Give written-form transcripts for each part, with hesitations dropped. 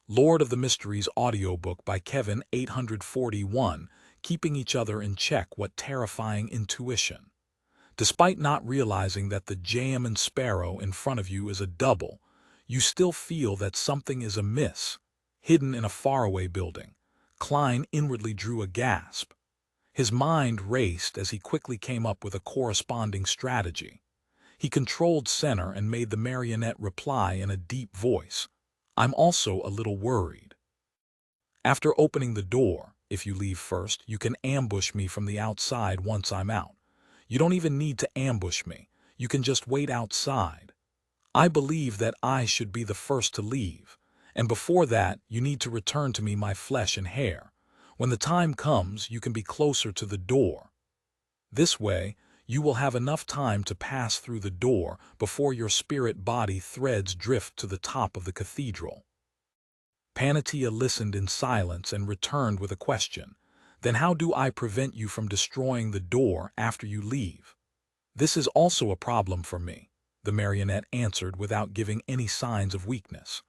Lord of the Mysteries audiobook by Kevin 841, keeping each other in check. What terrifying intuition. Despite not realizing that the jam and sparrow in front of you is a double, you still feel that something is amiss, hidden in a faraway building. Klein inwardly drew a gasp. His mind raced as he quickly came up with a corresponding strategy. He controlled center and made the marionette reply in a deep voice. I'm also a little worried. After opening the door, if you leave first, you can ambush me from the outside once I'm out. You don't even need to ambush me. You can just wait outside. I believe that I should be the first to leave, and before that, you need to return to me my flesh and hair. When the time comes, you can be closer to the door. This way, you will have enough time to pass through the door before your spirit-body threads drift to the top of the cathedral. Panatia listened in silence and returned with a question. Then how do I prevent you from destroying the door after you leave? This is also a problem for me, the marionette answered without giving any signs of weakness.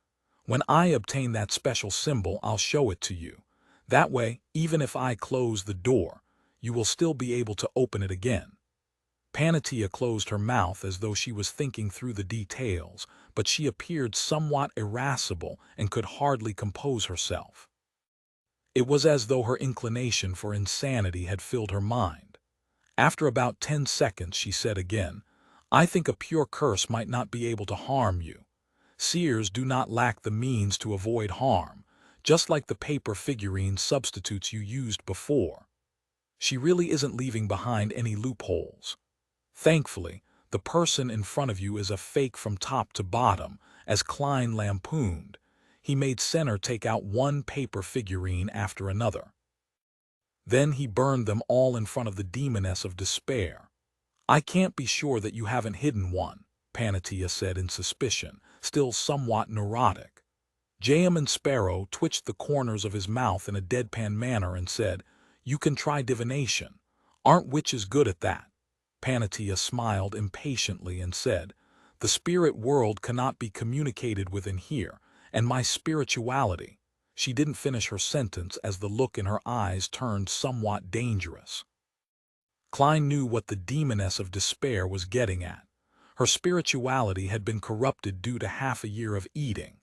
When I obtain that special symbol, I'll show it to you. That way, even if I close the door, you will still be able to open it again. Panatia closed her mouth as though she was thinking through the details, but she appeared somewhat irascible and could hardly compose herself. It was as though her inclination for insanity had filled her mind. After about 10 seconds, she said again, I think a pure curse might not be able to harm you. Seers do not lack the means to avoid harm, just like the paper figurine substitutes you used before. She really isn't leaving behind any loopholes. Thankfully, the person in front of you is a fake from top to bottom, as Klein lampooned. He made Center take out one paper figurine after another. Then he burned them all in front of the demoness of despair. I can't be sure that you haven't hidden one, Panatia said in suspicion, still somewhat neurotic. Jam and Sparrow twitched the corners of his mouth in a deadpan manner and said, You can try divination. Aren't witches good at that? Panatia smiled impatiently and said, The spirit world cannot be communicated with in here, and my spirituality. She didn't finish her sentence as the look in her eyes turned somewhat dangerous. Klein knew what the demoness of despair was getting at. Her spirituality had been corrupted due to half a year of eating.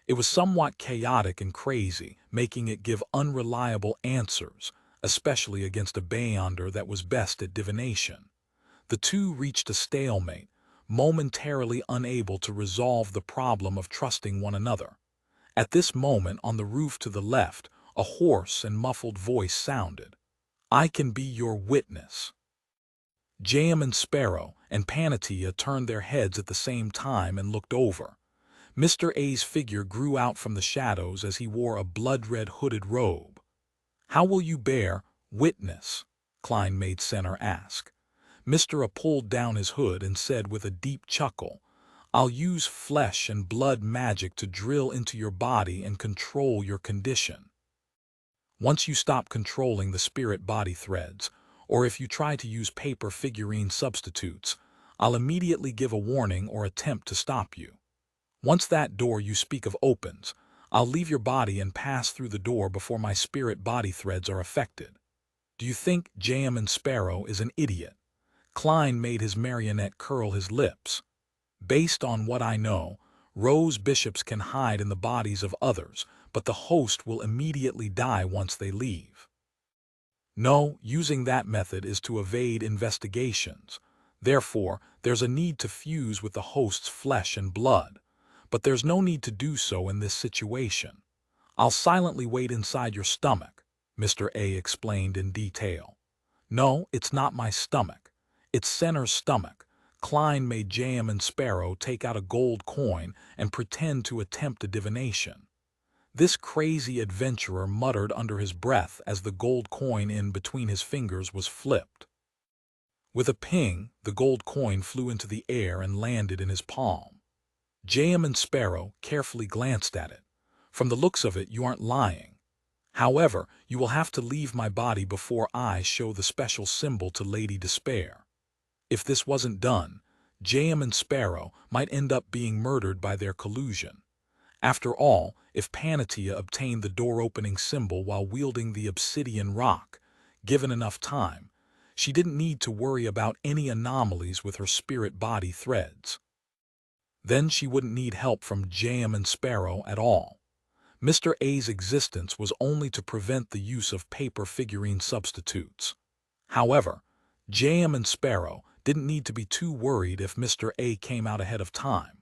It was somewhat chaotic and crazy, making it give unreliable answers, especially against a beyonder that was best at divination. The two reached a stalemate, momentarily unable to resolve the problem of trusting one another. At this moment, on the roof to the left, a hoarse and muffled voice sounded. I can be your witness. Jam and Sparrow and Panatia turned their heads at the same time and looked over. Mr. A's figure grew out from the shadows as he wore a blood-red hooded robe. How will you bear witness? Klein made Center ask. Mr. A pulled down his hood and said with a deep chuckle, I'll use flesh and blood magic to drill into your body and control your condition. Once you stop controlling the spirit-body threads, or if you try to use paper figurine substitutes, I'll immediately give a warning or attempt to stop you. Once that door you speak of opens, I'll leave your body and pass through the door before my spirit-body threads are affected. Do you think Jam and Sparrow is an idiot? Klein made his marionette curl his lips. Based on what I know, rose bishops can hide in the bodies of others, but the host will immediately die once they leave. No, using that method is to evade investigations. Therefore, there's a need to fuse with the host's flesh and blood. But there's no need to do so in this situation. I'll silently wait inside your stomach, Mr. A explained in detail. No, it's not my stomach. It's Center's stomach. Klein made Jam and Sparrow take out a gold coin and pretend to attempt a divination. This crazy adventurer muttered under his breath as the gold coin in between his fingers was flipped. With a ping, the gold coin flew into the air and landed in his palm. Jam and Sparrow carefully glanced at it. From the looks of it, you aren't lying. However, you will have to leave my body before I show the special symbol to Lady Despair. If this wasn't done, Jam and Sparrow might end up being murdered by their collusion. After all, if Panatia obtained the door-opening symbol while wielding the obsidian rock, given enough time, she didn't need to worry about any anomalies with her spirit-body threads. Then she wouldn't need help from Jam and Sparrow at all. Mr. A's existence was only to prevent the use of paper figurine substitutes. However, Jam and Sparrow didn't need to be too worried if Mr. A came out ahead of time.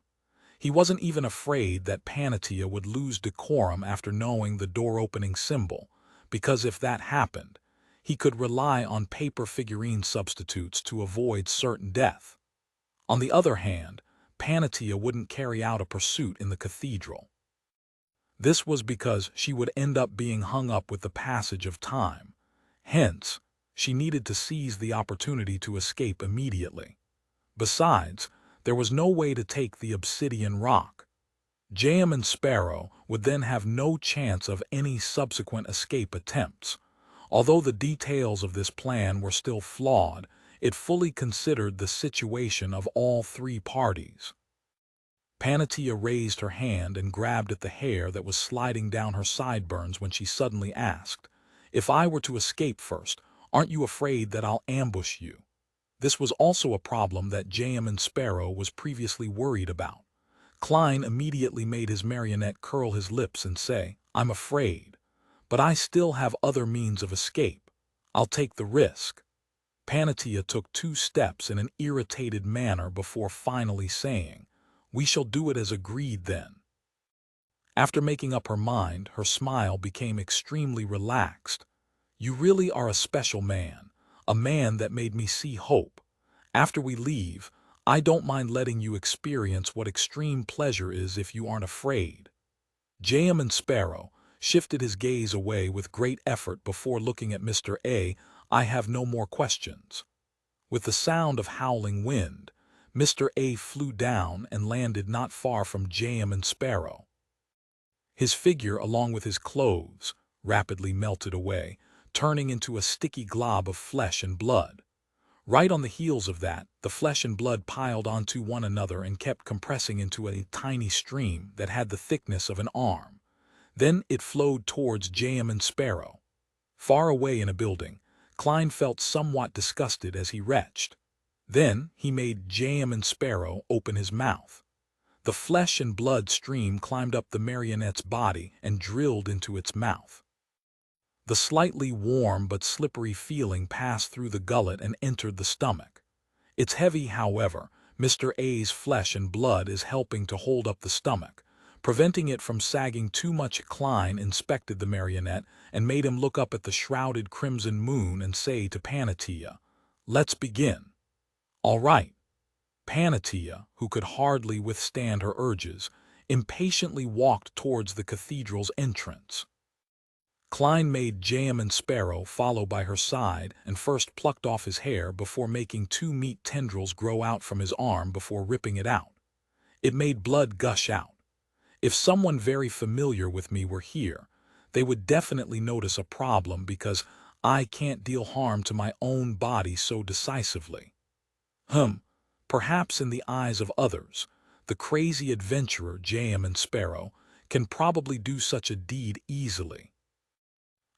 He wasn't even afraid that Panatia would lose decorum after knowing the door-opening symbol, because if that happened, he could rely on paper figurine substitutes to avoid certain death. On the other hand, Panatia wouldn't carry out a pursuit in the cathedral. This was because she would end up being hung up with the passage of time. Hence, she needed to seize the opportunity to escape immediately. Besides, there was no way to take the obsidian rock. Jam and Sparrow would then have no chance of any subsequent escape attempts. Although the details of this plan were still flawed, it fully considered the situation of all three parties. Panatia raised her hand and grabbed at the hair that was sliding down her sideburns when she suddenly asked, "If I were to escape first, aren't you afraid that I'll ambush you?" This was also a problem that Jam and Sparrow was previously worried about. Klein immediately made his marionette curl his lips and say, "I'm afraid, but I still have other means of escape. I'll take the risk." Panatia took 2 steps in an irritated manner before finally saying, "We shall do it as agreed then." After making up her mind, her smile became extremely relaxed. "You really are a special man, a man that made me see hope. After we leave, I don't mind letting you experience what extreme pleasure is if you aren't afraid." Jam and Sparrow shifted his gaze away with great effort before looking at Mr. A. "I have no more questions." With the sound of howling wind, Mr. A flew down and landed not far from Jam and Sparrow. His figure, along with his clothes, rapidly melted away, turning into a sticky glob of flesh and blood. Right on the heels of that, the flesh and blood piled onto one another and kept compressing into a tiny stream that had the thickness of an arm. Then it flowed towards Jam and Sparrow. Far away in a building, Klein felt somewhat disgusted as he retched. Then he made Jam and Sparrow open his mouth. The flesh and blood stream climbed up the marionette's body and drilled into its mouth. The slightly warm but slippery feeling passed through the gullet and entered the stomach. It's heavy, however. Mr. A's flesh and blood is helping to hold up the stomach, preventing it from sagging too much. Klein inspected the marionette and made him look up at the shrouded crimson moon and say to Panatia, "Let's begin." "All right." Panatia, who could hardly withstand her urges, impatiently walked towards the cathedral's entrance. Klein made Jam and Sparrow follow by her side and first plucked off his hair before making 2 meat tendrils grow out from his arm before ripping it out. It made blood gush out. If someone very familiar with me were here, they would definitely notice a problem because I can't deal harm to my own body so decisively. Perhaps in the eyes of others, the crazy adventurer Jam and Sparrow can probably do such a deed easily.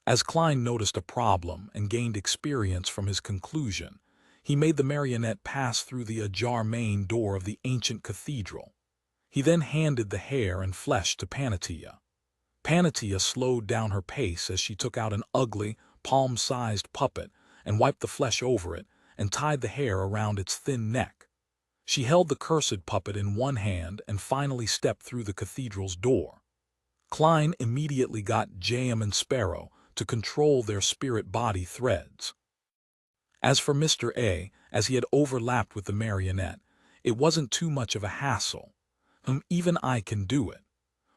As Klein noticed a problem and gained experience from his conclusion, he made the marionette pass through the ajar main door of the ancient cathedral. He then handed the hair and flesh to Panatia. Panatia slowed down her pace as she took out an ugly, palm-sized puppet and wiped the flesh over it and tied the hair around its thin neck. She held the cursed puppet in one hand and finally stepped through the cathedral's door. Klein immediately got Jam and Sparrow to control their spirit-body threads. As for Mr. A, as he had overlapped with the marionette, it wasn't too much of a hassle. Even I can do it.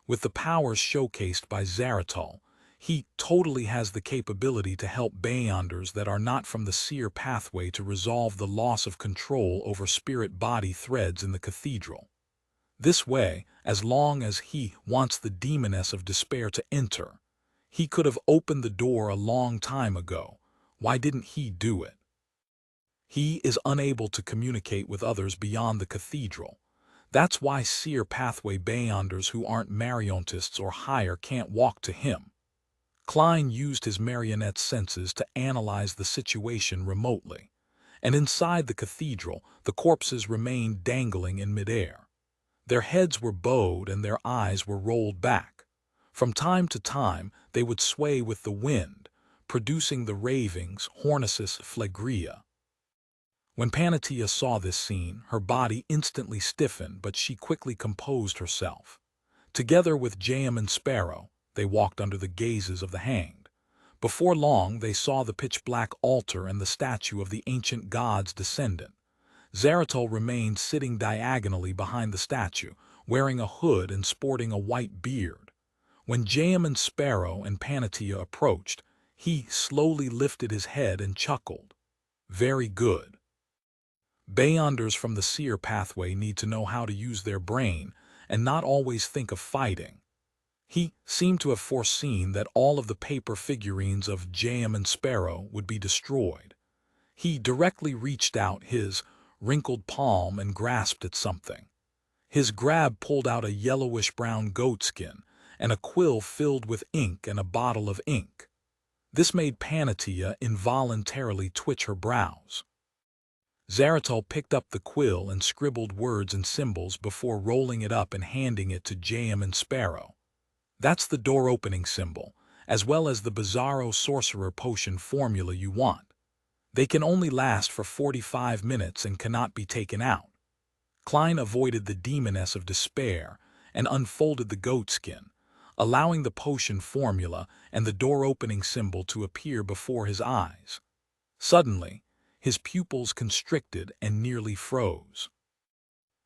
With the powers showcased by Zaratul, he totally has the capability to help Beyonders that are not from the Seer pathway to resolve the loss of control over spirit-body threads in the cathedral. This way, as long as he wants the demoness of despair to enter, he could have opened the door a long time ago. Why didn't he do it? He is unable to communicate with others beyond the cathedral. That's why Seer pathway beyonders who aren't marionetists or higher can't walk to him. Klein used his marionette senses to analyze the situation remotely, and inside the cathedral, the corpses remained dangling in midair. Their heads were bowed and their eyes were rolled back. From time to time, they would sway with the wind, producing the ravings hornicis phlegrea. When Panatia saw this scene, her body instantly stiffened, but she quickly composed herself. Together with Jam and Sparrow, they walked under the gazes of the hanged. Before long, they saw the pitch-black altar and the statue of the ancient god's descendant. Zaratul remained sitting diagonally behind the statue, wearing a hood and sporting a white beard. When Jam and Sparrow and Panatia approached, he slowly lifted his head and chuckled. Very good. Beyonders from the Seer pathway need to know how to use their brain and not always think of fighting. He seemed to have foreseen that all of the paper figurines of Jam and Sparrow would be destroyed. He directly reached out his wrinkled palm and grasped at something. His grab pulled out a yellowish-brown goatskin and a quill filled with ink and a bottle of ink. This made Panatia involuntarily twitch her brows. Zaratul picked up the quill and scribbled words and symbols before rolling it up and handing it to Jam and Sparrow. That's the door-opening symbol, as well as the bizarro sorcerer potion formula you want. They can only last for 45 minutes and cannot be taken out. Klein avoided the demoness of despair and unfolded the goatskin, allowing the potion formula and the door-opening symbol to appear before his eyes. Suddenly, his pupils constricted and nearly froze.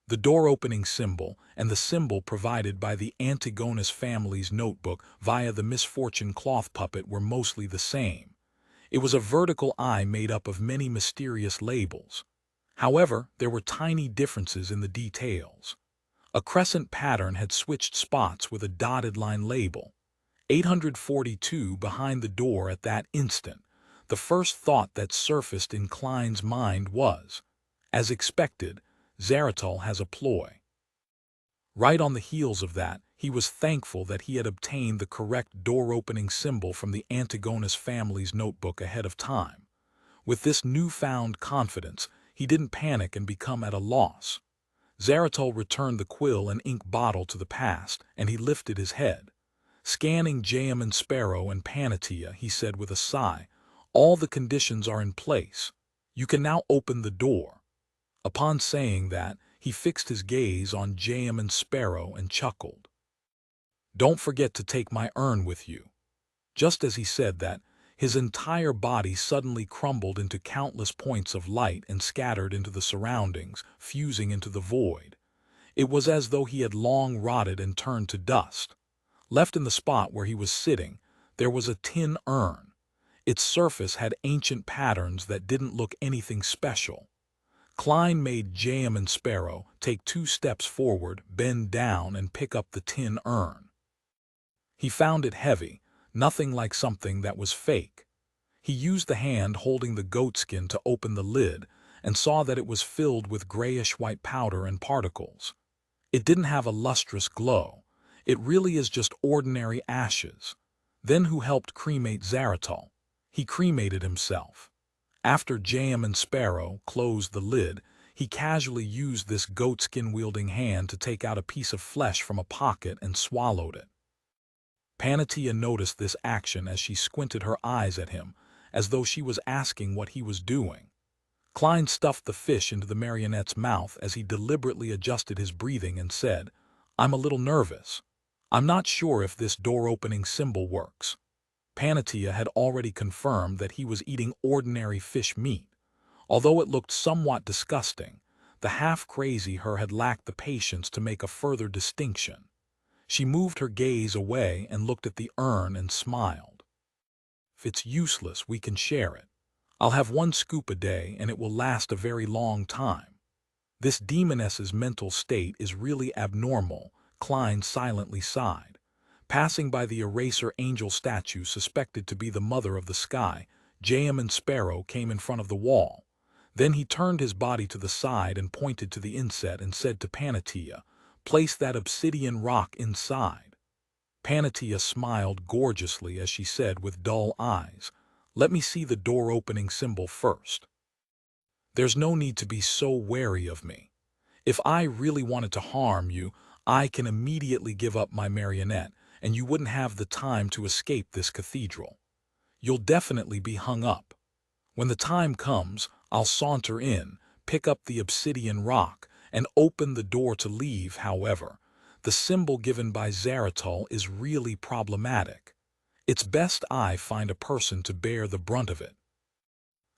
The door-opening symbol and the symbol provided by the Antigonus family's notebook via the misfortune cloth puppet were mostly the same. It was a vertical eye made up of many mysterious labels. However, there were tiny differences in the details. A crescent pattern had switched spots with a dotted line label. 842 behind the door at that instant. The first thought that surfaced in Klein's mind was, as expected, Zaratul has a ploy. Right on the heels of that, he was thankful that he had obtained the correct door-opening symbol from the Antigonus family's notebook ahead of time. With this newfound confidence, he didn't panic and become at a loss. Zaratul returned the quill and ink bottle to the past, and he lifted his head. Scanning Jam and Sparrow and Panatia, he said with a sigh, "All the conditions are in place. You can now open the door." Upon saying that, he fixed his gaze on Jam and Sparrow and chuckled. "Don't forget to take my urn with you." Just as he said that, his entire body suddenly crumbled into countless points of light and scattered into the surroundings, fusing into the void. It was as though he had long rotted and turned to dust. Left in the spot where he was sitting, there was a tin urn. Its surface had ancient patterns that didn't look anything special. Klein made Jam and Sparrow take 2 steps forward, bend down, and pick up the tin urn. He found it heavy, nothing like something that was fake. He used the hand holding the goatskin to open the lid and saw that it was filled with grayish-white powder and particles. It didn't have a lustrous glow. It really is just ordinary ashes. Then who helped cremate Zaratul? He cremated himself. After Jam and Sparrow closed the lid, he casually used this goatskin-wielding hand to take out a piece of flesh from a pocket and swallowed it. Panatia noticed this action as she squinted her eyes at him, as though she was asking what he was doing. Klein stuffed the fish into the marionette's mouth as he deliberately adjusted his breathing and said, "I'm a little nervous. I'm not sure if this door-opening symbol works." Panatia had already confirmed that he was eating ordinary fish meat. Although it looked somewhat disgusting, the half-crazy her had lacked the patience to make a further distinction. She moved her gaze away and looked at the urn and smiled. "If it's useless, we can share it. I'll have 1 scoop a day and it will last a very long time." This demoness's mental state is really abnormal, Klein silently sighed. Passing by the eraser angel statue suspected to be the mother of the sky, Jam and Sparrow came in front of the wall. Then he turned his body to the side and pointed to the inset and said to Panatia, "Place that obsidian rock inside." Panatia smiled gorgeously as she said with dull eyes, "Let me see the door-opening symbol first. There's no need to be so wary of me. If I really wanted to harm you, I can immediately give up my marionette, and you wouldn't have the time to escape this cathedral. You'll definitely be hung up. When the time comes, I'll saunter in, pick up the obsidian rock, and open the door to leave. However, the symbol given by Zaratul is really problematic. It's best I find a person to bear the brunt of it."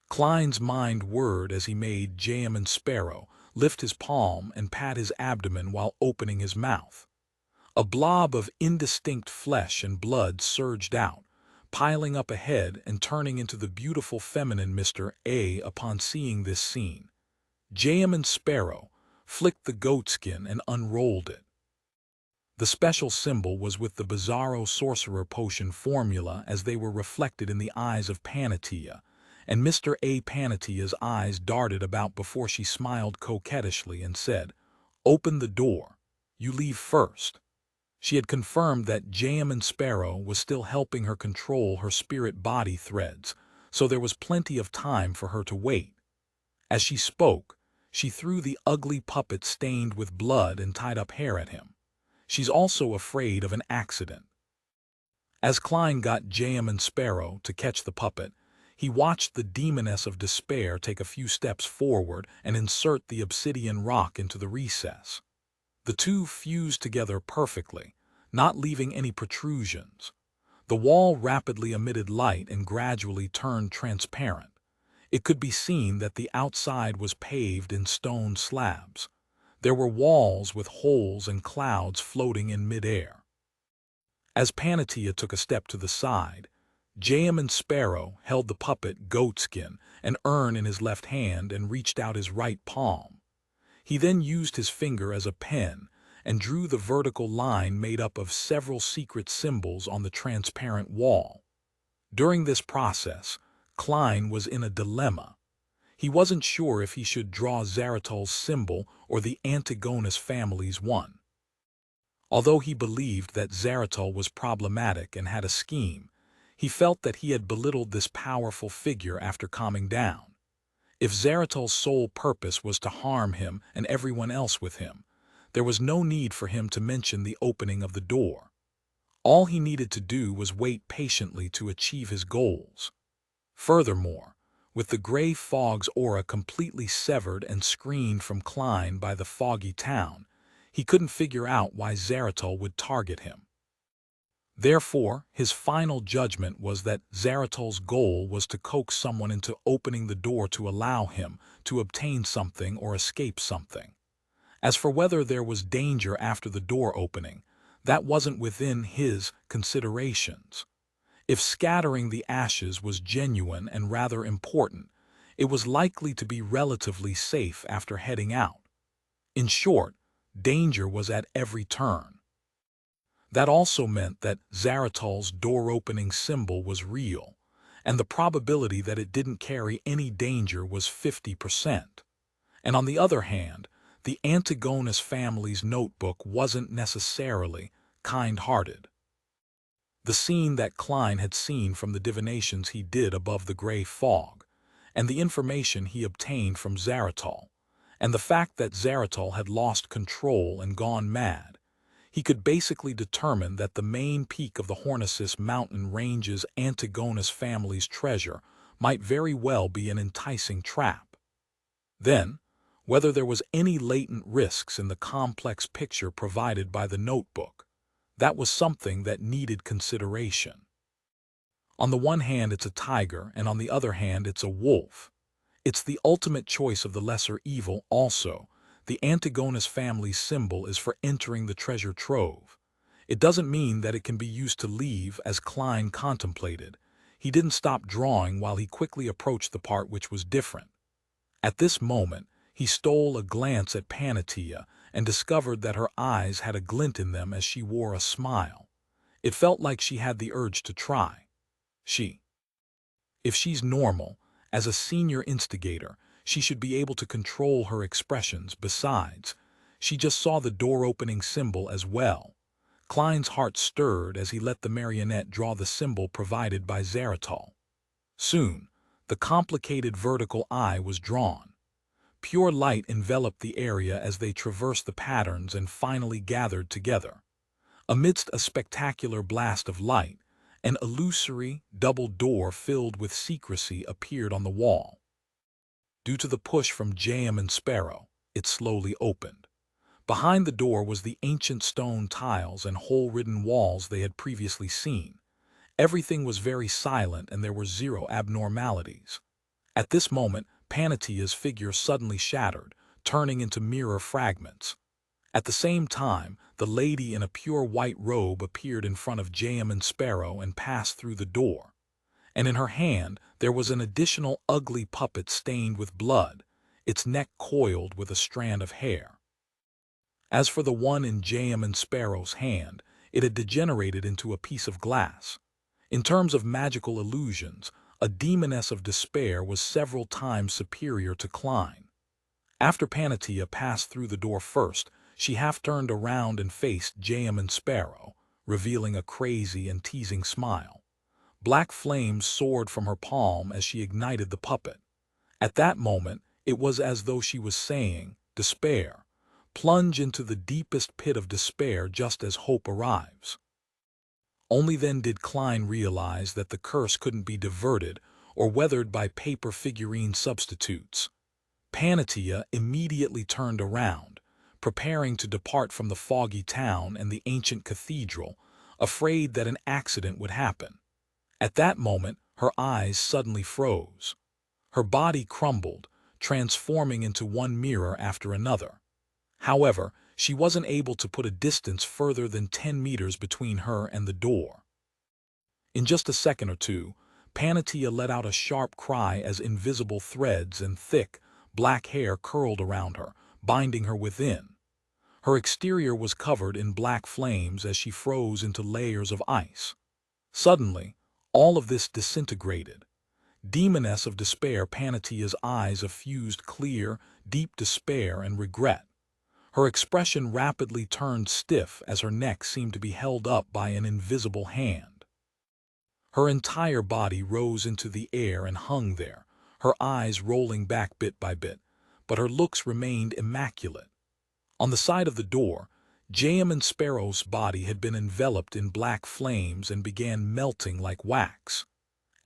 Klein's mind whirred as he made Jamin Sparrow lift his palm and pat his abdomen while opening his mouth. A blob of indistinct flesh and blood surged out, piling up ahead and turning into the beautiful feminine Mr. A. Upon seeing this scene, Jamin Sparrow flicked the goatskin and unrolled it. The special symbol was with the bizarro sorcerer potion formula as they were reflected in the eyes of Panatia, and Mr. A. Panatia's eyes darted about before she smiled coquettishly and said, "Open the door. You leave first." She had confirmed that Jamin Sparrow was still helping her control her spirit-body threads, so there was plenty of time for her to wait. As she spoke, she threw the ugly puppet stained with blood and tied-up hair at him. "She's also afraid of an accident." As Klein got Jamin Sparrow to catch the puppet, he watched the demoness of despair take a few steps forward and insert the obsidian rock into the recess. The two fused together perfectly, not leaving any protrusions. The wall rapidly emitted light and gradually turned transparent. It could be seen that the outside was paved in stone slabs. There were walls with holes and clouds floating in midair. As Panatia took a step to the side, Jamin Sparrow held the puppet goatskin and urn in his left hand and reached out his right palm. He then used his finger as a pen and drew the vertical line made up of several secret symbols on the transparent wall. During this process, Klein was in a dilemma. He wasn't sure if he should draw Zaratul's symbol or the Antigonus family's one. Although he believed that Zaratul was problematic and had a scheme, he felt that he had belittled this powerful figure after calming down. If Zaratul's sole purpose was to harm him and everyone else with him, there was no need for him to mention the opening of the door. All he needed to do was wait patiently to achieve his goals. Furthermore, with the gray fog's aura completely severed and screened from Klein by the foggy town, he couldn't figure out why Zaratul would target him. Therefore, his final judgment was that Zaratul's goal was to coax someone into opening the door to allow him to obtain something or escape something. As for whether there was danger after the door opening, that wasn't within his considerations. If scattering the ashes was genuine and rather important, it was likely to be relatively safe after heading out. In short, danger was at every turn. That also meant that Zaratul's door-opening symbol was real, and the probability that it didn't carry any danger was 50%. And on the other hand, the Antigonus family's notebook wasn't necessarily kind-hearted. The scene that Klein had seen from the divinations he did above the gray fog, and the information he obtained from Zaratul, and the fact that Zaratul had lost control and gone mad, he could basically determine that the main peak of the Hornicis mountain range's Antigonus family's treasure might very well be an enticing trap. Then, whether there was any latent risks in the complex picture provided by the notebook, that was something that needed consideration. On the one hand, it's a tiger, and on the other hand, it's a wolf. It's the ultimate choice of the lesser evil also. The Antigonus family's symbol is for entering the treasure trove. It doesn't mean that it can be used to leave, as Klein contemplated. He didn't stop drawing while he quickly approached the part which was different. At this moment, he stole a glance at Panatia and discovered that her eyes had a glint in them as she wore a smile. It felt like she had the urge to try. If she's normal, as a senior instigator, She should be able to control her expressions. Besides, she just saw the door-opening symbol as well. Klein's heart stirred as he let the marionette draw the symbol provided by Zeratal. Soon, the complicated vertical eye was drawn. Pure light enveloped the area as they traversed the patterns and finally gathered together. Amidst a spectacular blast of light, an illusory, double door filled with secrecy appeared on the wall. Due to the push from Jam and Sparrow, it slowly opened. Behind the door was the ancient stone tiles and hole-ridden walls they had previously seen. Everything was very silent and there were zero abnormalities. At this moment, Panatia's figure suddenly shattered, turning into mirror fragments. At the same time, the lady in a pure white robe appeared in front of Jam and Sparrow and passed through the door. And in her hand there was an additional ugly puppet stained with blood, its neck coiled with a strand of hair. As for the one in Jam and Sparrow's hand, it had degenerated into a piece of glass. In terms of magical illusions, a demoness of despair was several times superior to Klein. After Panatia passed through the door first, she half turned around and faced Jam and Sparrow, revealing a crazy and teasing smile. Black flames soared from her palm as she ignited the puppet. At that moment, it was as though she was saying, "Despair, plunge into the deepest pit of despair just as hope arrives." Only then did Klein realize that the curse couldn't be diverted or weathered by paper figurine substitutes. Panatia immediately turned around, preparing to depart from the foggy town and the ancient cathedral, afraid that an accident would happen. At that moment, her eyes suddenly froze. Her body crumbled, transforming into one mirror after another. However, she wasn't able to put a distance further than 10 meters between her and the door. In just a second or two, Panatia let out a sharp cry as invisible threads and thick, black hair curled around her, binding her within. Her exterior was covered in black flames as she froze into layers of ice. Suddenly, all of this disintegrated. Demoness of despair, Panatia's eyes effused clear, deep despair and regret. Her expression rapidly turned stiff as her neck seemed to be held up by an invisible hand. Her entire body rose into the air and hung there, her eyes rolling back bit by bit, but her looks remained immaculate. On the side of the door, Jam and Sparrow's body had been enveloped in black flames and began melting like wax.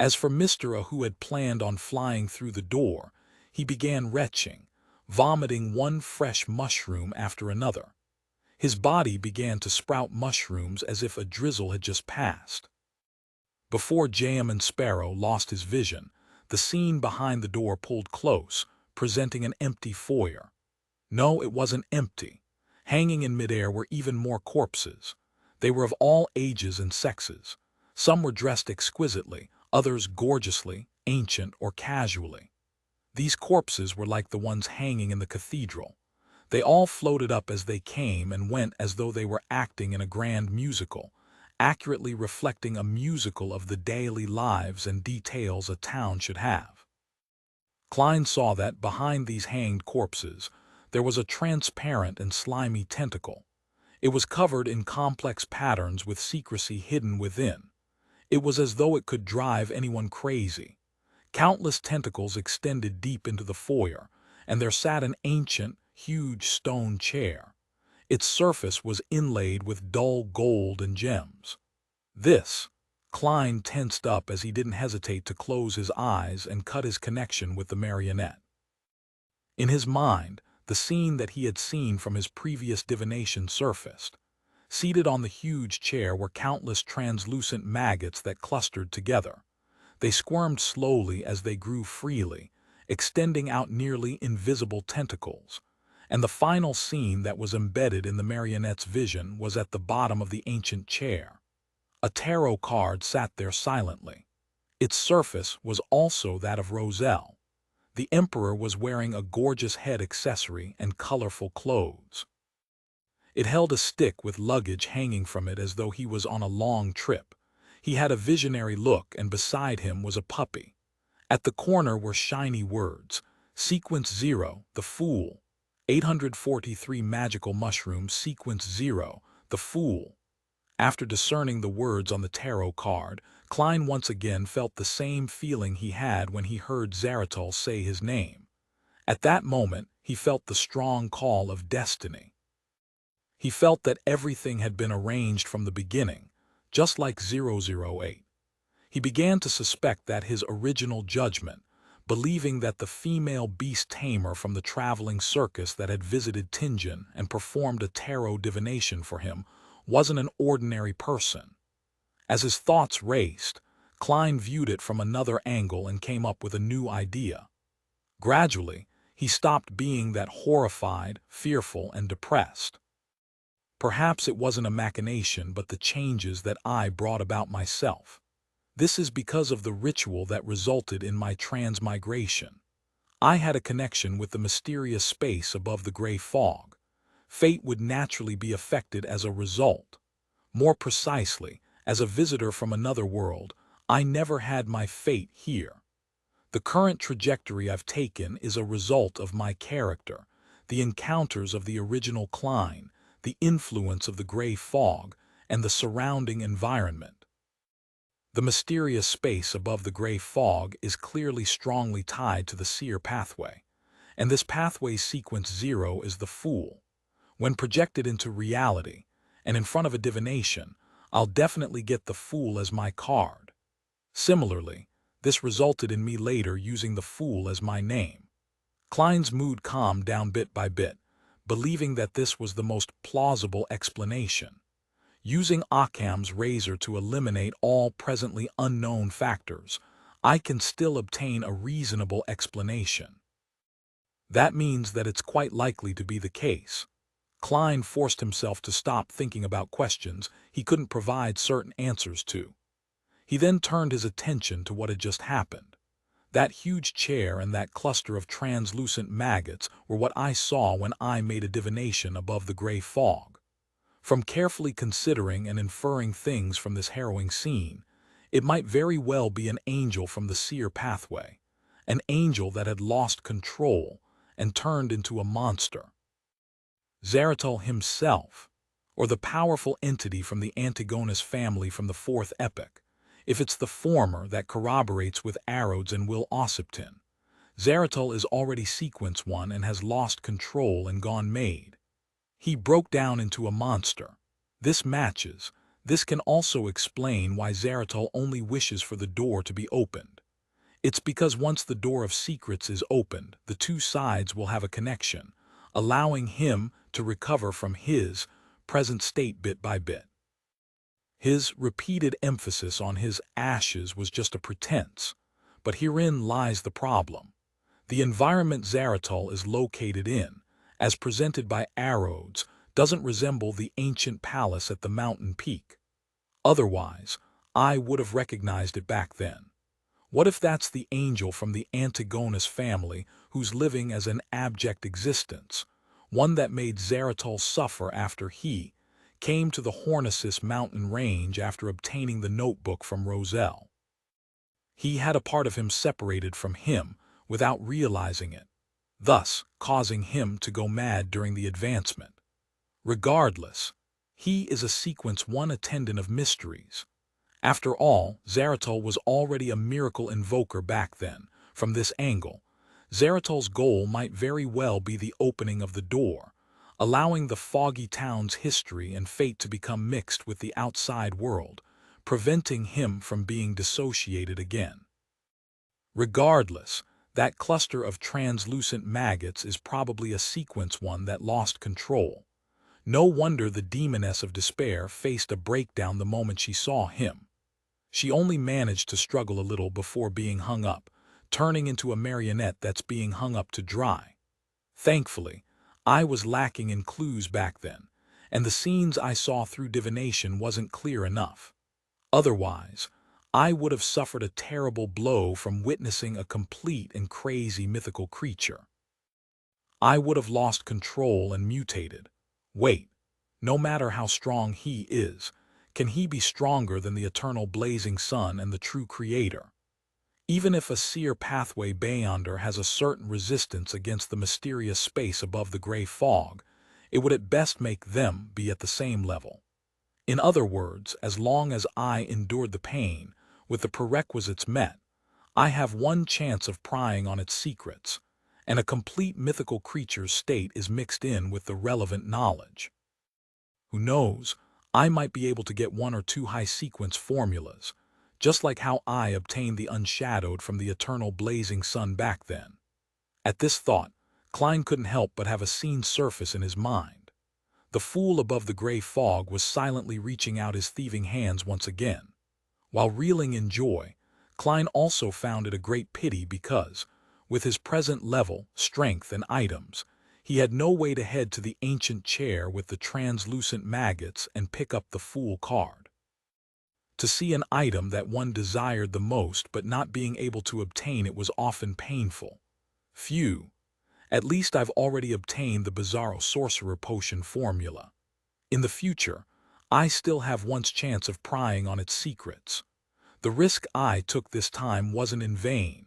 As for Mr. who had planned on flying through the door, he began retching, vomiting one fresh mushroom after another. His body began to sprout mushrooms as if a drizzle had just passed. Before Jam and Sparrow lost his vision, the scene behind the door pulled close, presenting an empty foyer. No, it wasn't empty. Hanging in midair were even more corpses. They were of all ages and sexes. Some were dressed exquisitely, others gorgeously, ancient or casually. These corpses were like the ones hanging in the cathedral. They all floated up as they came and went as though they were acting in a grand musical, accurately reflecting a musical of the daily lives and details a town should have. Klein saw that behind these hanged corpses, there was a transparent and slimy tentacle. It was covered in complex patterns with secrecy hidden within. It was as though it could drive anyone crazy. Countless tentacles extended deep into the foyer, and there sat an ancient, huge stone chair. Its surface was inlaid with dull gold and gems. This, Klein tensed up as he didn't hesitate to close his eyes and cut his connection with the marionette. In his mind, the scene that he had seen from his previous divination surfaced. Seated on the huge chair were countless translucent maggots that clustered together. They squirmed slowly as they grew freely, extending out nearly invisible tentacles. And the final scene that was embedded in the marionette's vision was at the bottom of the ancient chair. A tarot card sat there silently. Its surface was also that of Roselle. The emperor was wearing a gorgeous head accessory and colorful clothes. It held a stick with luggage hanging from it as though he was on a long trip. He had a visionary look, and beside him was a puppy. At the corner were shiny words, Sequence 0, the Fool. 843 Magical Mushrooms. Sequence 0, the Fool. After discerning the words on the tarot card, Klein once again felt the same feeling he had when he heard Zaratul say his name. At that moment, he felt the strong call of destiny. He felt that everything had been arranged from the beginning, just like 008. He began to suspect that his original judgment, believing that the female beast tamer from the traveling circus that had visited Tingen and performed a tarot divination for him, wasn't an ordinary person. As his thoughts raced, Klein viewed it from another angle and came up with a new idea. Gradually, he stopped being that horrified, fearful, and depressed. Perhaps it wasn't a machination but the changes that I brought about myself. This is because of the ritual that resulted in my transmigration. I had a connection with the mysterious space above the gray fog. Fate would naturally be affected as a result. More precisely, as a visitor from another world, I never had my fate here. The current trajectory I've taken is a result of my character, the encounters of the original Klein, the influence of the gray fog, and the surrounding environment. The mysterious space above the gray fog is clearly strongly tied to the Seer pathway, and this pathway's sequence 0 is the Fool. When projected into reality, and in front of a divination, I'll definitely get the Fool as my card. Similarly, this resulted in me later using the Fool as my name. Klein's mood calmed down bit by bit, believing that this was the most plausible explanation. Using Occam's razor to eliminate all presently unknown factors, I can still obtain a reasonable explanation. That means that it's quite likely to be the case. Klein forced himself to stop thinking about questions he couldn't provide certain answers to. He then turned his attention to what had just happened. That huge chair and that cluster of translucent maggots were what I saw when I made a divination above the gray fog. From carefully considering and inferring things from this harrowing scene, it might very well be an angel from the Seer pathway, an angel that had lost control and turned into a monster. Zaratul himself, or the powerful entity from the Antigonus family from the fourth epoch. If it's the former, that corroborates with Arodes and Will Ossipton. Zaratul is already sequence 1 and has lost control and gone made. He broke down into a monster. This matches. This can also explain why Zaratul only wishes for the door to be opened. It's because once the door of secrets is opened, the two sides will have a connection, allowing him to recover from his present state bit by bit. His repeated emphasis on his ashes was just a pretense, but herein lies the problem. The environment Zaratul is located in, as presented by Arodes, doesn't resemble the ancient palace at the mountain peak. Otherwise, I would have recognized it back then. What if that's the angel from the Antigonus family who's living as an abject existence, one that made Zaratul suffer after he came to the Hornicis mountain range after obtaining the notebook from Roselle? He had a part of him separated from him without realizing it, thus causing him to go mad during the advancement. Regardless, he is a sequence 1 attendant of mysteries. After all, Zaratul was already a miracle invoker back then. From this angle, Zaratul's goal might very well be the opening of the door, allowing the foggy town's history and fate to become mixed with the outside world, preventing him from being dissociated again. Regardless, that cluster of translucent maggots is probably a sequence 1 that lost control. No wonder the demoness of despair faced a breakdown the moment she saw him. She only managed to struggle a little before being hung up, turning into a marionette that's being hung up to dry. Thankfully, I was lacking in clues back then, and the scenes I saw through divination wasn't clear enough. Otherwise, I would have suffered a terrible blow from witnessing a complete and crazy mythical creature. I would have lost control and mutated. Wait, no matter how strong he is, can he be stronger than the eternal blazing sun and the true creator? Even if a Seer pathway beyonder has a certain resistance against the mysterious space above the gray fog, it would at best make them be at the same level. In other words, as long as I endured the pain, with the prerequisites met, I have one chance of prying on its secrets, and a complete mythical creature's state is mixed in with the relevant knowledge. Who knows, I might be able to get one or two high-sequence formulas, just like how I obtained the unshadowed from the eternal blazing sun back then. At this thought, Klein couldn't help but have a scene surface in his mind. The fool above the gray fog was silently reaching out his thieving hands once again. While reeling in joy, Klein also found it a great pity because, with his present level, strength, and items, he had no way to head to the ancient chair with the translucent maggots and pick up the fool card. To see an item that one desired the most but not being able to obtain it was often painful. Phew. At least I've already obtained the bizarro sorcerer potion formula. In the future, I still have one's chance of prying on its secrets. The risk I took this time wasn't in vain.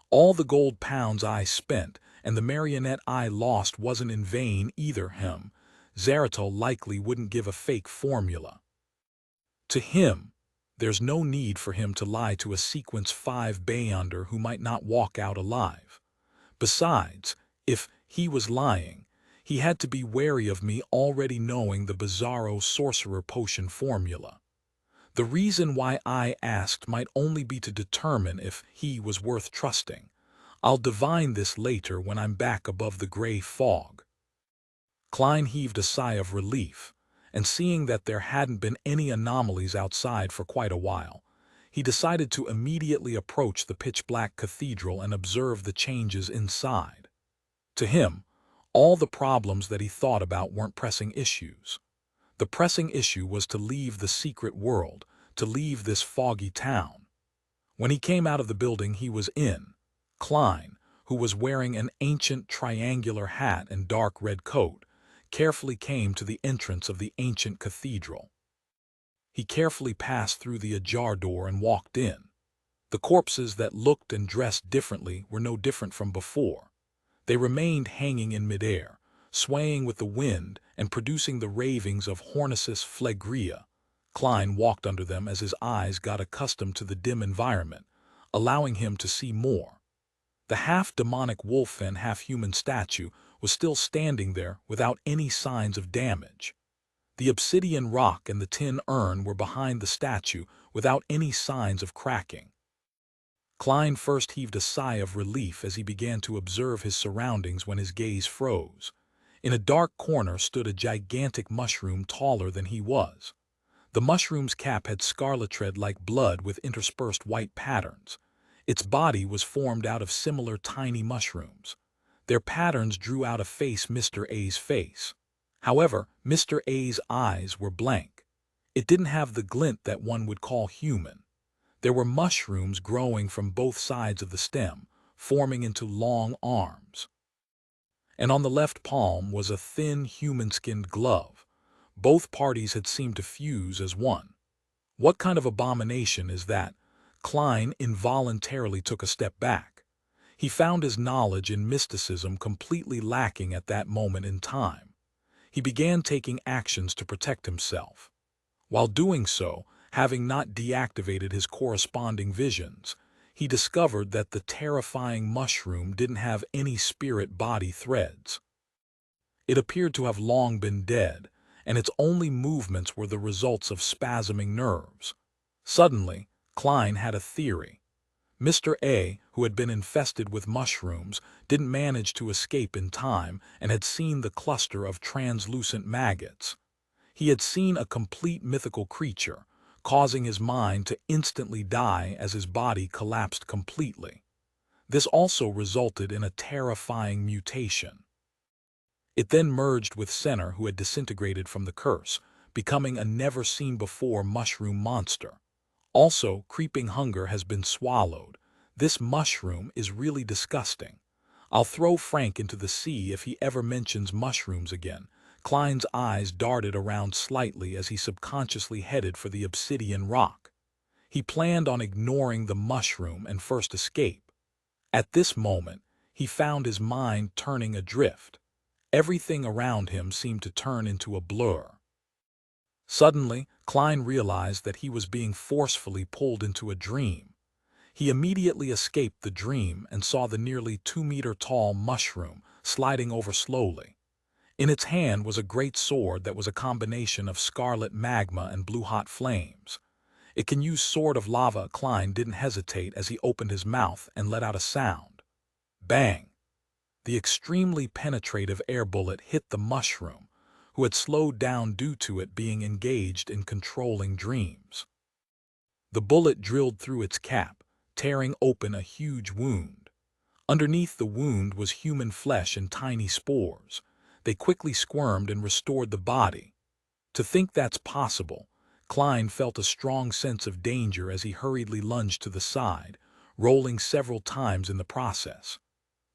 All the gold pounds I spent and the marionette I lost wasn't in vain either. Zeratul likely wouldn't give a fake formula. To him, there's no need for him to lie to a sequence 5 beyonder who might not walk out alive. Besides, if he was lying, he had to be wary of me already knowing the bizarro sorcerer potion formula. The reason why I asked might only be to determine if he was worth trusting. I'll divine this later when I'm back above the gray fog. Klein heaved a sigh of relief, and seeing that there hadn't been any anomalies outside for quite a while, he decided to immediately approach the pitch-black cathedral and observe the changes inside. To him, all the problems that he thought about weren't pressing issues. The pressing issue was to leave the secret world, to leave this foggy town. When he came out of the building he was in, Klein, who was wearing an ancient triangular hat and dark red coat, carefully came to the entrance of the ancient cathedral. He carefully passed through the ajar door and walked in. The corpses that looked and dressed differently were no different from before. They remained hanging in midair, swaying with the wind and producing the ravings of Hornisus phlegrea. Klein walked under them as his eyes got accustomed to the dim environment, allowing him to see more. The half-demonic wolf-and half-human statue was still standing there without any signs of damage. The obsidian rock and the tin urn were behind the statue without any signs of cracking. Klein first heaved a sigh of relief as he began to observe his surroundings when his gaze froze. In a dark corner stood a gigantic mushroom taller than he was. The mushroom's cap had scarlet red-like blood with interspersed white patterns. Its body was formed out of similar tiny mushrooms. Their patterns drew out a face Mr. A's face. However, Mr. A's eyes were blank. It didn't have the glint that one would call human. There were mushrooms growing from both sides of the stem, forming into long arms. And on the left palm was a thin, human-skinned glove. Both parties had seemed to fuse as one. What kind of abomination is that? Klein involuntarily took a step back. He found his knowledge in mysticism completely lacking at that moment in time. He began taking actions to protect himself. While doing so, having not deactivated his corresponding visions, he discovered that the terrifying mushroom didn't have any spirit-body threads. It appeared to have long been dead, and its only movements were the results of spasming nerves. Suddenly, Klein had a theory. Mr. A, who had been infested with mushrooms, didn't manage to escape in time and had seen the cluster of translucent maggots. He had seen a complete mythical creature, causing his mind to instantly die as his body collapsed completely. This also resulted in a terrifying mutation. It then merged with Seer, who had disintegrated from the curse, becoming a never-seen-before mushroom monster. Also, creeping hunger has been swallowed. This mushroom is really disgusting. I'll throw Frank into the sea if he ever mentions mushrooms again. Klein's eyes darted around slightly as he subconsciously headed for the obsidian rock. He planned on ignoring the mushroom and first escape. At this moment, he found his mind turning adrift. Everything around him seemed to turn into a blur. Suddenly, Klein realized that he was being forcefully pulled into a dream. He immediately escaped the dream and saw the nearly 2-meter-tall mushroom sliding over slowly. In its hand was a great sword that was a combination of scarlet magma and blue-hot flames. "It can use sword of lava." Klein didn't hesitate as he opened his mouth and let out a sound. Bang! The extremely penetrative air bullet hit the mushroom, who had slowed down due to it being engaged in controlling dreams. The bullet drilled through its cap, tearing open a huge wound. Underneath the wound was human flesh and tiny spores. They quickly squirmed and restored the body. To think that's possible, Klein felt a strong sense of danger as he hurriedly lunged to the side, rolling several times in the process.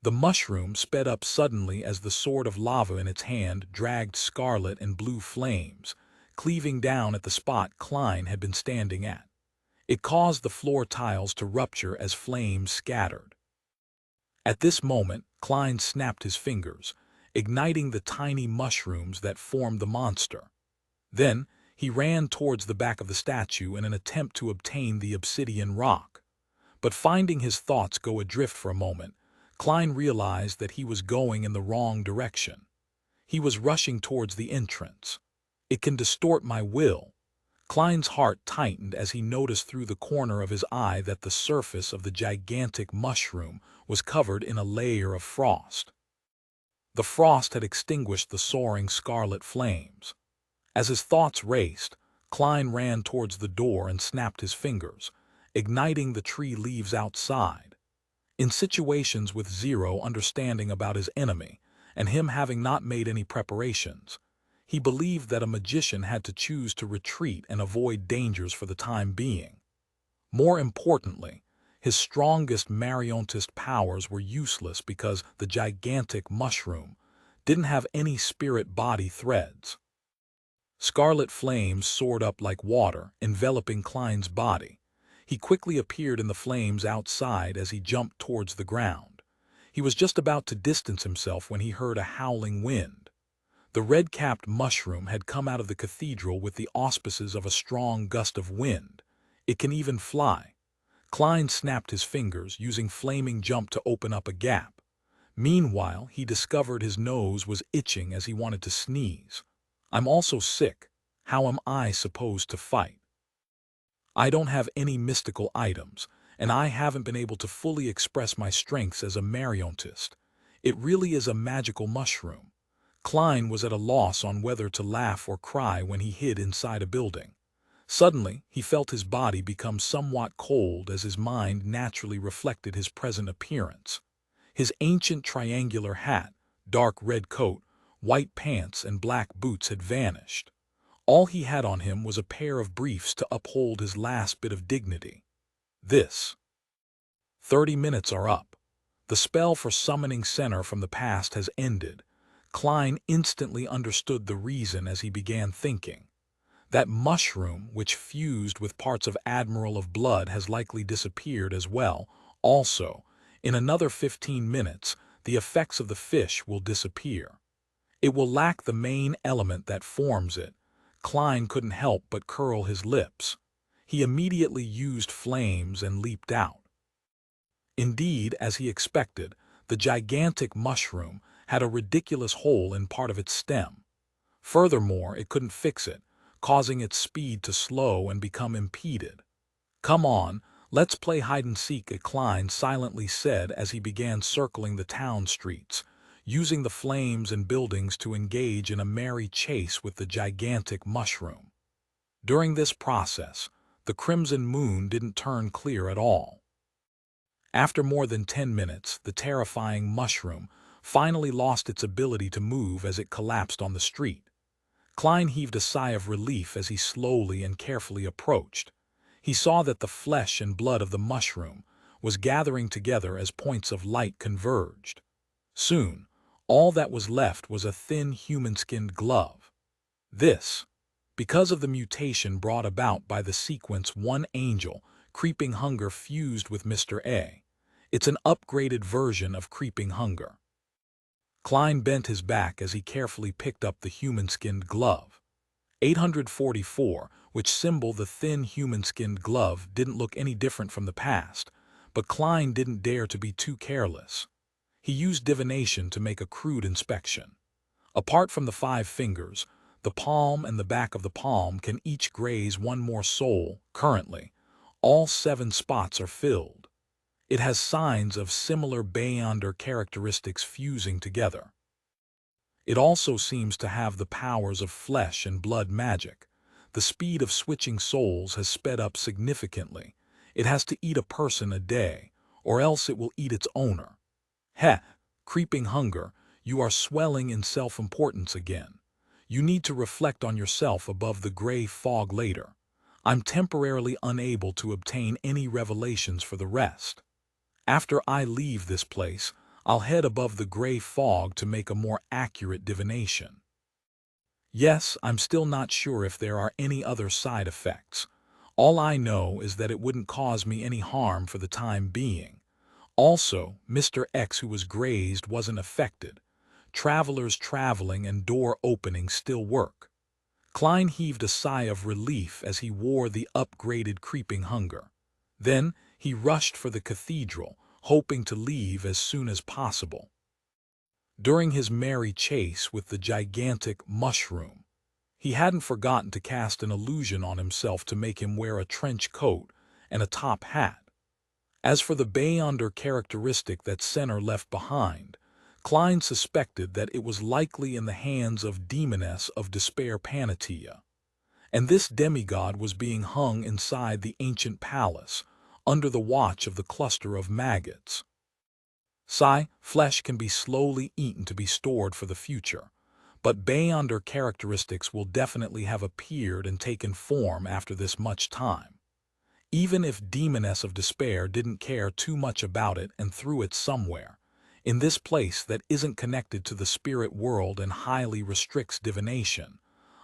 The mushroom sped up suddenly as the sword of lava in its hand dragged scarlet and blue flames, cleaving down at the spot Klein had been standing at. It caused the floor tiles to rupture as flames scattered. At this moment, Klein snapped his fingers, igniting the tiny mushrooms that formed the monster. Then, he ran towards the back of the statue in an attempt to obtain the obsidian rock. But finding his thoughts go adrift for a moment, Klein realized that he was going in the wrong direction. He was rushing towards the entrance. "It can distort my will." Klein's heart tightened as he noticed through the corner of his eye that the surface of the gigantic mushroom was covered in a layer of frost. The frost had extinguished the soaring scarlet flames. As his thoughts raced, Klein ran towards the door and snapped his fingers, igniting the tree leaves outside. In situations with zero understanding about his enemy, and him having not made any preparations, he believed that a magician had to choose to retreat and avoid dangers for the time being. More importantly, his strongest marionettist powers were useless because the gigantic mushroom didn't have any spirit-body threads. Scarlet flames soared up like water, enveloping Klein's body. He quickly appeared in the flames outside as he jumped towards the ground. He was just about to distance himself when he heard a howling wind. The red-capped mushroom had come out of the cathedral with the auspices of a strong gust of wind. "It can even fly." Klein snapped his fingers, using flaming jump to open up a gap. Meanwhile, he discovered his nose was itching as he wanted to sneeze. "I'm also sick. How am I supposed to fight? I don't have any mystical items, and I haven't been able to fully express my strengths as a marionettist. It really is a magical mushroom." Klein was at a loss on whether to laugh or cry when he hid inside a building. Suddenly, he felt his body become somewhat cold as his mind naturally reflected his present appearance. His ancient triangular hat, dark red coat, white pants, and black boots had vanished. All he had on him was a pair of briefs to uphold his last bit of dignity. This 30 minutes are up. The spell for summoning Seer from the past has ended. Klein instantly understood the reason as he began thinking. That mushroom, which fused with parts of Admiral of Blood, has likely disappeared as well. Also, in another 15 minutes, the effects of the fish will disappear. It will lack the main element that forms it. Klein couldn't help but curl his lips. He immediately used flames and leaped out. Indeed, as he expected, the gigantic mushroom had a ridiculous hole in part of its stem. Furthermore, it couldn't fix it, causing its speed to slow and become impeded. "Come on, let's play hide-and-seek," Klein silently said as he began circling the town streets, using the flames and buildings to engage in a merry chase with the gigantic mushroom. During this process, the crimson moon didn't turn clear at all. After more than 10 minutes, the terrifying mushroom finally lost its ability to move as it collapsed on the street. Klein heaved a sigh of relief as he slowly and carefully approached. He saw that the flesh and blood of the mushroom was gathering together as points of light converged. Soon, all that was left was a thin human-skinned glove. This because of the mutation brought about by the sequence One Angel, Creeping Hunger fused with Mr. A. It's an upgraded version of Creeping Hunger. Klein bent his back as he carefully picked up the human-skinned glove. 844, which symbol the thin human-skinned glove, didn't look any different from the past, but Klein didn't dare to be too careless. He used divination to make a crude inspection. Apart from the 5 fingers, the palm and the back of the palm can each graze one more soul. Currently, all 7 spots are filled. It has signs of similar Beyonder characteristics fusing together. It also seems to have the powers of flesh and blood magic. The speed of switching souls has sped up significantly. It has to eat a person a day, or else it will eat its owner. Heh, Creeping Hunger, you are swelling in self-importance again. You need to reflect on yourself above the gray fog later. I'm temporarily unable to obtain any revelations for the rest. After I leave this place, I'll head above the gray fog to make a more accurate divination. Yes, I'm still not sure if there are any other side effects. All I know is that it wouldn't cause me any harm for the time being. Also, Mr. X, who was grazed, wasn't affected. Travelers traveling and door opening still work. Klein heaved a sigh of relief as he wore the upgraded Creeping Hunger. Then he rushed for the cathedral, hoping to leave as soon as possible. During his merry chase with the gigantic mushroom, he hadn't forgotten to cast an illusion on himself to make him wear a trench coat and a top hat. As for the Beyonder characteristic that Seer left behind, Klein suspected that it was likely in the hands of Demoness of Despair Panatia. And this demigod was being hung inside the ancient palace, under the watch of the cluster of maggots. Flesh can be slowly eaten to be stored for the future, but Beyonder characteristics will definitely have appeared and taken form after this much time. Even if Demoness of Despair didn't care too much about it and threw it somewhere, in this place that isn't connected to the spirit world and highly restricts divination,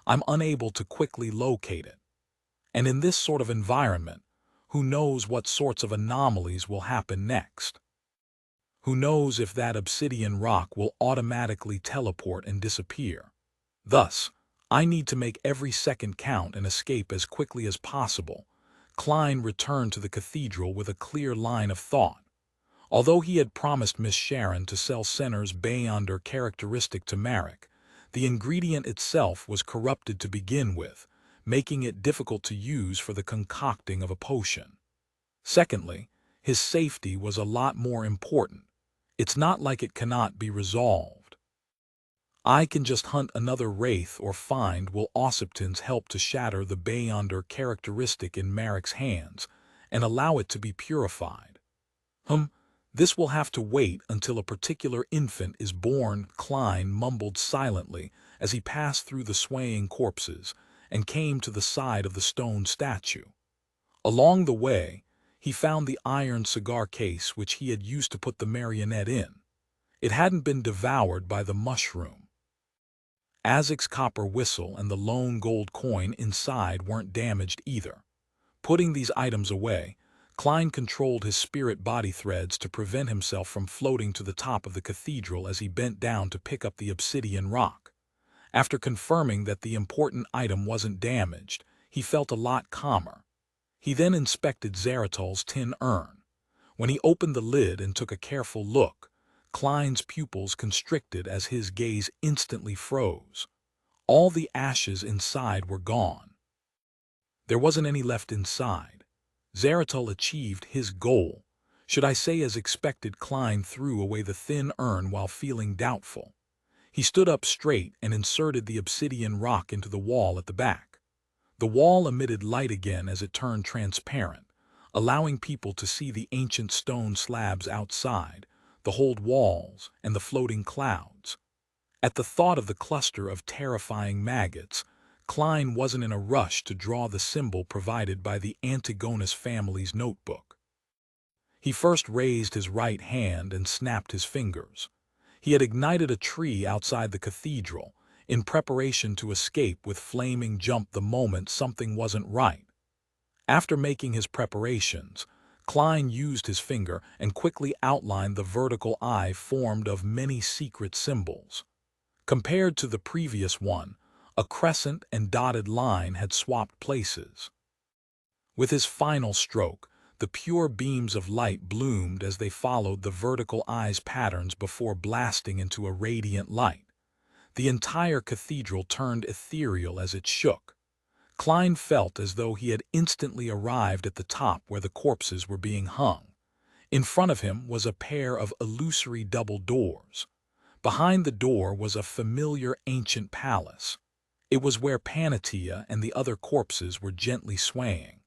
I'm unable to quickly locate it. And in this sort of environment, who knows what sorts of anomalies will happen next? Who knows if that obsidian rock will automatically teleport and disappear? Thus, I need to make every second count and escape as quickly as possible. Klein returned to the cathedral with a clear line of thought. Although he had promised Miss Sharon to sell Seer's Beyonder characteristic to Marek, the ingredient itself was corrupted to begin with, making it difficult to use for the concocting of a potion. Secondly, his safety was a lot more important. It's not like it cannot be resolved. I can just hunt another wraith or find Will Ossipton's help to shatter the Beyonder characteristic in Marek's hands and allow it to be purified. This will have to wait until a particular infant is born, Klein mumbled silently as he passed through the swaying corpses and came to the side of the stone statue. Along the way, he found the iron cigar case which he had used to put the marionette in. It hadn't been devoured by the mushroom. Azek's copper whistle and the lone gold coin inside weren't damaged either. Putting these items away, Klein controlled his spirit body threads to prevent himself from floating to the top of the cathedral as he bent down to pick up the obsidian rock. After confirming that the important item wasn't damaged, he felt a lot calmer. He then inspected Zaratul's tin urn. When he opened the lid and took a careful look, Klein's pupils constricted as his gaze instantly froze. All the ashes inside were gone. There wasn't any left inside. Zaratul achieved his goal. Should I say as expected, Klein threw away the thin urn while feeling doubtful. He stood up straight and inserted the obsidian rock into the wall at the back. The wall emitted light again as it turned transparent, allowing people to see the ancient stone slabs outside, the hold walls, and the floating clouds. At the thought of the cluster of terrifying maggots, Klein wasn't in a rush to draw the symbol provided by the Antigonus family's notebook. He first raised his right hand and snapped his fingers. He had ignited a tree outside the cathedral, in preparation to escape with flaming jump the moment something wasn't right. After making his preparations, Klein used his finger and quickly outlined the vertical eye formed of many secret symbols. Compared to the previous one, a crescent and dotted line had swapped places. With his final stroke, the pure beams of light bloomed as they followed the vertical eye's patterns before blasting into a radiant light. The entire cathedral turned ethereal as it shook. Klein felt as though he had instantly arrived at the top where the corpses were being hung. In front of him was a pair of illusory double doors. Behind the door was a familiar ancient palace. It was where Panatia and the other corpses were gently swaying.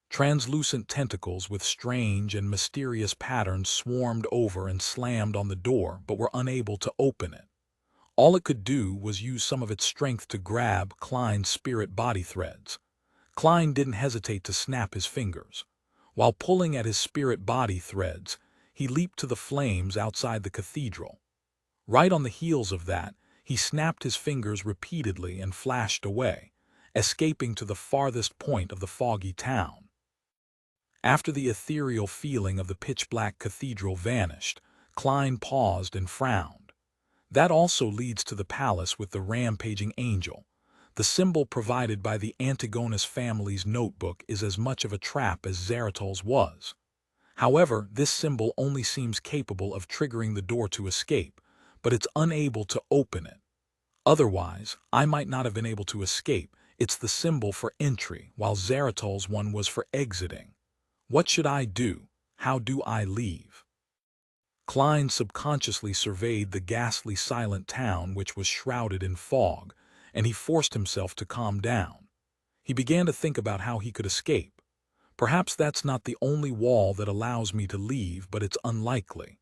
Translucent tentacles with strange and mysterious patterns swarmed over and slammed on the door but were unable to open it. All it could do was use some of its strength to grab Klein's spirit body threads. Klein didn't hesitate to snap his fingers. While pulling at his spirit body threads, he leaped to the flames outside the cathedral. Right on the heels of that, he snapped his fingers repeatedly and flashed away, escaping to the farthest point of the foggy town. After the ethereal feeling of the pitch-black cathedral vanished, Klein paused and frowned. That also leads to the palace with the rampaging angel. The symbol provided by the Antigonus family's notebook is as much of a trap as Zaratul's was. However, this symbol only seems capable of triggering the door to escape, but it's unable to open it. Otherwise, I might not have been able to escape. It's the symbol for entry, while Zaratul's one was for exiting. What should I do? How do I leave? Klein subconsciously surveyed the ghastly silent town which was shrouded in fog, and he forced himself to calm down. He began to think about how he could escape. Perhaps that's not the only wall that allows me to leave, but it's unlikely.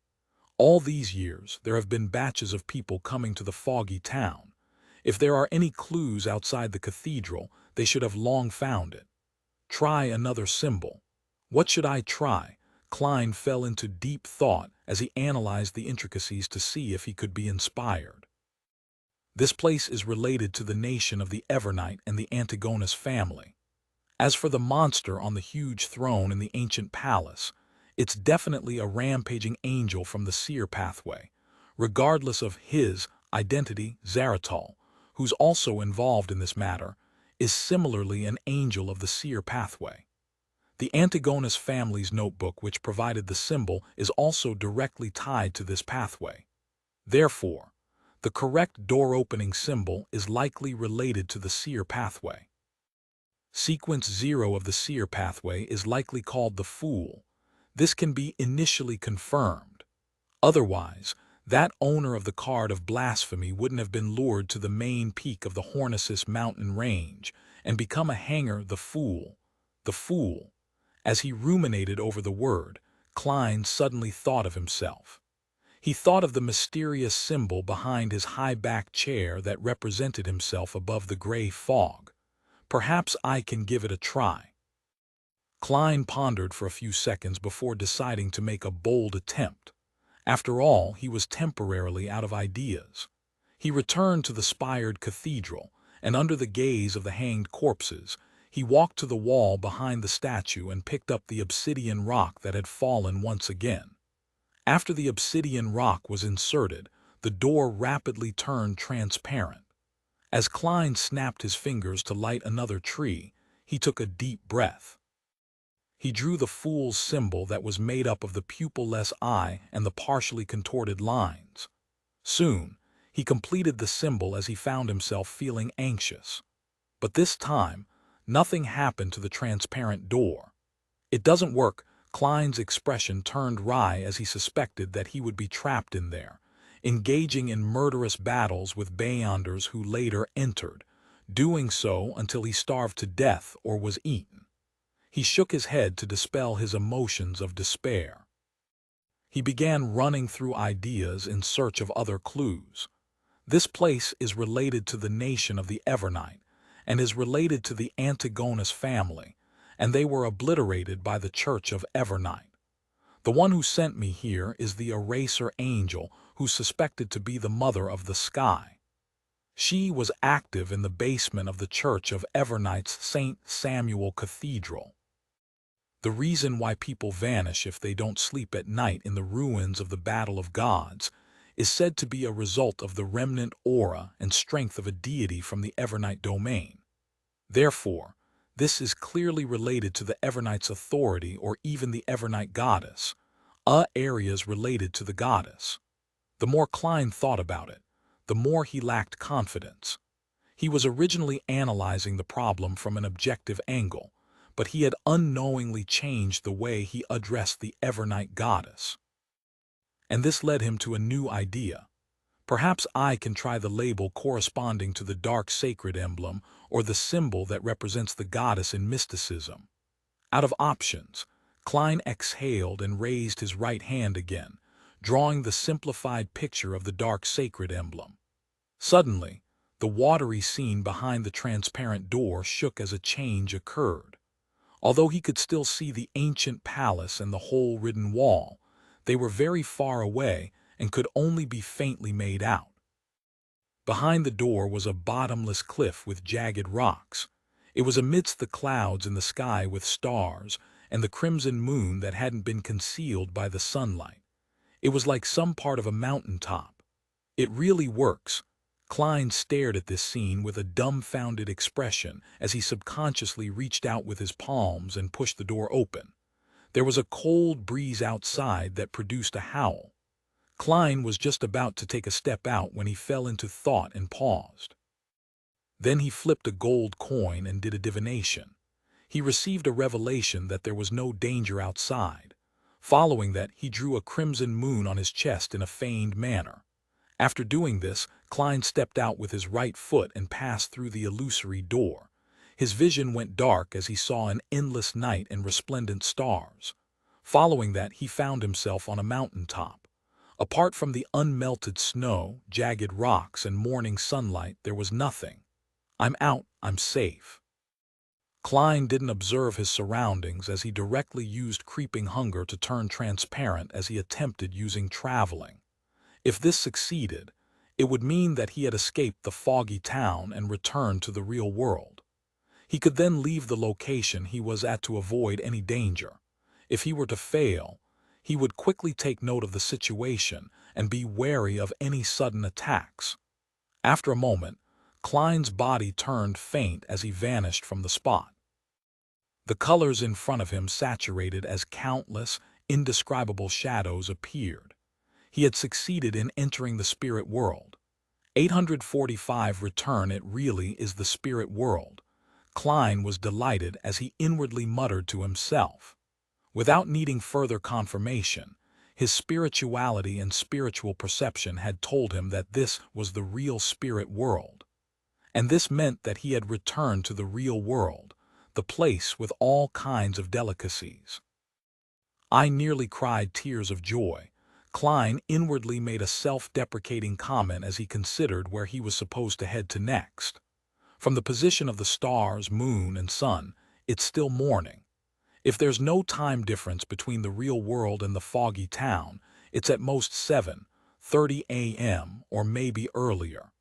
All these years, there have been batches of people coming to the foggy town. If there are any clues outside the cathedral, they should have long found it. Try another symbol. What should I try? Klein fell into deep thought as he analyzed the intricacies to see if he could be inspired. This place is related to the nation of the Evernight and the Antigonus family. As for the monster on the huge throne in the ancient palace, it's definitely a rampaging angel from the Seer pathway. Regardless of his identity, Zaratul, who's also involved in this matter, is similarly an angel of the Seer pathway. The Antigonus family's notebook, which provided the symbol, is also directly tied to this pathway. Therefore, the correct door-opening symbol is likely related to the Seer pathway. Sequence 0 of the Seer pathway is likely called the Fool. This can be initially confirmed. Otherwise, that owner of the card of blasphemy wouldn't have been lured to the main peak of the Hornisus mountain range and become a hanger. The Fool. The Fool. As he ruminated over the word, Klein suddenly thought of himself. He thought of the mysterious symbol behind his high-backed chair that represented himself above the gray fog. Perhaps I can give it a try. Klein pondered for a few seconds before deciding to make a bold attempt. After all, he was temporarily out of ideas. He returned to the spired cathedral, and under the gaze of the hanged corpses, he walked to the wall behind the statue and picked up the obsidian rock that had fallen once again. After the obsidian rock was inserted, the door rapidly turned transparent. As Klein snapped his fingers to light another tree, he took a deep breath. He drew the Fool's symbol that was made up of the pupil-less eye and the partially contorted lines. Soon, he completed the symbol as he found himself feeling anxious. But this time, nothing happened to the transparent door. It doesn't work. Klein's expression turned wry as he suspected that he would be trapped in there, engaging in murderous battles with Beyonders who later entered, doing so until he starved to death or was eaten. He shook his head to dispel his emotions of despair. He began running through ideas in search of other clues. This place is related to the nation of the Evernight, and is related to the Antigonus family, and they were obliterated by the Church of Evernight. The one who sent me here is the Eraser Angel, who's suspected to be the mother of the sky. She was active in the basement of the Church of Evernight's St. Samuel Cathedral. The reason why people vanish if they don't sleep at night in the ruins of the Battle of Gods is said to be a result of the remnant aura and strength of a deity from the Evernight domain. Therefore, this is clearly related to the Evernight's authority or even the Evernight goddess, areas related to the goddess. The more Klein thought about it, the more he lacked confidence. He was originally analyzing the problem from an objective angle, but he had unknowingly changed the way he addressed the Evernight goddess. And this led him to a new idea. Perhaps I can try the label corresponding to the dark sacred emblem or the symbol that represents the goddess in mysticism. Out of options, Klein exhaled and raised his right hand again, drawing the simplified picture of the dark sacred emblem. Suddenly, the watery scene behind the transparent door shook as a change occurred. Although he could still see the ancient palace and the hole-ridden wall, they were very far away and could only be faintly made out. Behind the door was a bottomless cliff with jagged rocks. It was amidst the clouds in the sky with stars and the crimson moon that hadn't been concealed by the sunlight. It was like some part of a mountaintop. It really works. Klein stared at this scene with a dumbfounded expression as he subconsciously reached out with his palms and pushed the door open. There was a cold breeze outside that produced a howl. Klein was just about to take a step out when he fell into thought and paused. Then he flipped a gold coin and did a divination. He received a revelation that there was no danger outside. Following that, he drew a crimson moon on his chest in a feigned manner. After doing this, Klein stepped out with his right foot and passed through the illusory door. His vision went dark as he saw an endless night and resplendent stars. Following that, he found himself on a mountaintop. Apart from the unmelted snow, jagged rocks, and morning sunlight, there was nothing. I'm out, I'm safe. Klein didn't observe his surroundings as he directly used creeping hunger to turn transparent as he attempted using traveling. If this succeeded, it would mean that he had escaped the foggy town and returned to the real world. He could then leave the location he was at to avoid any danger. If he were to fail, he would quickly take note of the situation and be wary of any sudden attacks. After a moment, Klein's body turned faint as he vanished from the spot. The colors in front of him saturated as countless, indescribable shadows appeared. He had succeeded in entering the spirit world. 845 return it really is the spirit world. Klein was delighted as he inwardly muttered to himself. Without needing further confirmation, his spirituality and spiritual perception had told him that this was the real spirit world. And this meant that he had returned to the real world, the place with all kinds of delicacies. I nearly cried tears of joy. Klein inwardly made a self-deprecating comment as he considered where he was supposed to head to next. From the position of the stars, moon, and sun, it's still morning. If there's no time difference between the real world and the foggy town, it's at most 7:30 a.m. or maybe earlier.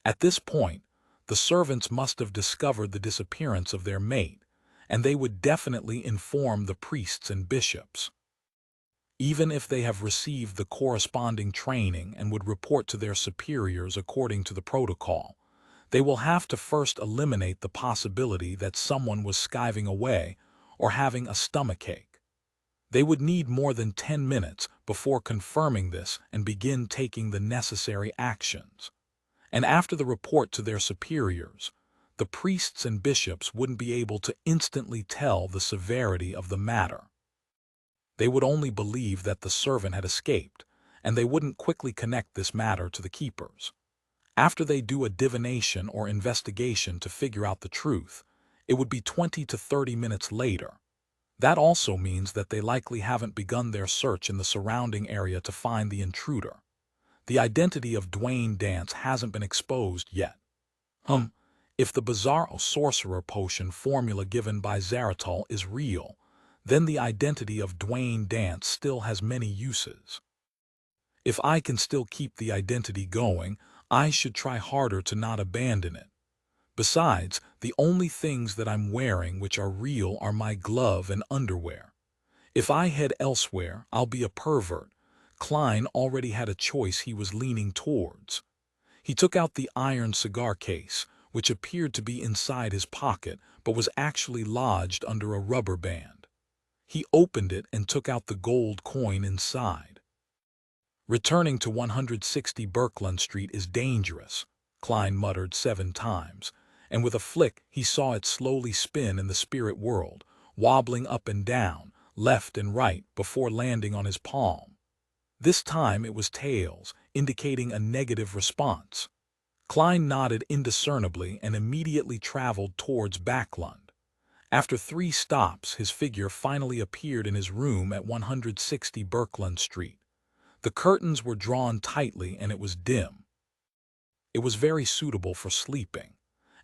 At this point, the servants must have discovered the disappearance of their mate, and they would definitely inform the priests and bishops. Even if they have received the corresponding training and would report to their superiors according to the protocol, they will have to first eliminate the possibility that someone was skiving away or having a stomachache. They would need more than 10 minutes before confirming this and begin taking the necessary actions. And after the report to their superiors, the priests and bishops wouldn't be able to instantly tell the severity of the matter. They would only believe that the servant had escaped, and they wouldn't quickly connect this matter to the keepers. After they do a divination or investigation to figure out the truth, it would be 20 to 30 minutes later. That also means that they likely haven't begun their search in the surrounding area to find the intruder. The identity of Dwayne Dance hasn't been exposed yet. If the bizarre sorcerer potion formula given by Zaratul is real, then the identity of Dwayne Dance still has many uses. If I can still keep the identity going, I should try harder to not abandon it. Besides, the only things that I'm wearing which are real are my glove and underwear. If I head elsewhere, I'll be a pervert. Klein already had a choice he was leaning towards. He took out the iron cigar case, which appeared to be inside his pocket, but was actually lodged under a rubber band. He opened it and took out the gold coin inside. Returning to 160 Birkeland Street is dangerous, Klein muttered 7 times, and with a flick he saw it slowly spin in the spirit world, wobbling up and down, left and right before landing on his palm. This time it was tails, indicating a negative response. Klein nodded indiscernibly and immediately traveled towards Backlund. After 3 stops, his figure finally appeared in his room at 160 Birkeland Street. The curtains were drawn tightly and it was dim. It was very suitable for sleeping.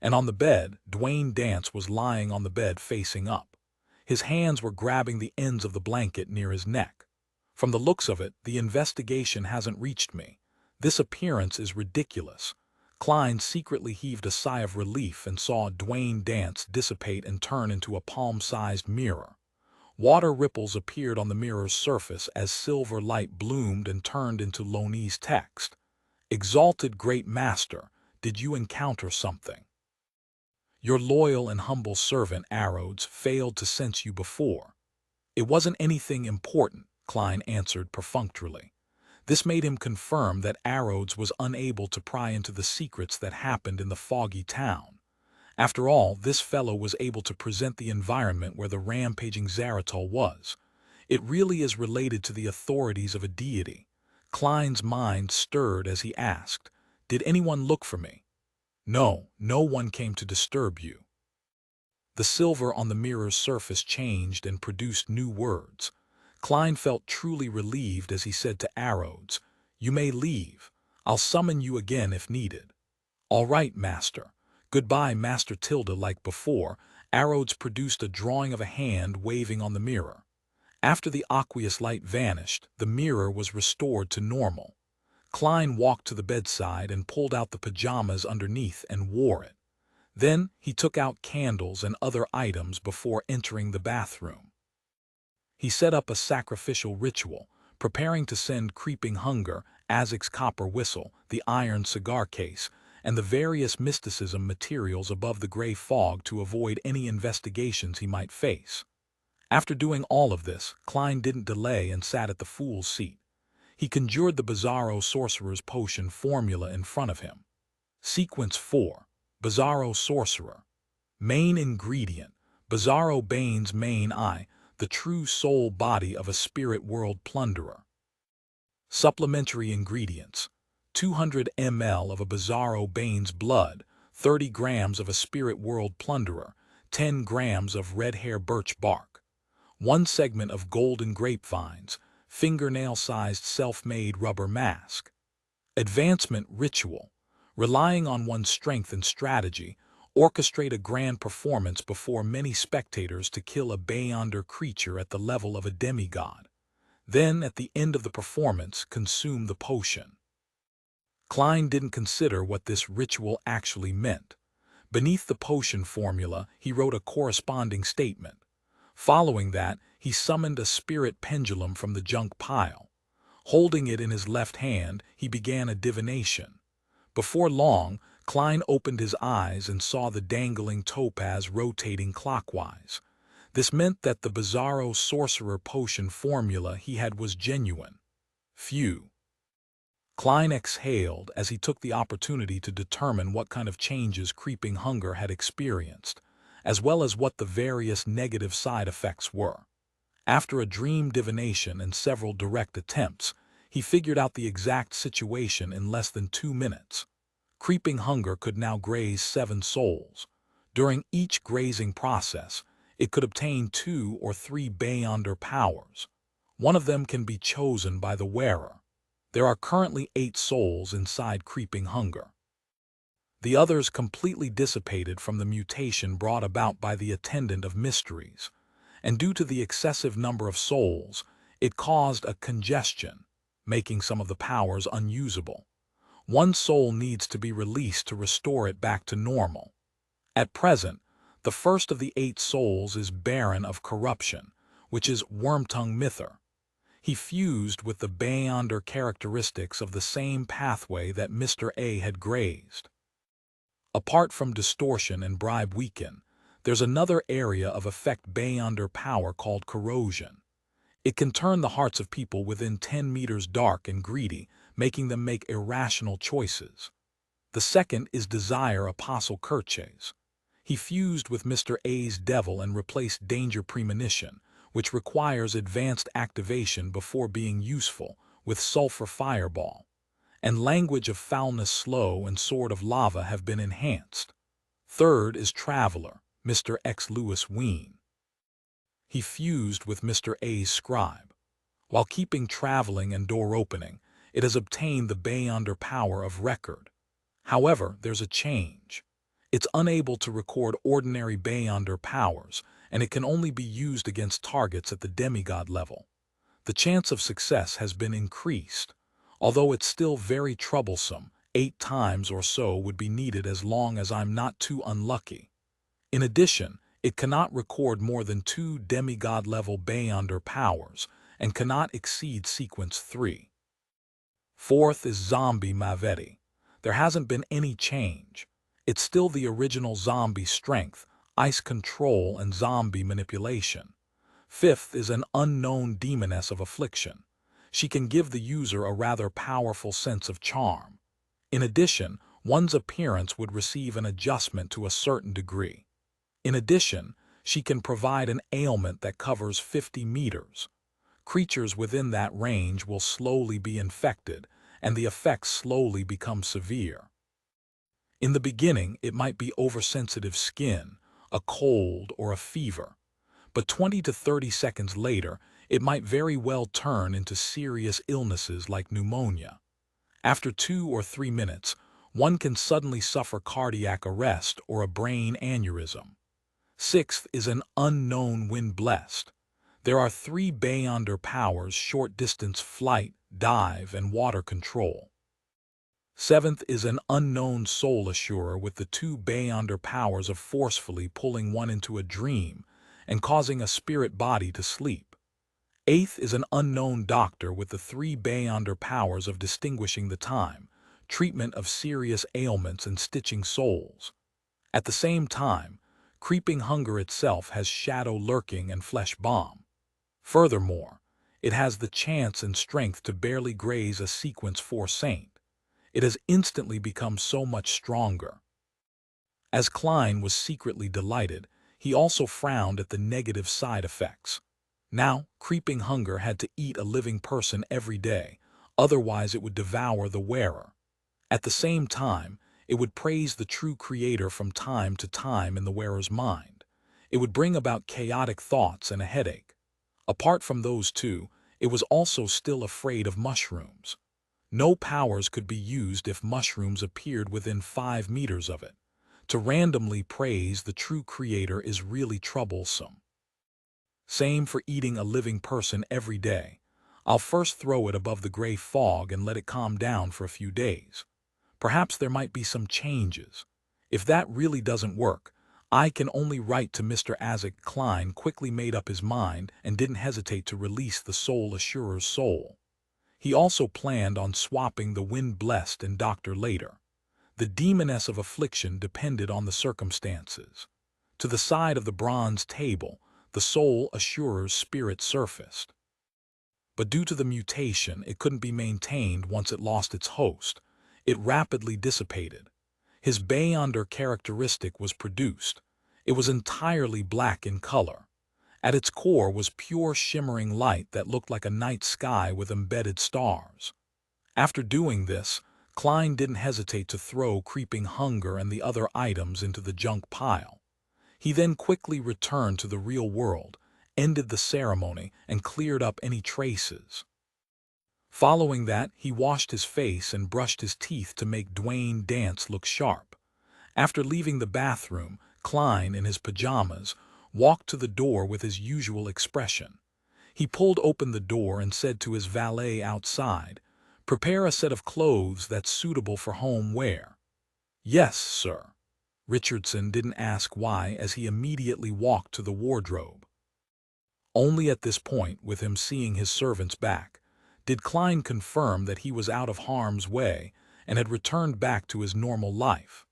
And on the bed, Dwayne Dance was lying on the bed facing up. His hands were grabbing the ends of the blanket near his neck. From the looks of it, the investigation hasn't reached me. This appearance is ridiculous. Klein secretly heaved a sigh of relief and saw Dwayne Dance dissipate and turn into a palm-sized mirror. Water ripples appeared on the mirror's surface as silver light bloomed and turned into Loney's text. Exalted Great Master, did you encounter something? Your loyal and humble servant Arrows failed to sense you before. It wasn't anything important, Klein answered perfunctorily. This made him confirm that Arrows was unable to pry into the secrets that happened in the foggy town. After all, this fellow was able to present the environment where the rampaging Zaratol was. It really is related to the authorities of a deity. Klein's mind stirred as he asked, "Did anyone look for me?" "No, no one came to disturb you." The silver on the mirror's surface changed and produced new words. Klein felt truly relieved as he said to Arrows, "You may leave. I'll summon you again if needed." "All right, Master. Goodbye, Master Tilda." Like before, Arrows produced a drawing of a hand waving on the mirror. After the aqueous light vanished, the mirror was restored to normal. Klein walked to the bedside and pulled out the pajamas underneath and wore it. Then he took out candles and other items before entering the bathroom. He set up a sacrificial ritual, preparing to send Creeping Hunger, Azek's copper whistle, the iron cigar case, and the various mysticism materials above the gray fog to avoid any investigations he might face. After doing all of this, Klein didn't delay and sat at the fool's seat. He conjured the Bizarro Sorcerer's potion formula in front of him. Sequence 4. Bizarro Sorcerer. Main ingredient: Bizarro Bane's main eye, the true soul body of a spirit world plunderer. Supplementary ingredients: 200 ml of a Bizarro Bane's blood, 30 grams of a spirit world plunderer, 10 grams of red hair birch bark, 1 segment of golden grapevines, fingernail-sized self-made rubber mask. Advancement ritual: relying on one's strength and strategy, orchestrate a grand performance before many spectators to kill a Beyonder creature at the level of a demigod. Then, at the end of the performance, consume the potion. Klein didn't consider what this ritual actually meant. Beneath the potion formula, he wrote a corresponding statement. Following that, he summoned a spirit pendulum from the junk pile. Holding it in his left hand, he began a divination. Before long, Klein opened his eyes and saw the dangling topaz rotating clockwise. This meant that the Bizarro Sorcerer potion formula he had was genuine. Phew. Klein exhaled as he took the opportunity to determine what kind of changes Creeping Hunger had experienced, as well as what the various negative side effects were. After a dream divination and several direct attempts, he figured out the exact situation in less than 2 minutes. Creeping Hunger could now graze 7 souls. During each grazing process, it could obtain 2 or 3 Beyonder powers. One of them can be chosen by the wearer. There are currently 8 souls inside Creeping Hunger. The others completely dissipated from the mutation brought about by the Attendant of Mysteries, and due to the excessive number of souls, it caused a congestion, making some of the powers unusable. One soul needs to be released to restore it back to normal. At present, the first of the 8 souls is barren of corruption, which is Wormtongue Mither. He fused with the Beyonder characteristics of the same pathway that Mr. A had grazed. Apart from distortion and bribe weaken, there's another area of effect Beyonder power called corrosion. It can turn the hearts of people within 10 meters dark and greedy, making them make irrational choices. The second is Desire Apostle Kirches. He fused with Mr. A's devil and replaced Danger Premonition, which requires advanced activation before being useful, with Sulfur Fireball. And Language of Foulness Slow and Sword of Lava have been enhanced. Third is Traveler, Mr. X. Lewis Ween. He fused with Mr. A's Scribe. While keeping traveling and door opening, it has obtained the Beyonder power of record. However, there's a change. It's unable to record ordinary Beyonder powers, and it can only be used against targets at the demigod level. The chance of success has been increased. Although it's still very troublesome, 8 times or so would be needed as long as I'm not too unlucky. In addition, it cannot record more than 2 demigod-level Beyonder powers, and cannot exceed sequence 3. Fourth is Zombie Moretti. There hasn't been any change. It's still the original zombie strength, ice control, and zombie manipulation. Fifth is an unknown demoness of affliction. She can give the user a rather powerful sense of charm. In addition, one's appearance would receive an adjustment to a certain degree. In addition, she can provide an ailment that covers 50 meters. Creatures within that range will slowly be infected, and the effects slowly become severe. In the beginning, it might be oversensitive skin, a cold, or a fever. But 20 to 30 seconds later, it might very well turn into serious illnesses like pneumonia. After 2 or 3 minutes, one can suddenly suffer cardiac arrest or a brain aneurysm. Sixth is an unknown wind blessed. There are 3 Beyonder powers: short-distance flight, dive, and water control. Seventh is an unknown soul assurer with the 2 Beyonder powers of forcefully pulling one into a dream and causing a spirit body to sleep. Eighth is an unknown doctor with the 3 Beyonder powers of distinguishing the time, treatment of serious ailments, and stitching souls. At the same time, creeping hunger itself has shadow lurking and flesh bomb. Furthermore, it has the chance and strength to barely graze a sequence 4 saint. It has instantly become so much stronger. As Klein was secretly delighted, he also frowned at the negative side effects. Now, creeping hunger had to eat a living person every day, otherwise it would devour the wearer. At the same time, it would praise the true creator from time to time in the wearer's mind. It would bring about chaotic thoughts and a headache. Apart from those 2, it was also still afraid of mushrooms. No powers could be used if mushrooms appeared within 5 meters of it. To randomly praise the true creator is really troublesome. Same for eating a living person every day. I'll first throw it above the gray fog and let it calm down for a few days. Perhaps there might be some changes. If that really doesn't work, I can only write to Mr. Isaac. Klein quickly made up his mind and didn't hesitate to release the soul assurer's soul. He also planned on swapping the wind-blessed and doctor later. The demoness of affliction depended on the circumstances. To the side of the bronze table, the soul assurer's spirit surfaced. But due to the mutation, it couldn't be maintained once it lost its host. It rapidly dissipated. His Beyonder characteristic was produced. It was entirely black in color. At its core was pure shimmering light that looked like a night sky with embedded stars. After doing this, Klein didn't hesitate to throw creeping hunger and the other items into the junk pile. He then quickly returned to the real world, ended the ceremony, and cleared up any traces. Following that, he washed his face and brushed his teeth to make Dwayne Dance look sharp. After leaving the bathroom, Klein, in his pajamas, walked to the door with his usual expression. He pulled open the door and said to his valet outside, Prepare a set of clothes that's suitable for home wear. Yes, sir. Richardson didn't ask why as he immediately walked to the wardrobe. Only at this point, with him seeing his servants back, did Klein confirm that he was out of harm's way and had returned back to his normal life.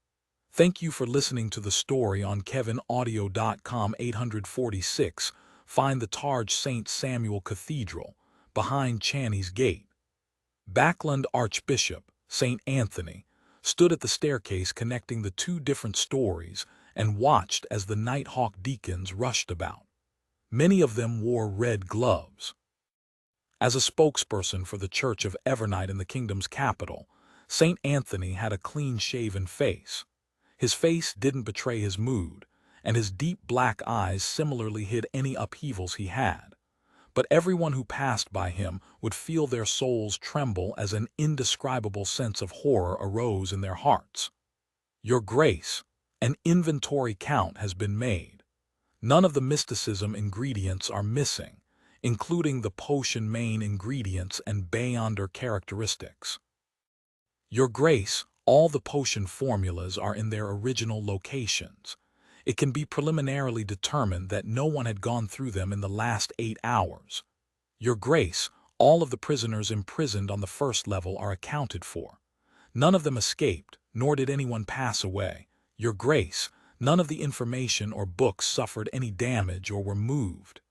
Thank you for listening to the story on KevinAudio.com. 846. Find the Targe St. Samuel Cathedral, behind Channy's Gate. Backland Archbishop, St. Anthony, stood at the staircase connecting the two different stories and watched as the Nighthawk deacons rushed about. Many of them wore red gloves. As a spokesperson for the Church of Evernight in the kingdom's capital, St. Anthony had a clean-shaven face. His face didn't betray his mood, and his deep black eyes similarly hid any upheavals he had. But everyone who passed by him would feel their souls tremble as an indescribable sense of horror arose in their hearts. Your Grace, an inventory count has been made. None of the mysticism ingredients are missing, including the potion main ingredients and beyonder characteristics. Your Grace, all the potion formulas are in their original locations. It can be preliminarily determined that no one had gone through them in the last 8 hours. Your Grace, all of the prisoners imprisoned on the first level are accounted for. None of them escaped, nor did anyone pass away. Your Grace, none of the information or books suffered any damage or were moved.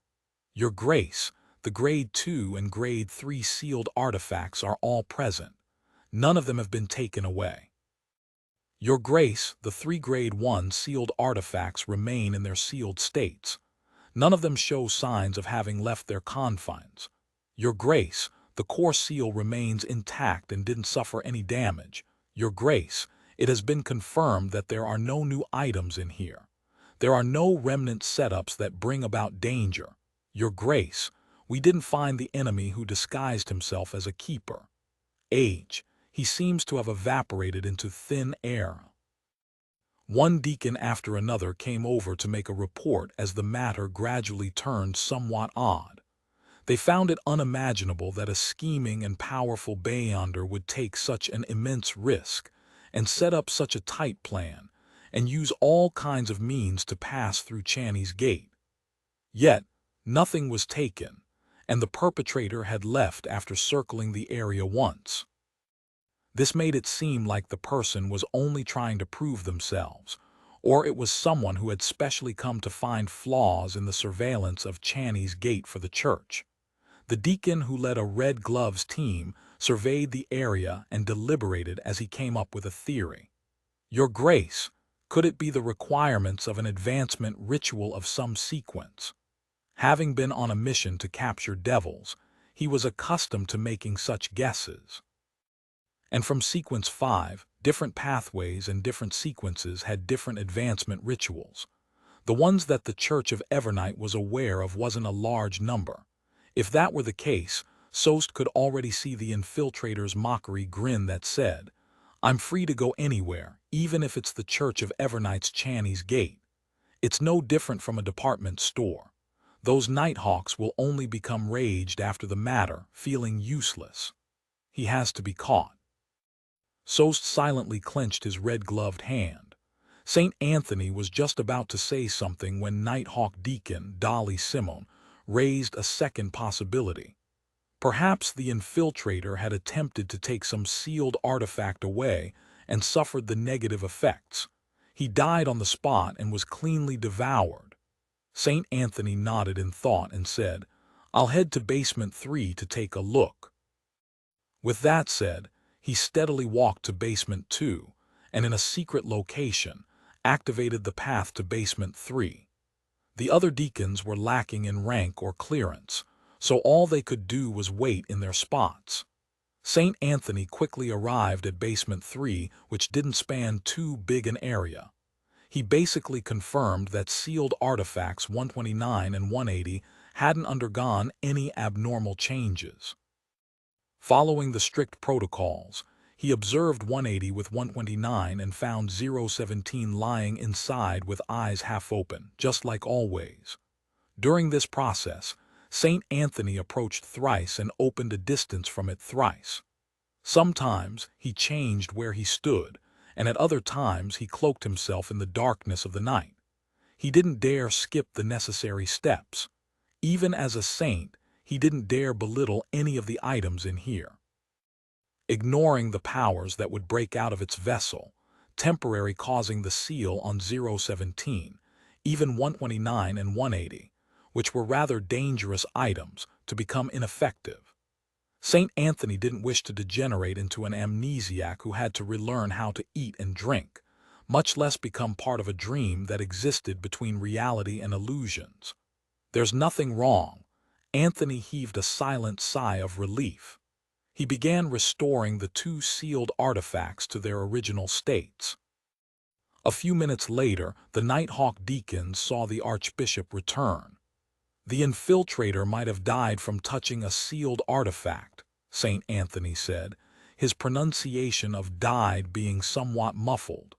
Your Grace, the Grade 2 and Grade 3 sealed artifacts are all present. None of them have been taken away. Your Grace, the 3 Grade 1 sealed artifacts remain in their sealed states. None of them show signs of having left their confines. Your Grace, the core seal remains intact and didn't suffer any damage. Your Grace, it has been confirmed that there are no new items in here. There are no remnant setups that bring about danger. Your Grace, we didn't find the enemy who disguised himself as a keeper. Age, he seems to have evaporated into thin air. One deacon after another came over to make a report as the matter gradually turned somewhat odd. They found it unimaginable that a scheming and powerful beyonder would take such an immense risk and set up such a tight plan and use all kinds of means to pass through Channy's Gate. Yet, nothing was taken, and the perpetrator had left after circling the area once. This made it seem like the person was only trying to prove themselves, or it was someone who had specially come to find flaws in the surveillance of Channy's Gate for the church. The deacon who led a red gloves team surveyed the area and deliberated as he came up with a theory. Your Grace, could it be the requirements of an advancement ritual of some sequence? Having been on a mission to capture devils, he was accustomed to making such guesses. And from sequence 5, different pathways and different sequences had different advancement rituals. The ones that the Church of Evernight was aware of wasn't a large number. If that were the case, Sost could already see the infiltrator's mockery grin that said, "I'm free to go anywhere, even if it's the Church of Evernight's Channy's Gate." It's no different from a department store. Those Nighthawks will only become raged after the matter, feeling useless. He has to be caught. Sost silently clenched his red-gloved hand. St. Anthony was just about to say something when Nighthawk Deacon Dolly Simone raised a second possibility. Perhaps the infiltrator had attempted to take some sealed artifact away and suffered the negative effects. He died on the spot and was cleanly devoured. St. Anthony nodded in thought and said, "I'll head to basement 3 to take a look." With that said, he steadily walked to basement 2, and in a secret location, activated the path to basement 3. The other deacons were lacking in rank or clearance, so all they could do was wait in their spots. St. Anthony quickly arrived at basement 3, which didn't span too big an area. He basically confirmed that sealed artifacts 129 and 180 hadn't undergone any abnormal changes. Following the strict protocols, he observed 180 with 129 and found 017 lying inside with eyes half open, just like always. During this process, St. Anthony approached thrice and opened a distance from it thrice. Sometimes he changed where he stood, and at other times he cloaked himself in the darkness of the night. He didn't dare skip the necessary steps. Even as a saint, he didn't dare belittle any of the items in here. Ignoring the powers that would break out of its vessel, temporary causing the seal on 017, even 129 and 180, which were rather dangerous items, to become ineffective. St. Anthony didn't wish to degenerate into an amnesiac who had to relearn how to eat and drink, much less become part of a dream that existed between reality and illusions. There's nothing wrong. Anthony heaved a silent sigh of relief. He began restoring the two sealed artifacts to their original states. A few minutes later, the Nighthawk deacons saw the Archbishop return. The infiltrator might have died from touching a sealed artifact, St. Anthony said, his pronunciation of died being somewhat muffled.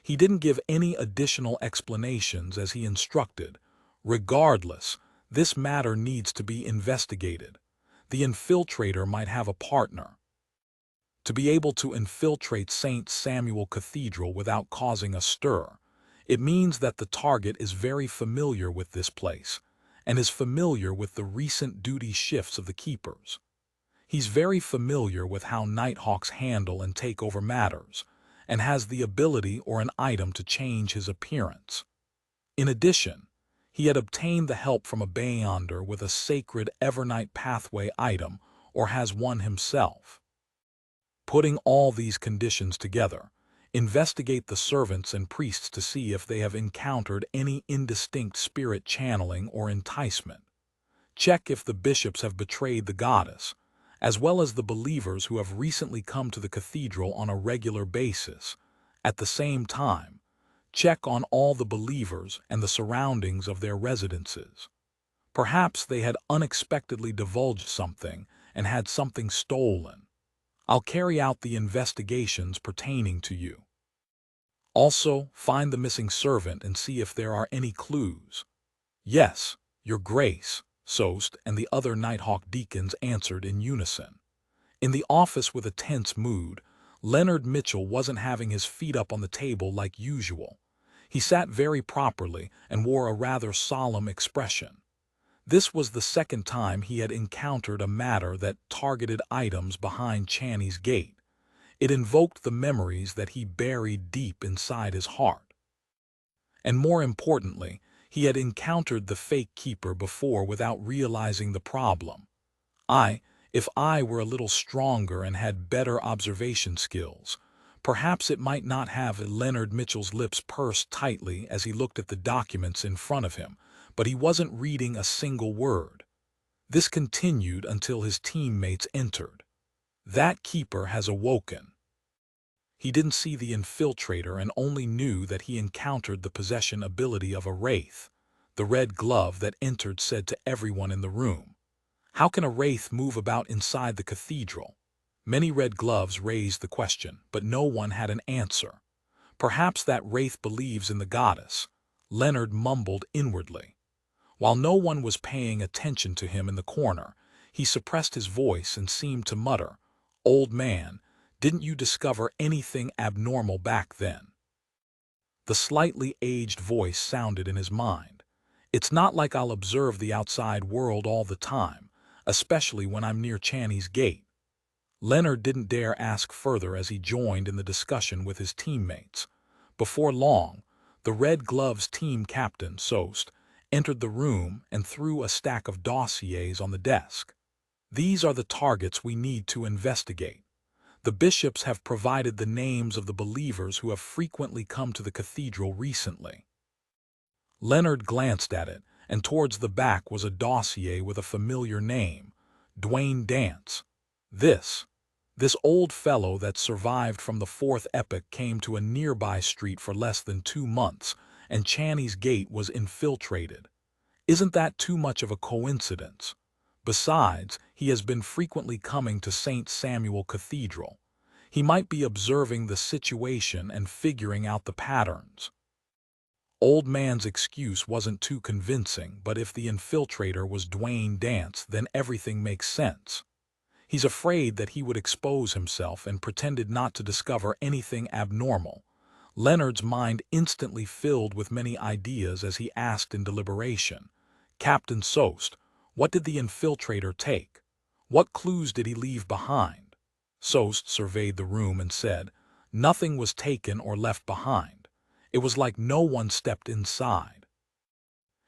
He didn't give any additional explanations as he instructed. Regardless, this matter needs to be investigated. The infiltrator might have a partner. To be able to infiltrate St. Samuel Cathedral without causing a stir, it means that the target is very familiar with this place, and is familiar with the recent duty shifts of the keepers. He's very familiar with how Nighthawks handle and take over matters, and has the ability or an item to change his appearance. In addition, he had obtained the help from a Beyonder with a sacred Evernight pathway item, or has one himself. Putting all these conditions together, investigate the servants and priests to see if they have encountered any indistinct spirit channeling or enticement. Check if the bishops have betrayed the goddess, as well as the believers who have recently come to the cathedral on a regular basis. At the same time, check on all the believers and the surroundings of their residences. Perhaps they had unexpectedly divulged something and had something stolen. I'll carry out the investigations pertaining to you. Also, find the missing servant and see if there are any clues. Yes, Your Grace, Sost and the other Nighthawk deacons answered in unison. In the office with a tense mood, Leonard Mitchell wasn't having his feet up on the table like usual. He sat very properly and wore a rather solemn expression. This was the second time he had encountered a matter that targeted items behind Channy's gate. It invoked the memories that he buried deep inside his heart. And more importantly, he had encountered the fake keeper before without realizing the problem. If I were a little stronger and had better observation skills, perhaps it might not have. Leonard Mitchell's lips pursed tightly as he looked at the documents in front of him, but he wasn't reading a single word. This continued until his teammates entered. That keeper has awoken. He didn't see the infiltrator and only knew that he encountered the possession ability of a wraith. The red glove that entered said to everyone in the room, "How can a wraith move about inside the cathedral?" Many red gloves raised the question, but no one had an answer. Perhaps that wraith believes in the goddess, Leonard mumbled inwardly. While no one was paying attention to him in the corner, he suppressed his voice and seemed to mutter, "Old man, didn't you discover anything abnormal back then?" The slightly aged voice sounded in his mind. "It's not like I'll observe the outside world all the time, especially when I'm near Channy's gate." Leonard didn't dare ask further as he joined in the discussion with his teammates. Before long, the Red Gloves team captain, Sost, entered the room and threw a stack of dossiers on the desk. "These are the targets we need to investigate. The bishops have provided the names of the believers who have frequently come to the cathedral recently." Leonard glanced at it, and towards the back was a dossier with a familiar name, Dwayne Dance. This old fellow that survived from the Fourth Epoch came to a nearby street for less than 2 months, and Channy's gate was infiltrated. Isn't that too much of a coincidence? Besides, he has been frequently coming to St. Samuel Cathedral. He might be observing the situation and figuring out the patterns. Old man's excuse wasn't too convincing, but if the infiltrator was Dwayne Dance, then everything makes sense. He's afraid that he would expose himself and pretended not to discover anything abnormal. Leonard's mind instantly filled with many ideas as he asked in deliberation, "Captain Sost, what did the infiltrator take? What clues did he leave behind?" Sost surveyed the room and said, "Nothing was taken or left behind. It was like no one stepped inside.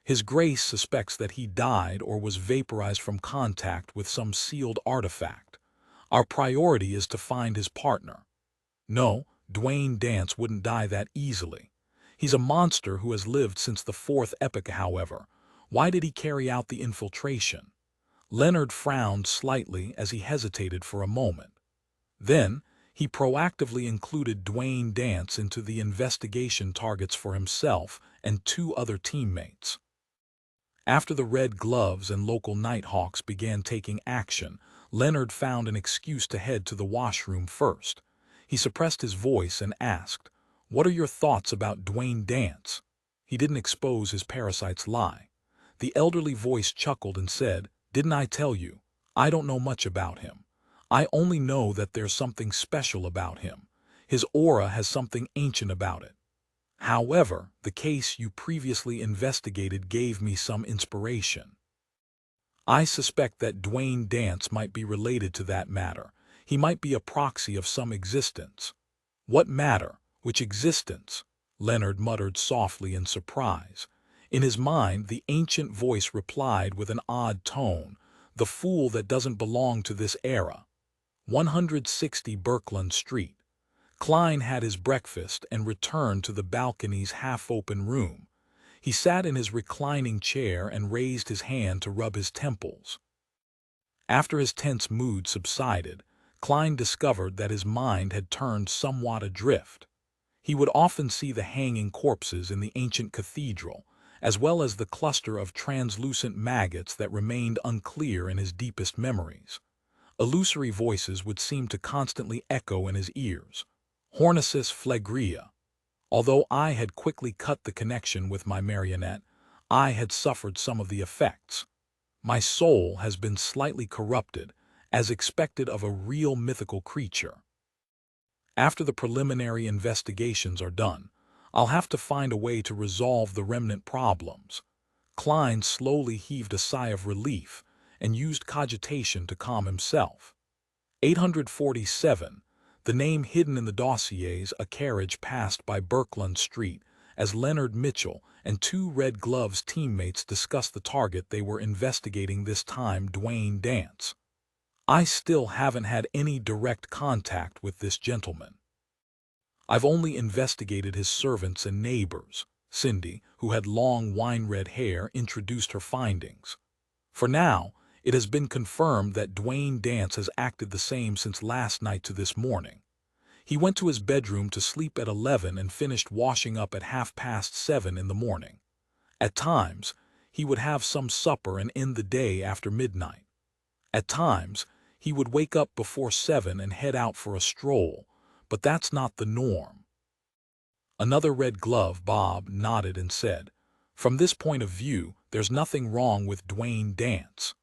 His Grace suspects that he died or was vaporized from contact with some sealed artifact. Our priority is to find his partner. No, Dwayne Dance wouldn't die that easily. He's a monster who has lived since the fourth epoch, however. Why did he carry out the infiltration?" Leonard frowned slightly as he hesitated for a moment. Then, he proactively included Dwayne Dance into the investigation targets for himself and two other teammates. After the Red Gloves and local Nighthawks began taking action, Leonard found an excuse to head to the washroom first. He suppressed his voice and asked, "What are your thoughts about Dwayne Dance?" He didn't expose his parasite's lie. The elderly voice chuckled and said, "Didn't I tell you? I don't know much about him. I only know that there's something special about him. His aura has something ancient about it. However, the case you previously investigated gave me some inspiration. I suspect that Dwayne Dance might be related to that matter. He might be a proxy of some existence." "What matter? Which existence?" Leonard muttered softly in surprise. In his mind, the ancient voice replied with an odd tone, "The fool that doesn't belong to this era." 160 Berkland Street. Klein had his breakfast and returned to the balcony's half-open room. He sat in his reclining chair and raised his hand to rub his temples. After his tense mood subsided, Klein discovered that his mind had turned somewhat adrift. He would often see the hanging corpses in the ancient cathedral, as well as the cluster of translucent maggots that remained unclear in his deepest memories. Illusory voices would seem to constantly echo in his ears. Hornicis phlegrea. Although I had quickly cut the connection with my marionette, I had suffered some of the effects. My soul has been slightly corrupted, as expected of a real mythical creature. After the preliminary investigations are done, I'll have to find a way to resolve the remnant problems. Klein slowly heaved a sigh of relief and used cogitation to calm himself. 847. The name hidden in the dossiers. A carriage passed by Berkland Street as Leonard Mitchell and two Red Gloves teammates discussed the target they were investigating, this time Dwayne Dance. "I still haven't had any direct contact with this gentleman. I've only investigated his servants and neighbors." Cindy, who had long wine-red hair, introduced her findings. "For now, it has been confirmed that Dwayne Dance has acted the same since last night to this morning. He went to his bedroom to sleep at 11 and finished washing up at 7:30 in the morning. At times, he would have some supper and end the day after midnight. At times, he would wake up before 7 and head out for a stroll, but that's not the norm." Another Red Glove, Bob, nodded and said, "From this point of view, there's nothing wrong with Dwayne Dance."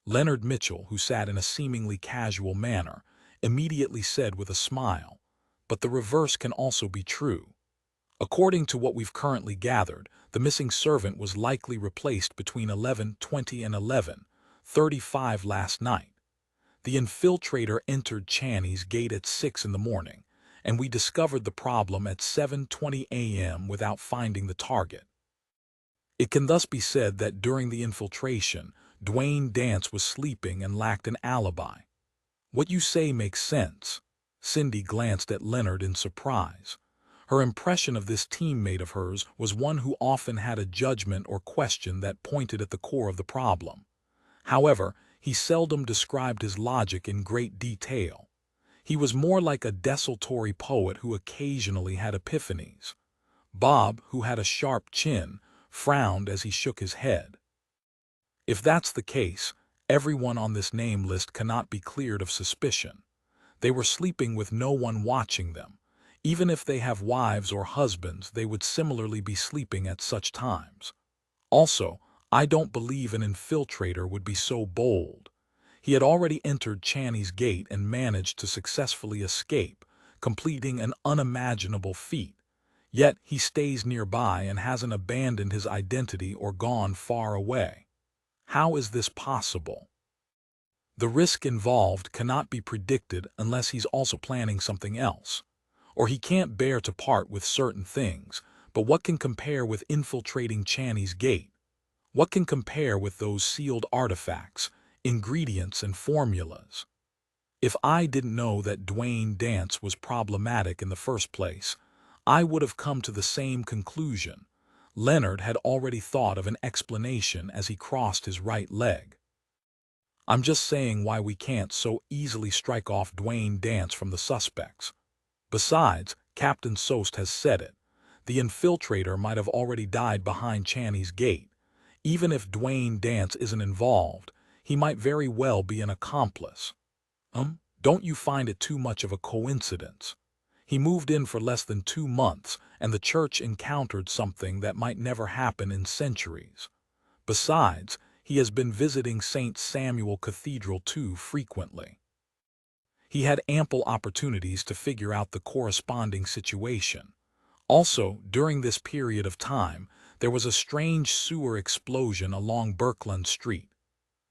Leonard Mitchell, who sat in a seemingly casual manner, immediately said with a smile, "But the reverse can also be true. According to what we've currently gathered, the missing servant was likely replaced between 11:20 and 11:35 last night. The infiltrator entered Channy's gate at 6 in the morning, and we discovered the problem at 7:20 a.m. without finding the target. It can thus be said that during the infiltration, Dwayne Dance was sleeping and lacked an alibi." "What you say makes sense." Cindy glanced at Leonard in surprise. Her impression of this teammate of hers was one who often had a judgment or question that pointed at the core of the problem. However, he seldom described his logic in great detail. He was more like a desultory poet who occasionally had epiphanies. Bob, who had a sharp chin, frowned as he shook his head. "If that's the case, everyone on this name list cannot be cleared of suspicion. They were sleeping with no one watching them. Even if they have wives or husbands, they would similarly be sleeping at such times. Also, I don't believe an infiltrator would be so bold. He had already entered Channy's gate and managed to successfully escape, completing an unimaginable feat. Yet he stays nearby and hasn't abandoned his identity or gone far away. How is this possible? The risk involved cannot be predicted unless he's also planning something else. Or he can't bear to part with certain things, but what can compare with infiltrating Channy's gate? What can compare with those sealed artifacts, ingredients, and formulas? If I didn't know that Dwayne Dance was problematic in the first place, I would have come to the same conclusion. Leonard had already thought of an explanation as he crossed his right leg. I'm just saying why we can't so easily strike off Dwayne Dance from the suspects. Besides, Captain Sost has said it. The infiltrator might have already died behind Channy's gate. Even if Dwayne Dance isn't involved, he might very well be an accomplice. Don't you find it too much of a coincidence? He moved in for less than 2 months, and the church encountered something that might never happen in centuries. Besides, he has been visiting St. Samuel Cathedral too frequently. He had ample opportunities to figure out the corresponding situation. Also, during this period of time, there was a strange sewer explosion along Birkeland Street.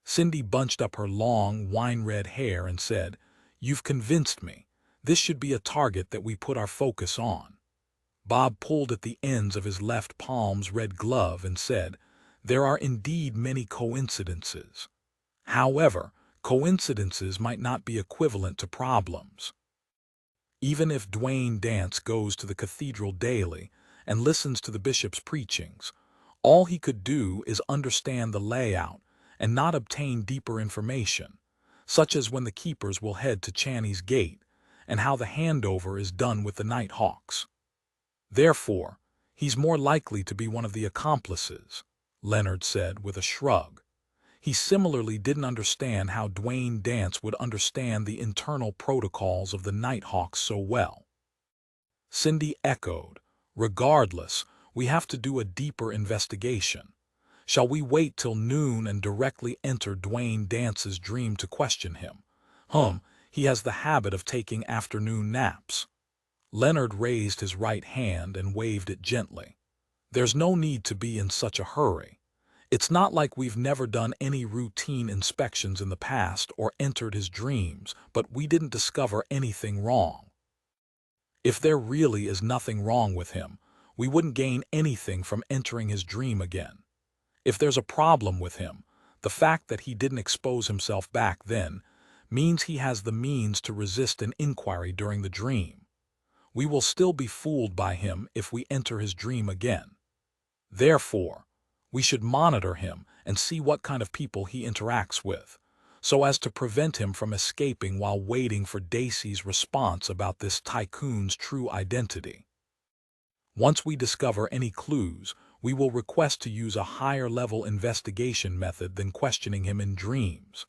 Cindy bunched up her long, wine-red hair and said, "You've convinced me. This should be a target that we put our focus on." Bob pulled at the ends of his left palm's red glove and said, "There are indeed many coincidences. However, coincidences might not be equivalent to problems. Even if Dwayne Dance goes to the cathedral daily and listens to the bishop's preachings, all he could do is understand the layout and not obtain deeper information, such as when the keepers will head to Channy's gate and how the handover is done with the Nighthawks. Therefore, he's more likely to be one of the accomplices," Leonard said with a shrug. He similarly didn't understand how Dwayne Dance would understand the internal protocols of the Nighthawks so well. Cindy echoed, "Regardless, we have to do a deeper investigation. Shall we wait till noon and directly enter Dwayne Dance's dream to question him? He has the habit of taking afternoon naps." Leonard raised his right hand and waved it gently. "There's no need to be in such a hurry. It's not like we've never done any routine inspections in the past or entered his dreams, but we didn't discover anything wrong. If there really is nothing wrong with him, we wouldn't gain anything from entering his dream again. If there's a problem with him, the fact that he didn't expose himself back then means he has the means to resist an inquiry during the dream. We will still be fooled by him if we enter his dream again. Therefore, we should monitor him and see what kind of people he interacts with, so as to prevent him from escaping while waiting for Dacey's response about this tycoon's true identity. Once we discover any clues, we will request to use a higher-level investigation method than questioning him in dreams."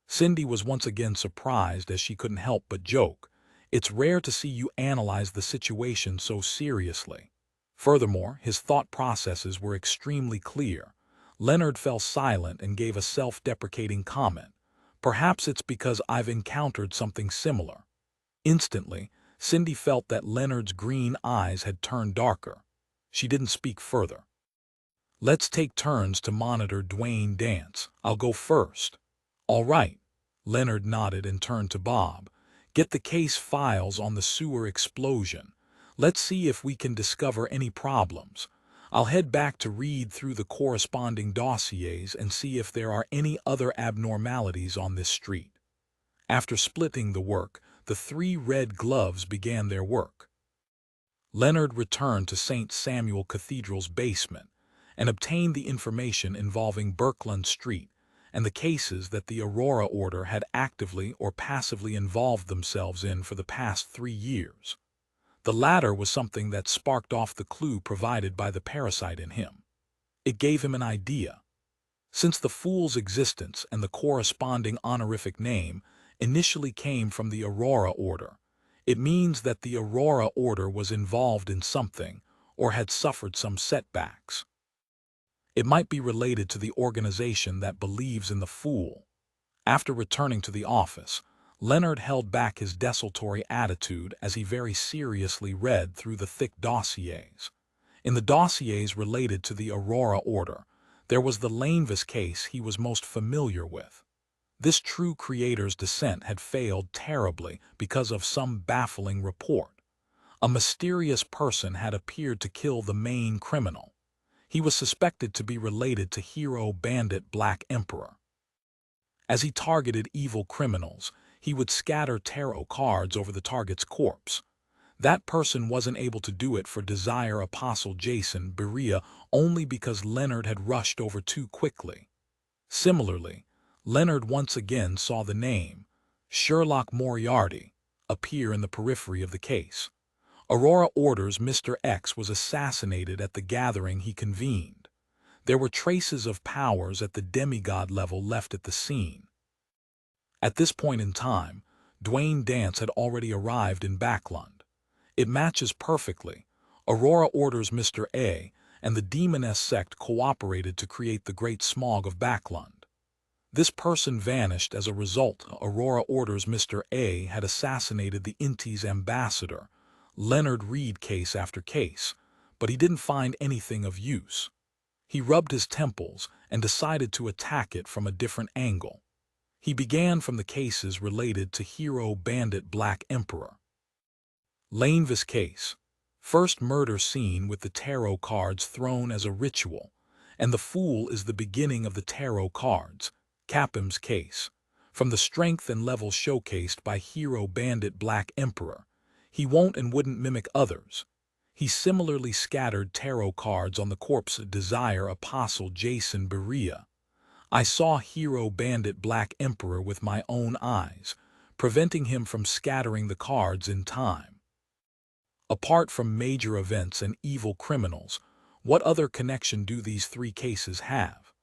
Cindy was once again surprised as she couldn't help but joke. "It's rare to see you analyze the situation so seriously." Furthermore, his thought processes were extremely clear. Leonard fell silent and gave a self-deprecating comment. "Perhaps it's because I've encountered something similar." Instantly, Cindy felt that Leonard's green eyes had turned darker. She didn't speak further. "Let's take turns to monitor Dwayne Dance. I'll go first." "All right." Leonard nodded and turned to Bob. "Get the case files on the sewer explosion. Let's see if we can discover any problems. I'll head back to read through the corresponding dossiers and see if there are any other abnormalities on this street." After splitting the work, the 3 red gloves began their work. Leonard returned to St. Samuel Cathedral's basement and obtained the information involving Birkeland Street and the cases that the Aurora Order had actively or passively involved themselves in for the past 3 years. The latter was something that sparked off the clue provided by the parasite in him. It gave him an idea. Since the Fool's existence and the corresponding honorific name initially came from the Aurora Order, it means that the Aurora Order was involved in something or had suffered some setbacks. It might be related to the organization that believes in the Fool. After returning to the office, Leonard held back his desultory attitude as he very seriously read through the thick dossiers. In the dossiers related to the Aurora Order, there was the Lanevis case he was most familiar with. This true creator's descent had failed terribly because of some baffling report. A mysterious person had appeared to kill the main criminal. He was suspected to be related to hero bandit Black Emperor. As he targeted evil criminals, he would scatter tarot cards over the target's corpse. That person wasn't able to do it for Desire Apostle Jason Berea only because Leonard had rushed over too quickly. Similarly, Leonard once again saw the name, Sherlock Moriarty, appear in the periphery of the case. Aurora orders Mr. X was assassinated at the gathering he convened. There were traces of powers at the demigod level left at the scene. At this point in time, Dwayne Dance had already arrived in Backlund. It matches perfectly. Aurora orders Mr. A, and the demoness sect cooperated to create the Great Smog of Backlund. This person vanished as a result. Aurora orders Mr. A had assassinated the Inti's ambassador. Leonard read case after case, but he didn't find anything of use. He rubbed his temples and decided to attack it from a different angle. He began from the cases related to hero bandit Black Emperor. Lanevis case. First murder scene with the tarot cards thrown as a ritual, and the Fool is the beginning of the tarot cards. Capim's case. From the strength and level showcased by hero bandit Black Emperor, he won't and wouldn't mimic others. He similarly scattered tarot cards on the corpse of Desire Apostle Jason Berea. I saw hero bandit Black Emperor with my own eyes, preventing him from scattering the cards in time. Apart from major events and evil criminals, what other connection do these three cases have?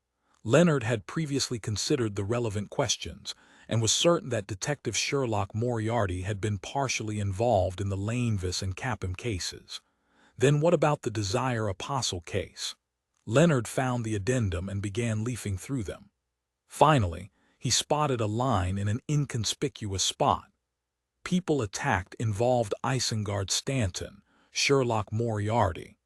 Leonard had previously considered the relevant questions and was certain that Detective Sherlock Moriarty had been partially involved in the Lanevis and Capim cases. Then what about the Desire Apostle case? Leonard found the addendum and began leafing through them. Finally, he spotted a line in an inconspicuous spot. People attacked involved Isengard Stanton, Sherlock Moriarty.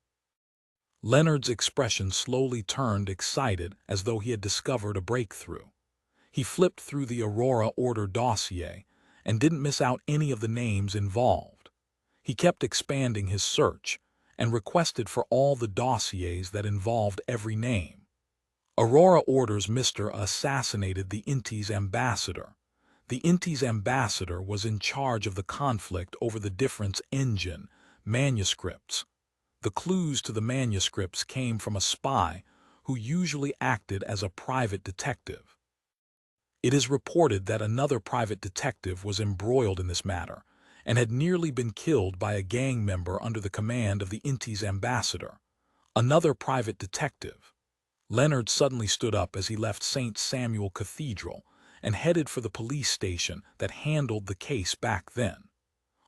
Leonard's expression slowly turned excited as though he had discovered a breakthrough. He flipped through the Aurora Order dossier and didn't miss out any of the names involved. He kept expanding his search and requested for all the dossiers that involved every name. Aurora orders Mr. assassinated the Inti's ambassador. The Inti's ambassador was in charge of the conflict over the difference engine, manuscripts. The clues to the manuscripts came from a spy who usually acted as a private detective. It is reported that another private detective was embroiled in this matter and had nearly been killed by a gang member under the command of the Inti's ambassador. Another private detective. Leonard suddenly stood up as he left St. Samuel Cathedral and headed for the police station that handled the case back then.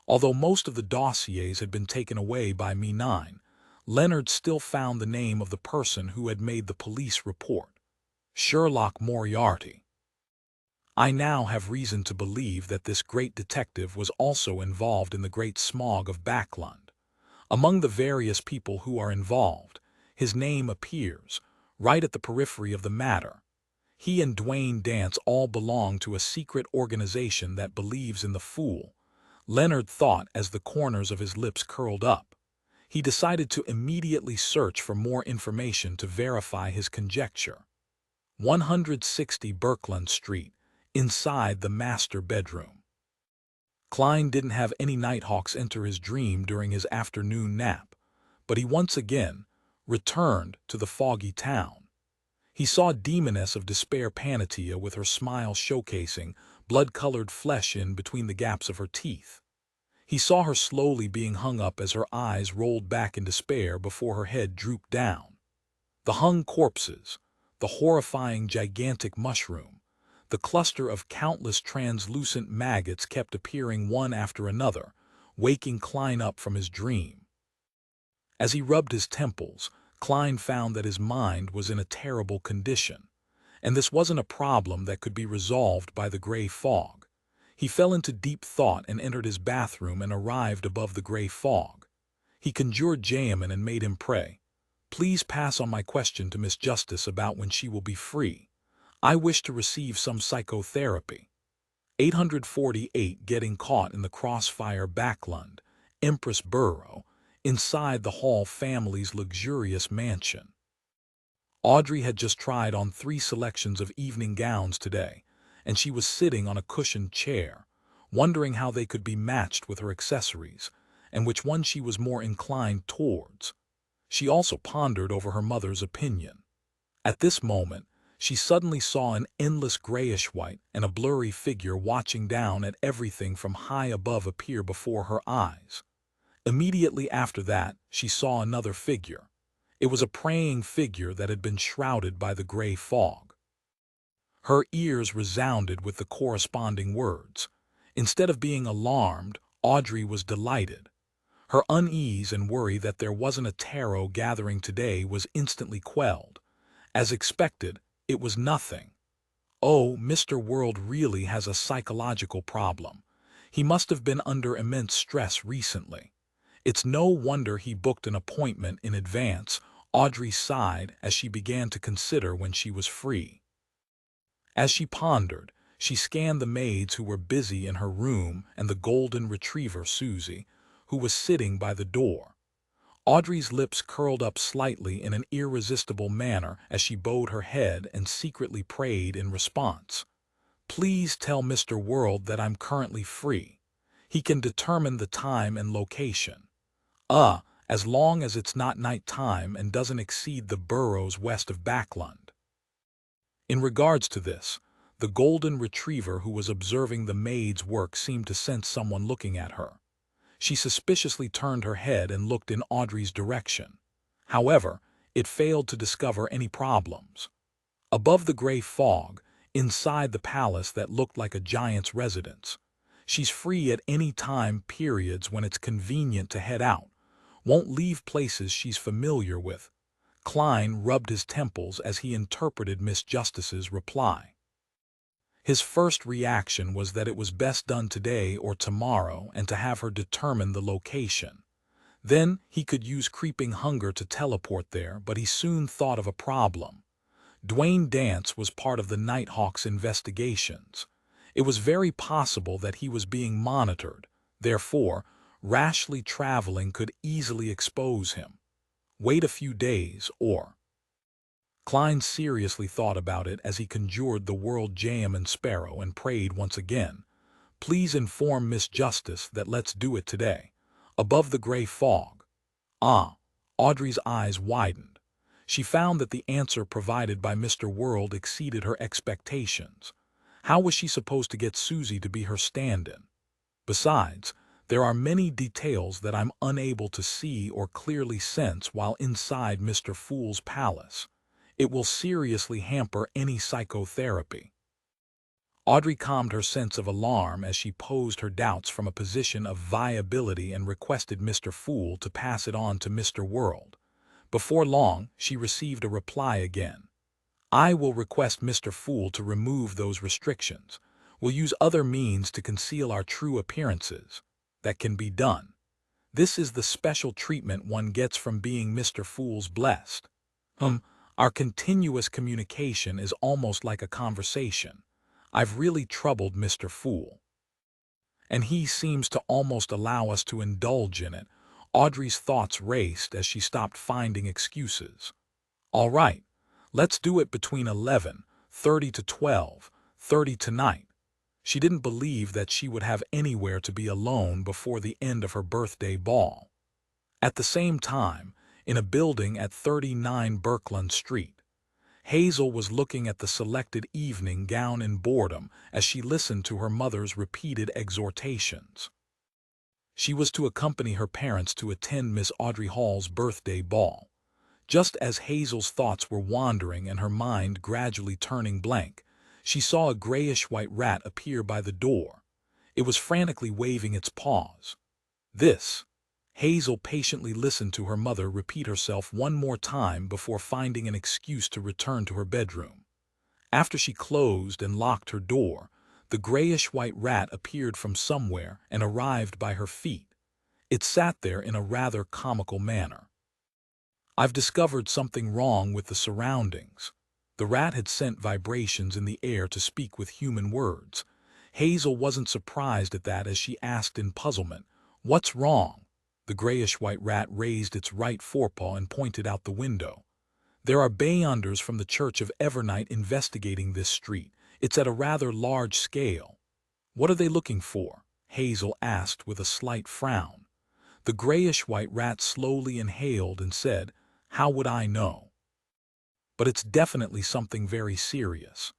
Although most of the dossiers had been taken away by Me9, Leonard still found the name of the person who had made the police report. Sherlock Moriarty. I now have reason to believe that this great detective was also involved in the Great Smog of Backlund. Among the various people who are involved, his name appears, right at the periphery of the matter. He and Dwayne Dance all belong to a secret organization that believes in the Fool. Leonard thought as the corners of his lips curled up. He decided to immediately search for more information to verify his conjecture. 160 Birkeland Street, inside the master bedroom. Klein didn't have any Nighthawks enter his dream during his afternoon nap, but he once again returned to the foggy town. He saw Demoness of Despair Panatia with her smile showcasing blood-colored flesh in between the gaps of her teeth. He saw her slowly being hung up as her eyes rolled back in despair before her head drooped down. The hung corpses, the horrifying gigantic mushroom, the cluster of countless translucent maggots kept appearing one after another, waking Klein up from his dream. As he rubbed his temples, Klein found that his mind was in a terrible condition. and this wasn't a problem that could be resolved by the gray fog. He fell into deep thought and entered his bathroom and arrived above the gray fog. He conjured Jayaman and made him pray. Please pass on my question to Miss Justice about when she will be free. I wish to receive some psychotherapy. 848 Getting caught in the crossfire. Backlund, Empress Borough, inside the Hall family's luxurious mansion. Audrey had just tried on 3 selections of evening gowns today, and she was sitting on a cushioned chair, wondering how they could be matched with her accessories, and which one she was more inclined towards. She also pondered over her mother's opinion. At this moment, she suddenly saw an endless grayish-white and a blurry figure watching down at everything from high above appear before her eyes. Immediately after that, she saw another figure. It was a praying figure that had been shrouded by the gray fog. Her ears resounded with the corresponding words. Instead of being alarmed, Audrey was delighted. Her unease and worry that there wasn't a tarot gathering today was instantly quelled. As expected, it was nothing. Oh, Mr. World really has a psychological problem. He must have been under immense stress recently. It's no wonder he booked an appointment in advance. Audrey sighed as she began to consider when she was free. As she pondered, she scanned the maids who were busy in her room and the golden retriever Susie, who was sitting by the door. Audrey's lips curled up slightly in an irresistible manner as she bowed her head and secretly prayed in response. Please tell Mr. World that I'm currently free. He can determine the time and location. As long as it's not night time and doesn't exceed the boroughs west of Backlund. In regards to this, the golden retriever who was observing the maid's work seemed to sense someone looking at her. She suspiciously turned her head and looked in Audrey's direction. However, it failed to discover any problems. Above the gray fog, inside the palace that looked like a giant's residence, she's free at any time periods when it's convenient to head out, won't leave places she's familiar with. Klein rubbed his temples as he interpreted Miss Justice's reply. His first reaction was that it was best done today or tomorrow and to have her determine the location. Then he could use creeping hunger to teleport there, but he soon thought of a problem. Dwayne Dance was part of the Nighthawk's investigations. It was very possible that he was being monitored. Therefore, rashly traveling could easily expose him. Wait a few days, or... Klein seriously thought about it as he conjured the world jam and sparrow and prayed once again. Please inform Miss Justice that let's do it today. Above the gray fog. Audrey's eyes widened. She found that the answer provided by Mr. World exceeded her expectations. How was she supposed to get Susie to be her stand-in? Besides, there are many details that I'm unable to see or clearly sense while inside Mr. Fool's palace. It will seriously hamper any psychotherapy. Audrey calmed her sense of alarm as she posed her doubts from a position of viability and requested Mr. Fool to pass it on to Mr. World. Before long, she received a reply again. I will request Mr. Fool to remove those restrictions. We'll use other means to conceal our true appearances. That can be done. This is the special treatment one gets from being Mr. Fool's blessed. Our continuous communication is almost like a conversation. I've really troubled Mr. Fool. And he seems to almost allow us to indulge in it. Audrey's thoughts raced as she stopped finding excuses. All right, let's do it between 11:30 to 12:30 tonight. She didn't believe that she would have anywhere to be alone before the end of her birthday ball. At the same time, in a building at 39 Birkeland Street, Hazel was looking at the selected evening gown in boredom as she listened to her mother's repeated exhortations. She was to accompany her parents to attend Miss Audrey Hall's birthday ball. Just as Hazel's thoughts were wandering and her mind gradually turning blank, she saw a grayish-white rat appear by the door. It was frantically waving its paws. Hazel patiently listened to her mother repeat herself one more time before finding an excuse to return to her bedroom. After she closed and locked her door, the grayish-white rat appeared from somewhere and arrived by her feet. It sat there in a rather comical manner. "I've discovered something wrong with the surroundings." The rat had sent vibrations in the air to speak with human words. Hazel wasn't surprised at that as she asked in puzzlement, "What's wrong?" The grayish-white rat raised its right forepaw and pointed out the window. "There are Bayonders from the Church of Evernight investigating this street. It's at a rather large scale." "What are they looking for?" Hazel asked with a slight frown. The grayish-white rat slowly inhaled and said, "How would I know? But it's definitely something very serious."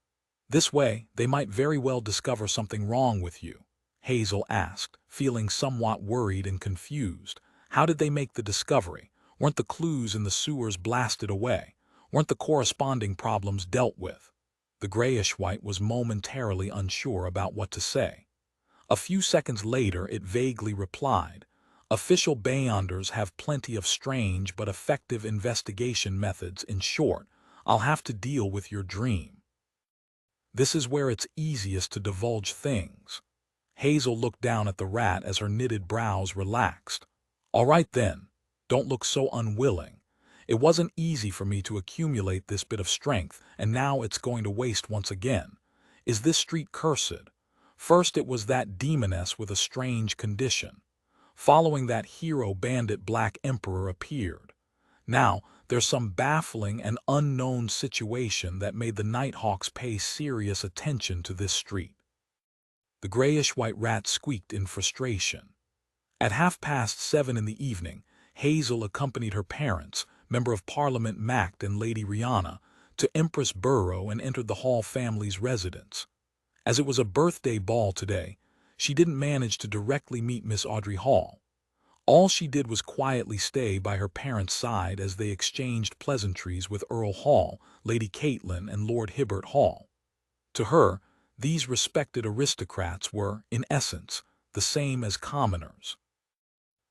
"This way, they might very well discover something wrong with you," Hazel asked, feeling somewhat worried and confused. "How did they make the discovery? Weren't the clues in the sewers blasted away? Weren't the corresponding problems dealt with?" The grayish-white was momentarily unsure about what to say. A few seconds later it vaguely replied, "Official Bayonders have plenty of strange but effective investigation methods. In short, I'll have to deal with your dream. This is where it's easiest to divulge things." Hazel looked down at the rat as her knitted brows relaxed. "All right then, don't look so unwilling. It wasn't easy for me to accumulate this bit of strength, and now it's going to waste once again. Is this street cursed? First it was that demoness with a strange condition. Following that hero bandit Black Emperor appeared. Now there's some baffling and unknown situation that made the Nighthawks pay serious attention to this street." The grayish-white rat squeaked in frustration. At 7:30 in the evening, Hazel accompanied her parents, Member of Parliament Mact and Lady Rihanna, to Empress Borough and entered the Hall family's residence. As it was a birthday ball today, she didn't manage to directly meet Miss Audrey Hall. All she did was quietly stay by her parents' side as they exchanged pleasantries with Earl Hall, Lady Caitlin, and Lord Hibbert Hall. To her, these respected aristocrats were, in essence, the same as commoners.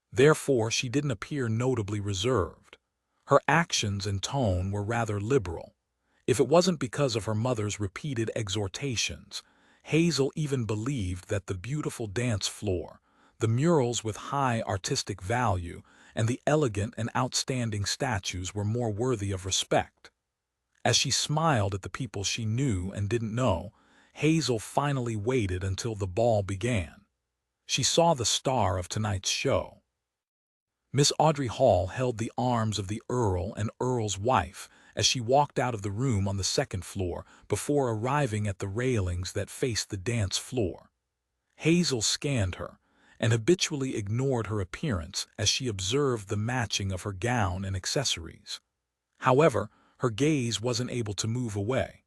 Therefore, she didn't appear notably reserved. Her actions and tone were rather liberal. If it wasn't because of her mother's repeated exhortations, Hazel even believed that the beautiful dance floor, the murals with high artistic value, and the elegant and outstanding statues were more worthy of respect. As she smiled at the people she knew and didn't know, Hazel finally waited until the ball began. She saw the star of tonight's show. Miss Audrey Hall held the arms of the Earl and Earl's wife as she walked out of the room on the second floor before arriving at the railings that faced the dance floor. Hazel scanned her and habitually ignored her appearance as she observed the matching of her gown and accessories. However, her gaze wasn't able to move away.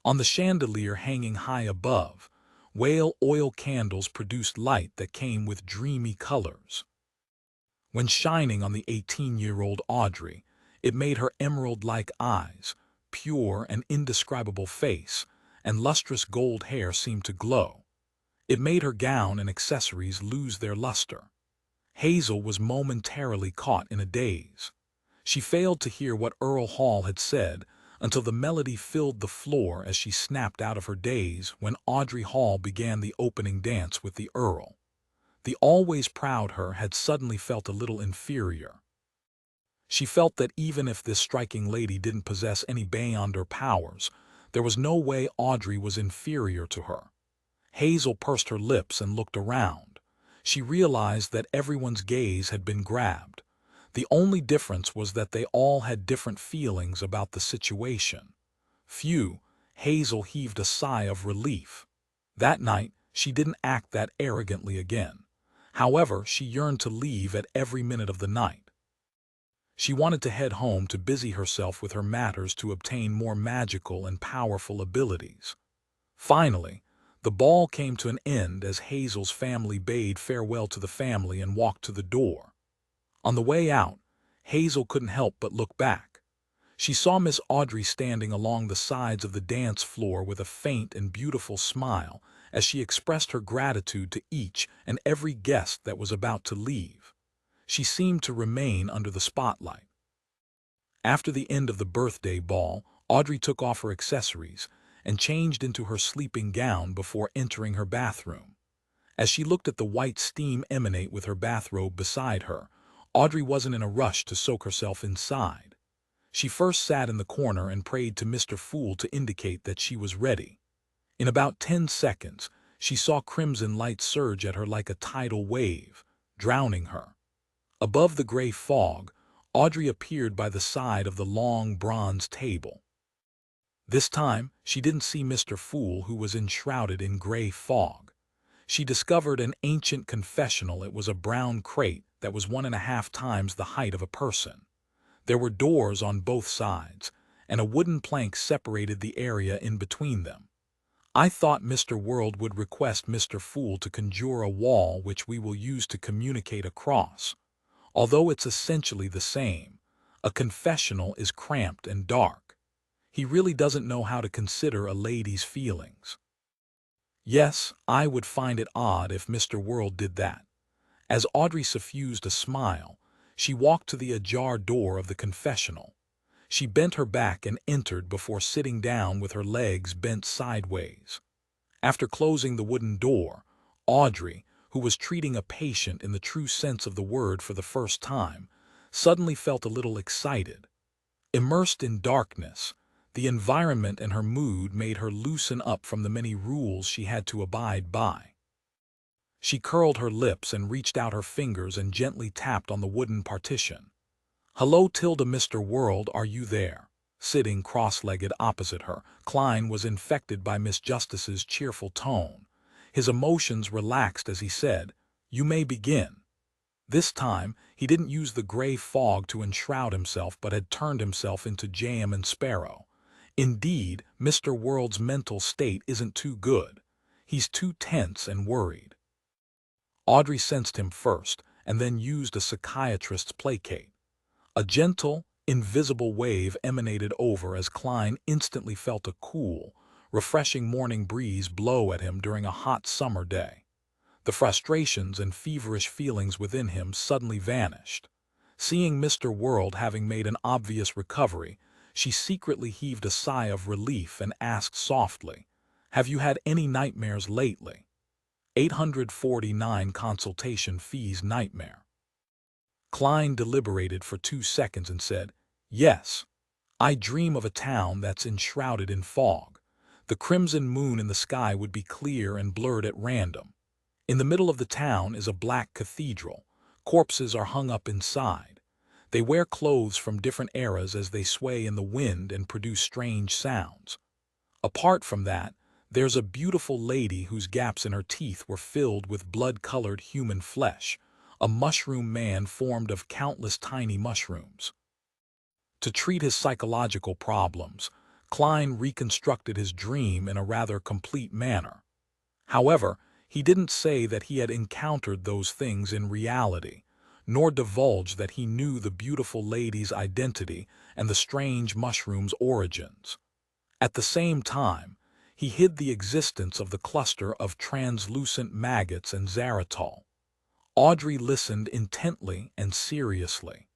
On the chandelier hanging high above, whale oil candles produced light that came with dreamy colors. When shining on the 18-year-old Audrey, it made her emerald-like eyes, pure and indescribable face, and lustrous gold hair seem to glow. It made her gown and accessories lose their luster. Hazel was momentarily caught in a daze. She failed to hear what Earl Hall had said until the melody filled the floor as she snapped out of her daze when Audrey Hall began the opening dance with the Earl. The always proud her had suddenly felt a little inferior. She felt that even if this striking lady didn't possess any Bayonder powers, there was no way Audrey was inferior to her. Hazel pursed her lips and looked around. She realized that everyone's gaze had been grabbed. The only difference was that they all had different feelings about the situation. Phew, Hazel heaved a sigh of relief. That night, she didn't act that arrogantly again. However, she yearned to leave at every minute of the night. She wanted to head home to busy herself with her matters to obtain more magical and powerful abilities. Finally, the ball came to an end as Hazel's family bade farewell to the family and walked to the door. On the way out, Hazel couldn't help but look back. She saw Miss Audrey standing along the sides of the dance floor with a faint and beautiful smile as she expressed her gratitude to each and every guest that was about to leave. She seemed to remain under the spotlight. After the end of the birthday ball, Audrey took off her accessories, and changed into her sleeping gown before entering her bathroom. As she looked at the white steam emanate with her bathrobe beside her, Audrey wasn't in a rush to soak herself inside. She first sat in the corner and prayed to Mr. Fool to indicate that she was ready. In about 10 seconds, she saw crimson light surge at her like a tidal wave, drowning her. Above the gray fog, Audrey appeared by the side of the long bronze table. This time, she didn't see Mr. Fool, who was enshrouded in gray fog. She discovered an ancient confessional. It was a brown crate that was 1.5 times the height of a person. There were doors on both sides, and a wooden plank separated the area in between them. I thought Mr. World would request Mr. Fool to conjure a wall which we will use to communicate across. Although it's essentially the same, a confessional is cramped and dark. He really doesn't know how to consider a lady's feelings. Yes, I would find it odd if Mr. World did that. As Audrey suffused a smile, she walked to the ajar door of the confessional. She bent her back and entered before sitting down with her legs bent sideways. After closing the wooden door, Audrey, who was treating a patient in the true sense of the word for the first time, suddenly felt a little excited. Immersed in darkness, the environment and her mood made her loosen up from the many rules she had to abide by. She curled her lips and reached out her fingers and gently tapped on the wooden partition. "Hello, Mr. World, are you there?" Sitting cross-legged opposite her, Klein was infected by Miss Justice's cheerful tone. His emotions relaxed as he said, "You may begin." This time, he didn't use the gray fog to enshroud himself but had turned himself into Jam and Sparrow. Indeed, Mr. World's mental state isn't too good. He's too tense and worried. Audrey sensed him first, and then used a psychiatrist's placate. A gentle, invisible wave emanated over as Klein instantly felt a cool, refreshing morning breeze blow at him during a hot summer day. The frustrations and feverish feelings within him suddenly vanished. Seeing Mr. World having made an obvious recovery, she secretly heaved a sigh of relief and asked softly, "Have you had any nightmares lately?" 849 consultation fees nightmare. Klein deliberated for 2 seconds and said, "Yes. I dream of a town that's enshrouded in fog. The crimson moon in the sky would be clear and blurred at random. In the middle of the town is a black cathedral. Corpses are hung up inside. They wear clothes from different eras as they sway in the wind and produce strange sounds. Apart from that, there's a beautiful lady whose gaps in her teeth were filled with blood-colored human flesh, a mushroom man formed of countless tiny mushrooms." To treat his psychological problems, Klein reconstructed his dream in a rather complete manner. However, he didn't say that he had encountered those things in reality, nor divulge that he knew the beautiful lady's identity and the strange mushroom's origins. At the same time, he hid the existence of the cluster of translucent maggots and xaritol. Audrey listened intently and seriously.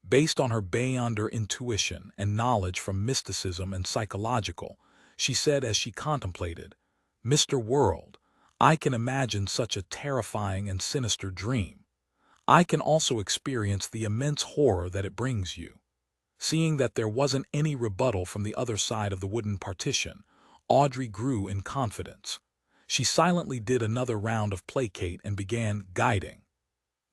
Based on her Beyonder intuition and knowledge from mysticism and psychological, she said as she contemplated, "Mr. World, I can imagine such a terrifying and sinister dream. I can also experience the immense horror that it brings you." Seeing that there wasn't any rebuttal from the other side of the wooden partition, Audrey grew in confidence. She silently did another round of placate and began guiding.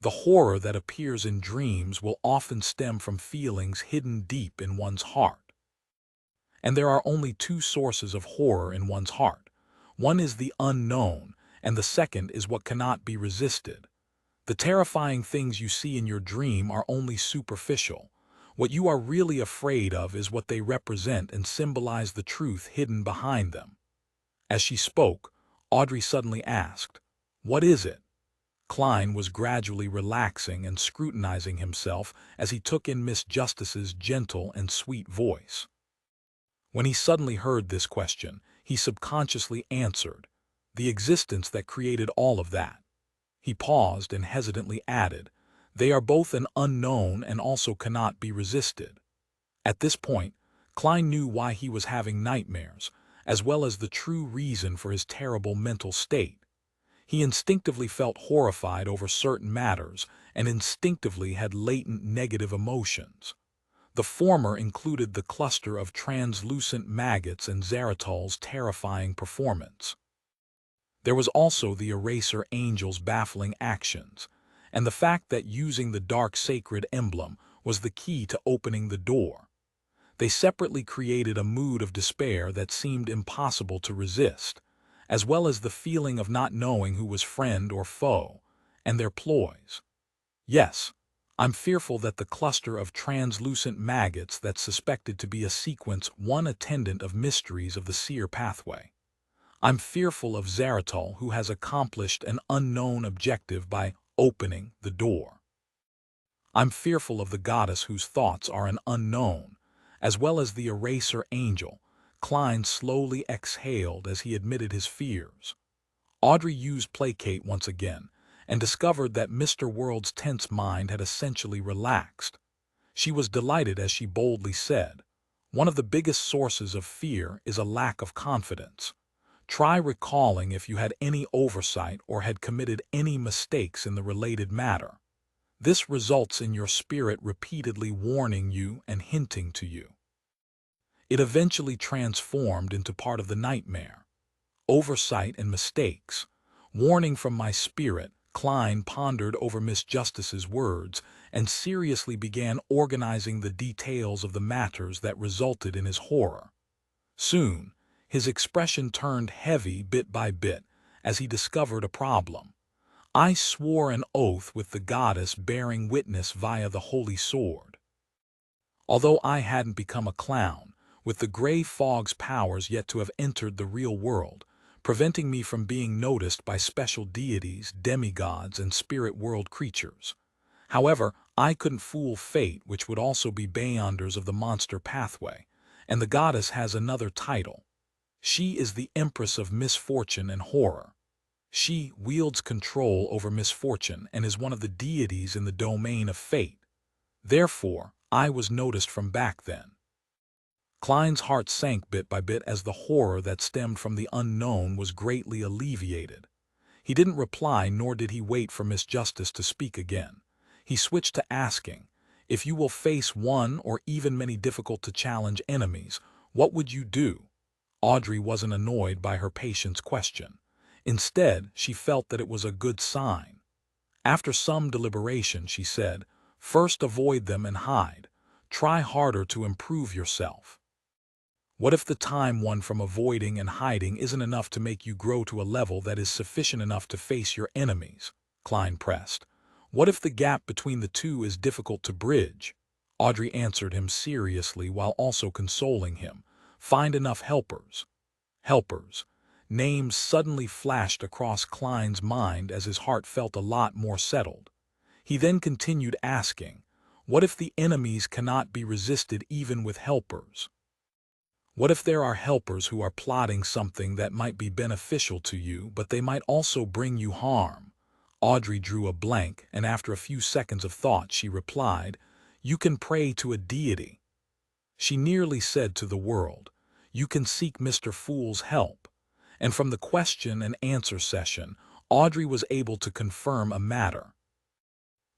The horror that appears in dreams will often stem from feelings hidden deep in one's heart. And there are only 2 sources of horror in one's heart. One is the unknown, and the second is what cannot be resisted. The terrifying things you see in your dream are only superficial. What you are really afraid of is what they represent and symbolize the truth hidden behind them. As she spoke, Audrey suddenly asked, "What is it?" Klein was gradually relaxing and scrutinizing himself as he took in Miss Justice's gentle and sweet voice. When he suddenly heard this question, he subconsciously answered, "The existence that created all of that." He paused and hesitantly added, "They are both an unknown and also cannot be resisted." At this point, Klein knew why he was having nightmares, as well as the true reason for his terrible mental state. He instinctively felt horrified over certain matters and instinctively had latent negative emotions. The former included the cluster of translucent maggots and Zaratol's terrifying performance. There was also the Eraser Angel's baffling actions, and the fact that using the dark sacred emblem was the key to opening the door. They separately created a mood of despair that seemed impossible to resist, as well as the feeling of not knowing who was friend or foe, and their ploys. Yes, I'm fearful that the cluster of translucent maggots that's suspected to be a sequence one attendant of mysteries of the Seer pathway. I'm fearful of Zaratol, who has accomplished an unknown objective by opening the door. I'm fearful of the goddess whose thoughts are an unknown, as well as the Eraser Angel. Klein slowly exhaled as he admitted his fears. Audrey used placate once again, and discovered that Mr. World's tense mind had essentially relaxed. She was delighted as she boldly said, "One of the biggest sources of fear is a lack of confidence. Try recalling if you had any oversight or had committed any mistakes in the related matter. This results in your spirit repeatedly warning you and hinting to you." It eventually transformed into part of the nightmare. Oversight and mistakes. Warning from my spirit. Klein pondered over Miss Justice's words and seriously began organizing the details of the matters that resulted in his horror. Soon, his expression turned heavy bit by bit as he discovered a problem. I swore an oath with the goddess bearing witness via the holy sword. Although I hadn't become a clown, with the gray fog's powers yet to have entered the real world, preventing me from being noticed by special deities, demigods, and spirit world creatures. However, I couldn't fool fate, which would also be beyonders of the monster pathway, and the goddess has another title. She is the Empress of Misfortune and Horror. She wields control over misfortune and is one of the deities in the domain of fate. Therefore, I was noticed from back then. Klein's heart sank bit by bit as the horror that stemmed from the unknown was greatly alleviated. He didn't reply, nor did he wait for Miss Justice to speak again. He switched to asking, "If you will face one or even many difficult-to-challenge enemies, what would you do?" Audrey wasn't annoyed by her patient's question. Instead, she felt that it was a good sign. After some deliberation, she said, "First avoid them and hide. Try harder to improve yourself." What if the time won from avoiding and hiding isn't enough to make you grow to a level that is sufficient enough to face your enemies? Klein pressed. What if the gap between the two is difficult to bridge? Audrey answered him seriously while also consoling him. Find enough helpers. Helpers. Names suddenly flashed across Klein's mind as his heart felt a lot more settled. He then continued asking, what if the enemies cannot be resisted even with helpers? What if there are helpers who are plotting something that might be beneficial to you, but they might also bring you harm? Audrey drew a blank, and after a few seconds of thought, she replied, "You can pray to a deity." She nearly said to the world, "You can seek Mr. Fool's help." And from the question and answer session, Audrey was able to confirm a matter.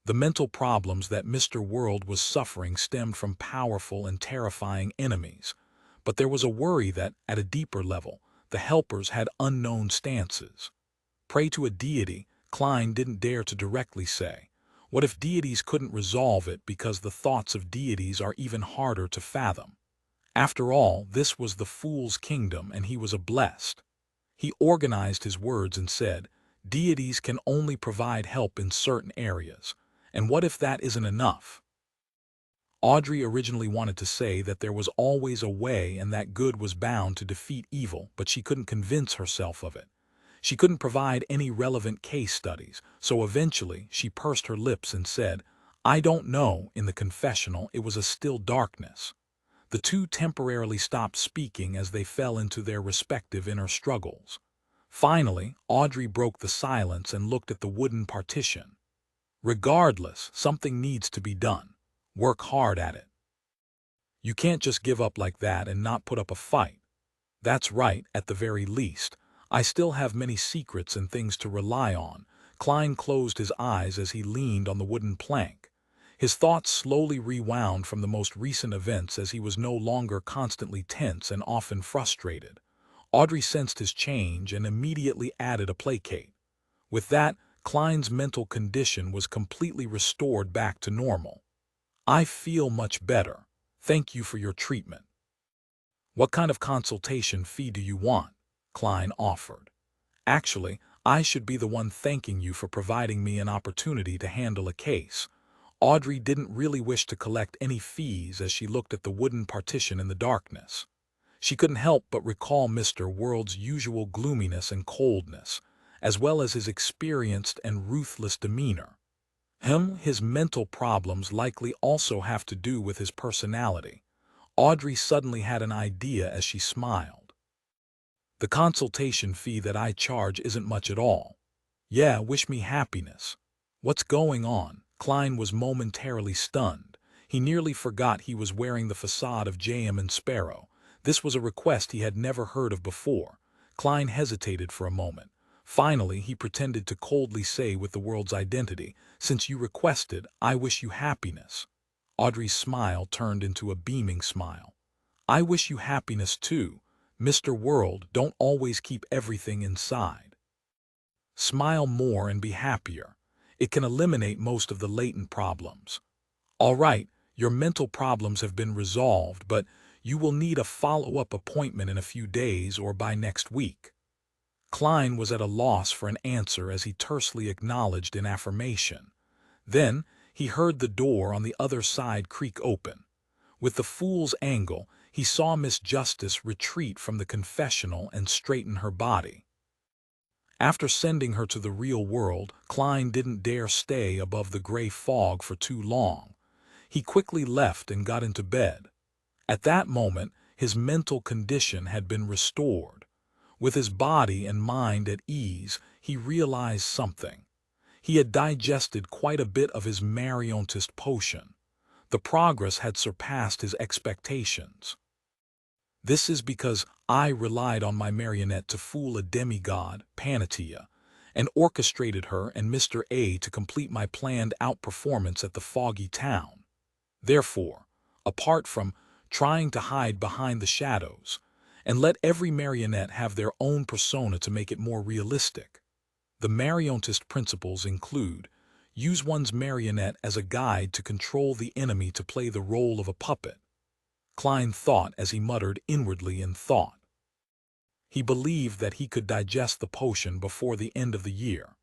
The mental problems that Mr. World was suffering stemmed from powerful and terrifying enemies. But there was a worry that, at a deeper level, the helpers had unknown stances. Pray to a deity, Klein didn't dare to directly say. What if deities couldn't resolve it because the thoughts of deities are even harder to fathom? After all, this was the fool's kingdom and he was a blessed. He organized his words and said, deities can only provide help in certain areas. And what if that isn't enough? Audrey originally wanted to say that there was always a way and that good was bound to defeat evil, but she couldn't convince herself of it. She couldn't provide any relevant case studies, so eventually she pursed her lips and said, "I don't know." In the confessional, it was a still darkness. The two temporarily stopped speaking as they fell into their respective inner struggles. Finally, Audrey broke the silence and looked at the wooden partition. "Regardless, something needs to be done. Work hard at it. You can't just give up like that and not put up a fight. That's right, at the very least. I still have many secrets and things to rely on. Klein closed his eyes as he leaned on the wooden plank. His thoughts slowly rewound from the most recent events as he was no longer constantly tense and often frustrated. Audrey sensed his change and immediately added a placate. With that, Klein's mental condition was completely restored back to normal. I feel much better. Thank you for your treatment. What kind of consultation fee do you want? Klein offered. Actually, I should be the one thanking you for providing me an opportunity to handle a case. Audrey didn't really wish to collect any fees as she looked at the wooden partition in the darkness. She couldn't help but recall Mr. World's usual gloominess and coldness, as well as his experienced and ruthless demeanor. His mental problems likely also have to do with his personality. Audrey suddenly had an idea as she smiled. The consultation fee that I charge isn't much at all. Yeah, wish me happiness. What's going on? Klein was momentarily stunned. He nearly forgot he was wearing the facade of J.M. and Sparrow. This was a request he had never heard of before. Klein hesitated for a moment. Finally, he pretended to coldly say with the world's identity, "Since you requested, I wish you happiness." Audrey's smile turned into a beaming smile. I wish you happiness too. Mr. World, don't always keep everything inside. Smile more and be happier. It can eliminate most of the latent problems. All right, your mental problems have been resolved, but you will need a follow-up appointment in a few days or by next week. Klein was at a loss for an answer as he tersely acknowledged in affirmation. Then, he heard the door on the other side creak open. With the fool's angle, he saw Miss Justice retreat from the confessional and straighten her body. After sending her to the real world, Klein didn't dare stay above the gray fog for too long. He quickly left and got into bed. At that moment, his mental condition had been restored. With his body and mind at ease, he realized something. He had digested quite a bit of his marionettist potion. The progress had surpassed his expectations. This is because I relied on my marionette to fool a demigod, Panatia, and orchestrated her and Mr. A to complete my planned outperformance at the foggy town. Therefore, apart from trying to hide behind the shadows, and let every marionette have their own persona to make it more realistic, the marionettist principles include: use one's marionette as a guide to control the enemy to play the role of a puppet. Klein thought as he muttered inwardly in thought. He believed that he could digest the potion before the end of the year.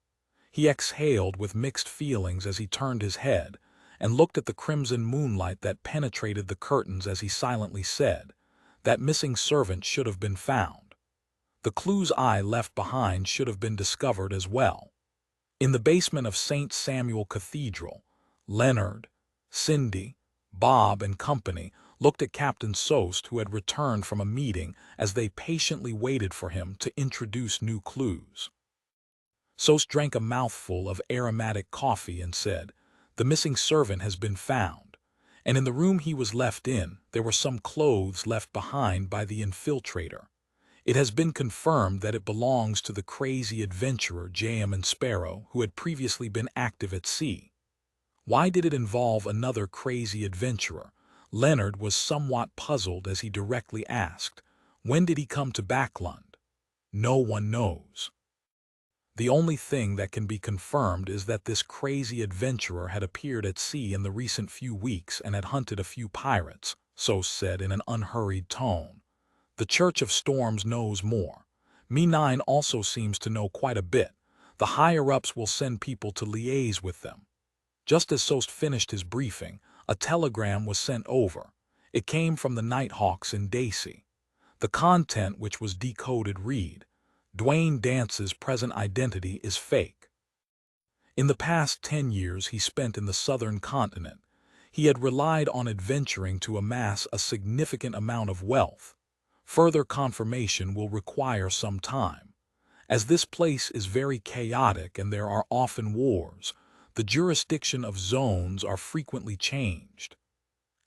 He exhaled with mixed feelings as he turned his head and looked at the crimson moonlight that penetrated the curtains as he silently said, "That missing servant should have been found. The clues I left behind should have been discovered as well." In the basement of St. Samuel Cathedral, Leonard, Cindy, Bob, and company looked at Captain Sost, who had returned from a meeting, as they patiently waited for him to introduce new clues. Sost drank a mouthful of aromatic coffee and said, "The missing servant has been found, and in the room he was left in, there were some clothes left behind by the infiltrator. It has been confirmed that it belongs to the crazy adventurer J.M. and Sparrow, who had previously been active at sea." Why did it involve another crazy adventurer? Leonard was somewhat puzzled as he directly asked, "When did he come to Backlund?" No one knows. The only thing that can be confirmed is that this crazy adventurer had appeared at sea in the recent few weeks and had hunted a few pirates, so said in an unhurried tone. The Church of Storms knows more. Me9 also seems to know quite a bit. The higher-ups will send people to liaise with them. Just as Sost finished his briefing, a telegram was sent over. It came from the Nighthawks in Daisy. The content, which was decoded, read, "Dwayne Dance's present identity is fake." In the past 10 years he spent in the southern continent, he had relied on adventuring to amass a significant amount of wealth. Further confirmation will require some time. As this place is very chaotic and there are often wars, the jurisdiction of zones are frequently changed.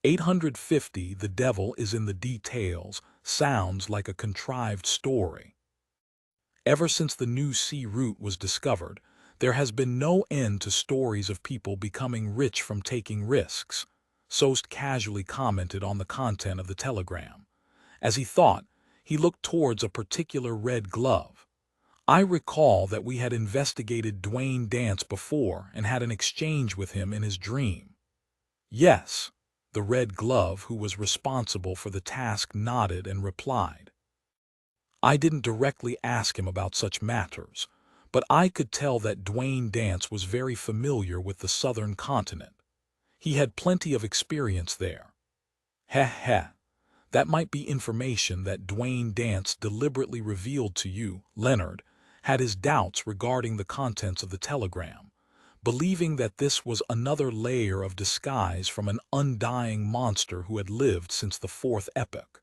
850 The devil is in the details. sounds like a contrived story. Ever since the new sea route was discovered, there has been no end to stories of people becoming rich from taking risks. Soest casually commented on the content of the telegram. As he thought, he looked towards a particular red glove. I recall that we had investigated Dwayne Dance before and had an exchange with him in his dream. Yes, the red glove who was responsible for the task nodded and replied. I didn't directly ask him about such matters, but I could tell that Dwayne Dance was very familiar with the southern continent. He had plenty of experience there. Heh heh. That might be information that Dwayne Dance deliberately revealed to you. Leonard had his doubts regarding the contents of the telegram, believing that this was another layer of disguise from an undying monster who had lived since the fourth epoch.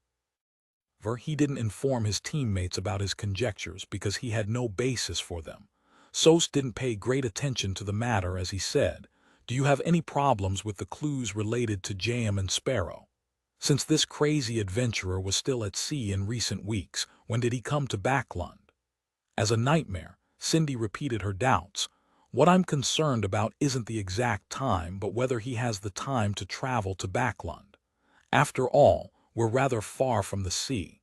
He didn't inform his teammates about his conjectures because he had no basis for them. Soest didn't pay great attention to the matter as he said, "Do you have any problems with the clues related to Jam and Sparrow? Since this crazy adventurer was still at sea in recent weeks, when did he come to Backlund?" As a nightmare, Cindy repeated her doubts. "What I'm concerned about isn't the exact time, but whether he has the time to travel to Backlund. After all, we're rather far from the sea."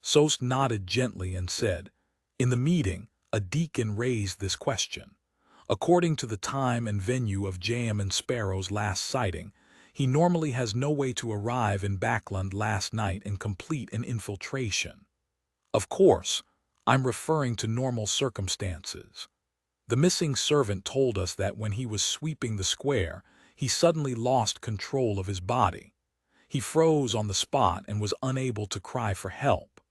Soest nodded gently and said, "In the meeting, a deacon raised this question. According to the time and venue of Jam and Sparrow's last sighting, he normally has no way to arrive in Backlund last night and complete an infiltration. Of course, I'm referring to normal circumstances. The missing servant told us that when he was sweeping the square, he suddenly lost control of his body. He froze on the spot and was unable to cry for help.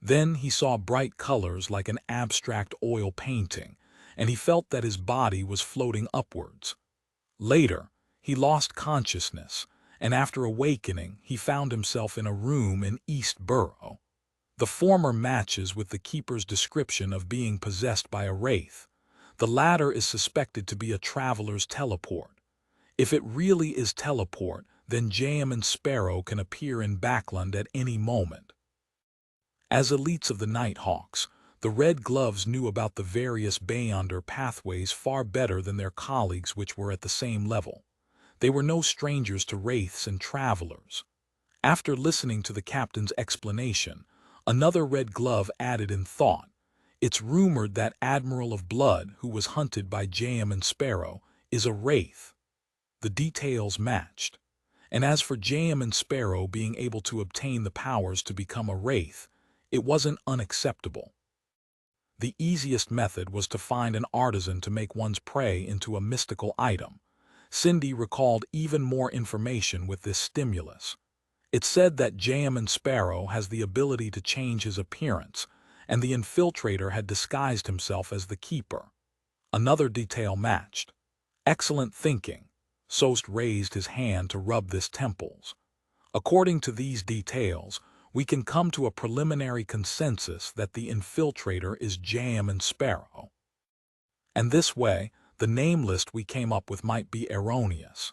Then he saw bright colors like an abstract oil painting, and he felt that his body was floating upwards. Later, he lost consciousness, and after awakening, he found himself in a room in East Borough. The former matches with the keeper's description of being possessed by a wraith. The latter is suspected to be a traveler's teleport. If it really is teleport, then Jam and Sparrow can appear in Backlund at any moment." As elites of the Nighthawks, the Red Gloves knew about the various Beyonder pathways far better than their colleagues which were at the same level. They were no strangers to wraiths and travelers. After listening to the captain's explanation, another Red Glove added in thought, "It's rumored that Admiral of Blood, who was hunted by Jam and Sparrow, is a wraith." The details matched. And as for Jam and Sparrow being able to obtain the powers to become a wraith, it wasn't unacceptable. The easiest method was to find an artisan to make one's prey into a mystical item. Cindy recalled even more information with this stimulus. It said that Jam and Sparrow has the ability to change his appearance, and the infiltrator had disguised himself as the keeper. Another detail matched. Excellent thinking. Soest raised his hand to rub his temples. According to these details, we can come to a preliminary consensus that the infiltrator is Jam and Sparrow. And this way, the name list we came up with might be erroneous.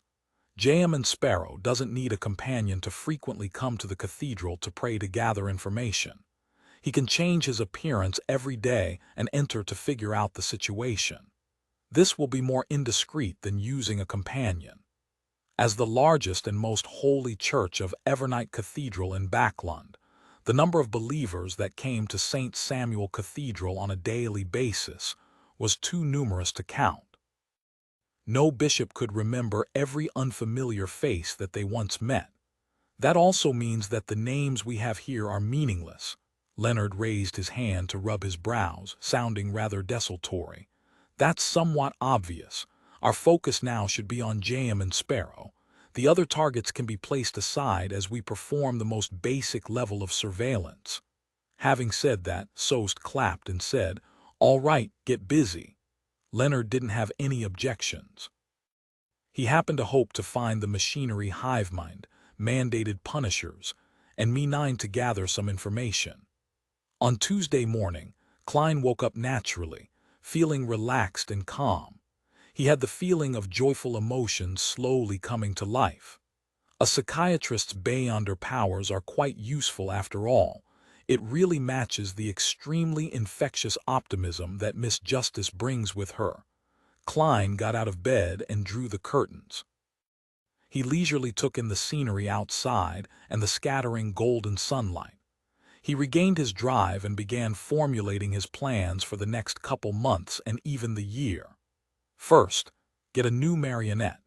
Jam and Sparrow doesn't need a companion to frequently come to the cathedral to pray to gather information. He can change his appearance every day and enter to figure out the situation. This will be more indiscreet than using a companion. As the largest and most holy church of Evernight Cathedral in Backlund, the number of believers that came to St. Samuel Cathedral on a daily basis was too numerous to count. No bishop could remember every unfamiliar face that they once met. That also means that the names we have here are meaningless. Leonard raised his hand to rub his brows, sounding rather desultory. That's somewhat obvious. Our focus now should be on Jam and Sparrow. The other targets can be placed aside as we perform the most basic level of surveillance. Having said that, Soest clapped and said, "All right, get busy." Leonard didn't have any objections. He happened to hope to find the machinery hivemind, mandated punishers, and Me9 to gather some information. On Tuesday morning, Klein woke up naturally, feeling relaxed and calm. He had the feeling of joyful emotions slowly coming to life. A psychiatrist's Beyonder powers are quite useful after all. It really matches the extremely infectious optimism that Miss Justice brings with her. Klein got out of bed and drew the curtains. He leisurely took in the scenery outside and the scattering golden sunlight. He regained his drive and began formulating his plans for the next couple months and even the year. First, get a new marionette.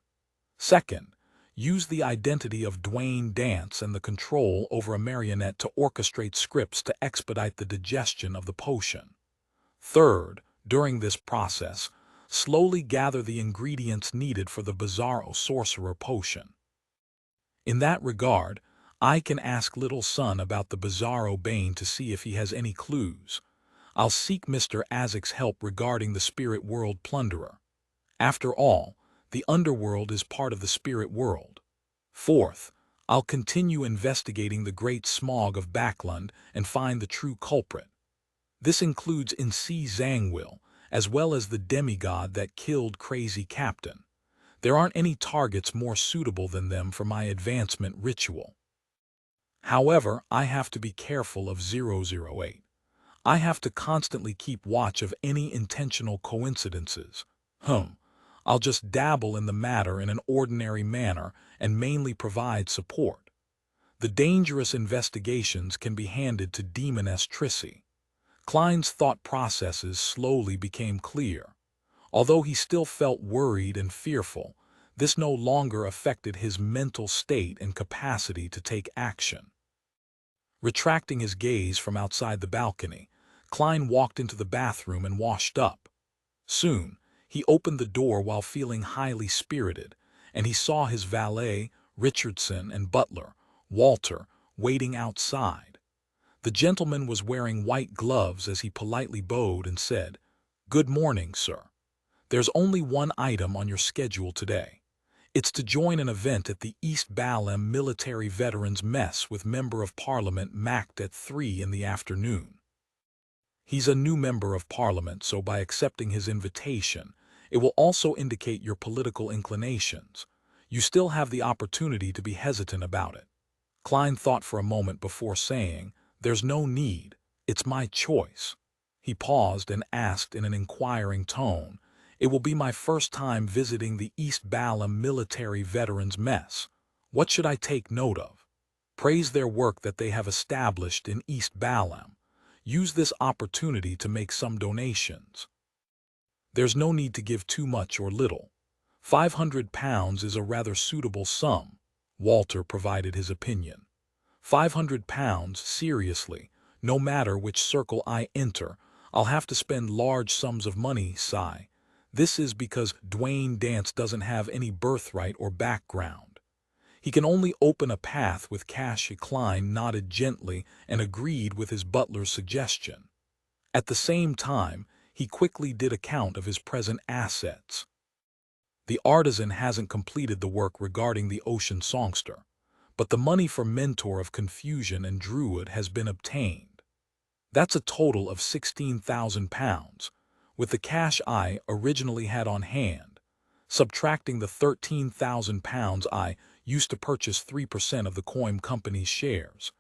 Second, use the identity of Dwayne Dance and the control over a marionette to orchestrate scripts to expedite the digestion of the potion. Third, during this process, slowly gather the ingredients needed for the Bizarro Sorcerer potion. In that regard, I can ask Little Son about the Bizarro Bane to see if he has any clues. I'll seek Mr. Azek's help regarding the Spirit World Plunderer. After all, the underworld is part of the spirit world. Fourth, I'll continue investigating the great smog of Backland and find the true culprit. This includes Nc Zangwill, as well as the demigod that killed Crazy Captain. There aren't any targets more suitable than them for my advancement ritual. However, I have to be careful of 008. I have to constantly keep watch of any intentional coincidences. I'll just dabble in the matter in an ordinary manner and mainly provide support. The dangerous investigations can be handed to Demoness Trissy. Klein's thought processes slowly became clear. Although he still felt worried and fearful, this no longer affected his mental state and capacity to take action. Retracting his gaze from outside the balcony, Klein walked into the bathroom and washed up. Soon, he opened the door while feeling highly spirited, and he saw his valet, Richardson, and butler, Walter, waiting outside. The gentleman was wearing white gloves as he politely bowed and said, "Good morning, sir. There's only one item on your schedule today. It's to join an event at the East Balham Military Veterans Mess with Member of Parliament Mact at 3 in the afternoon." He's a new Member of Parliament, so by accepting his invitation, it will also indicate your political inclinations. You still have the opportunity to be hesitant about it. Klein thought for a moment before saying, "There's no need. It's my choice." He paused and asked in an inquiring tone, "It will be my first time visiting the East Balham Military Veterans Mess. What should I take note of?" "Praise their work that they have established in East Balham. Use this opportunity to make some donations. There's no need to give too much or little. £500 is a rather suitable sum." Walter provided his opinion. £500, seriously, no matter which circle I enter, I'll have to spend large sums of money, sigh. This is because Dwayne Dance doesn't have any birthright or background. He can only open a path with cash. Klein nodded gently and agreed with his butler's suggestion. At the same time, he quickly did a count of his present assets. The artisan hasn't completed the work regarding the ocean songster, but the money for Mentor of Confusion and Druid has been obtained. That's a total of £16,000, with the cash I originally had on hand, subtracting the £13,000 I used to purchase 3% of the Coin Company's shares,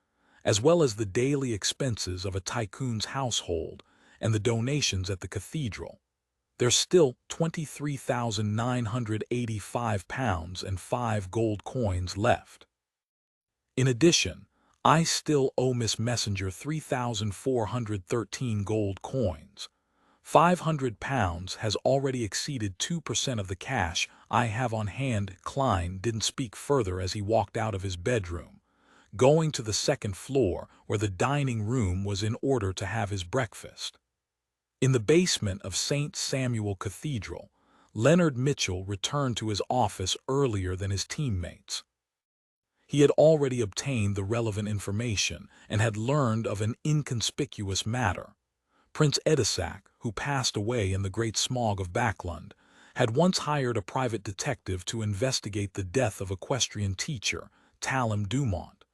as well as the daily expenses of a tycoon's household and the donations at the cathedral. There's still £23,985 and 5 gold coins left. In addition, I still owe Miss Messenger 3,413 gold coins. £500 has already exceeded 2% of the cash I have on hand. Klein didn't speak further as he walked out of his bedroom, going to the second floor where the dining room was in order to have his breakfast. In the basement of St. Samuel Cathedral, Leonard Mitchell returned to his office earlier than his teammates. He had already obtained the relevant information and had learned of an inconspicuous matter. Prince Edisac, who passed away in the great smog of Backland, had once hired a private detective to investigate the death of equestrian teacher Talem Dumont,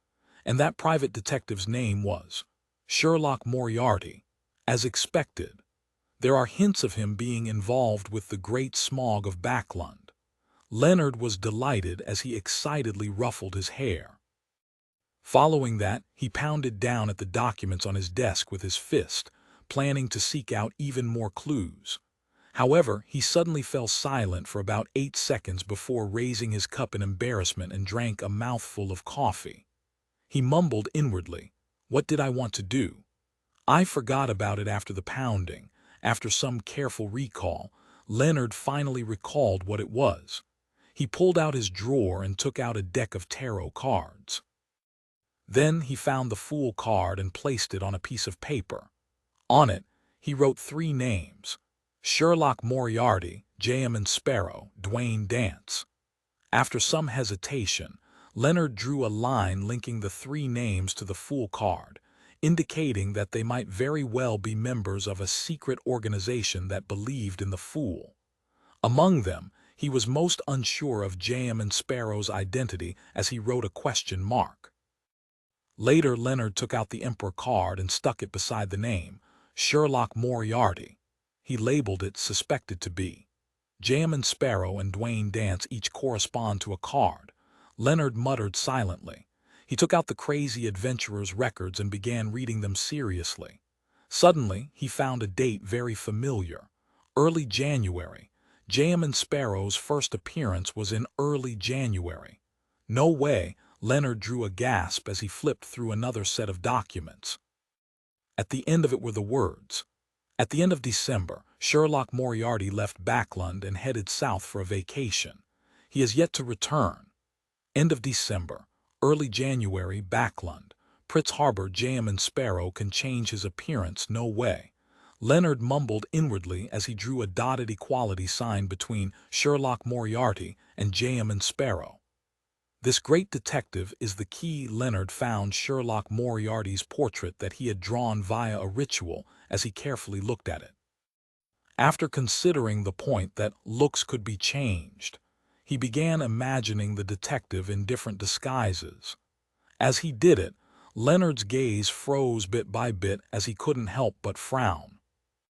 and that private detective's name was Sherlock Moriarty. As expected, there are hints of him being involved with the great smog of Backland. Leonard was delighted as he excitedly ruffled his hair. Following that, he pounded down at the documents on his desk with his fist, planning to seek out even more clues. However, he suddenly fell silent for about 8 seconds before raising his cup in embarrassment and drank a mouthful of coffee. He mumbled inwardly, "What did I want to do?" I forgot about it after the pounding. After some careful recall, Leonard finally recalled what it was. He pulled out his drawer and took out a deck of tarot cards. Then he found the Fool card and placed it on a piece of paper. On it, he wrote 3 names: Sherlock Moriarty, J.M. Sparrow, Dwayne Dance. After some hesitation, Leonard drew a line linking the 3 names to the Fool card, indicating that they might very well be members of a secret organization that believed in the Fool. Among them, he was most unsure of J.M. Sparrow's identity as he wrote a question mark. Later, Leonard took out the Emperor card and stuck it beside the name, Sherlock Moriarty. He labeled it suspected to be. J.M. Sparrow and Dwayne Dance each correspond to a card. Leonard muttered silently. He took out the crazy adventurer's records and began reading them seriously. Suddenly, he found a date very familiar. Early January. J.M. Sparrow's first appearance was in early January. No way, Leonard drew a gasp as he flipped through another set of documents. At the end of it were the words, "At the end of December, Sherlock Moriarty left Backland and headed south for a vacation. He has yet to return. End of December, early January, Backland. Pritz Harbor, J.M. Sparrow can change his appearance, no way." Leonard mumbled inwardly as he drew a dotted equality sign between Sherlock Moriarty and J.M. Sparrow. This great detective is the key. Leonard found Sherlock Moriarty's portrait that he had drawn via a ritual as he carefully looked at it. After considering the point that looks could be changed, he began imagining the detective in different disguises. As he did it, Leonard's gaze froze bit by bit as he couldn't help but frown.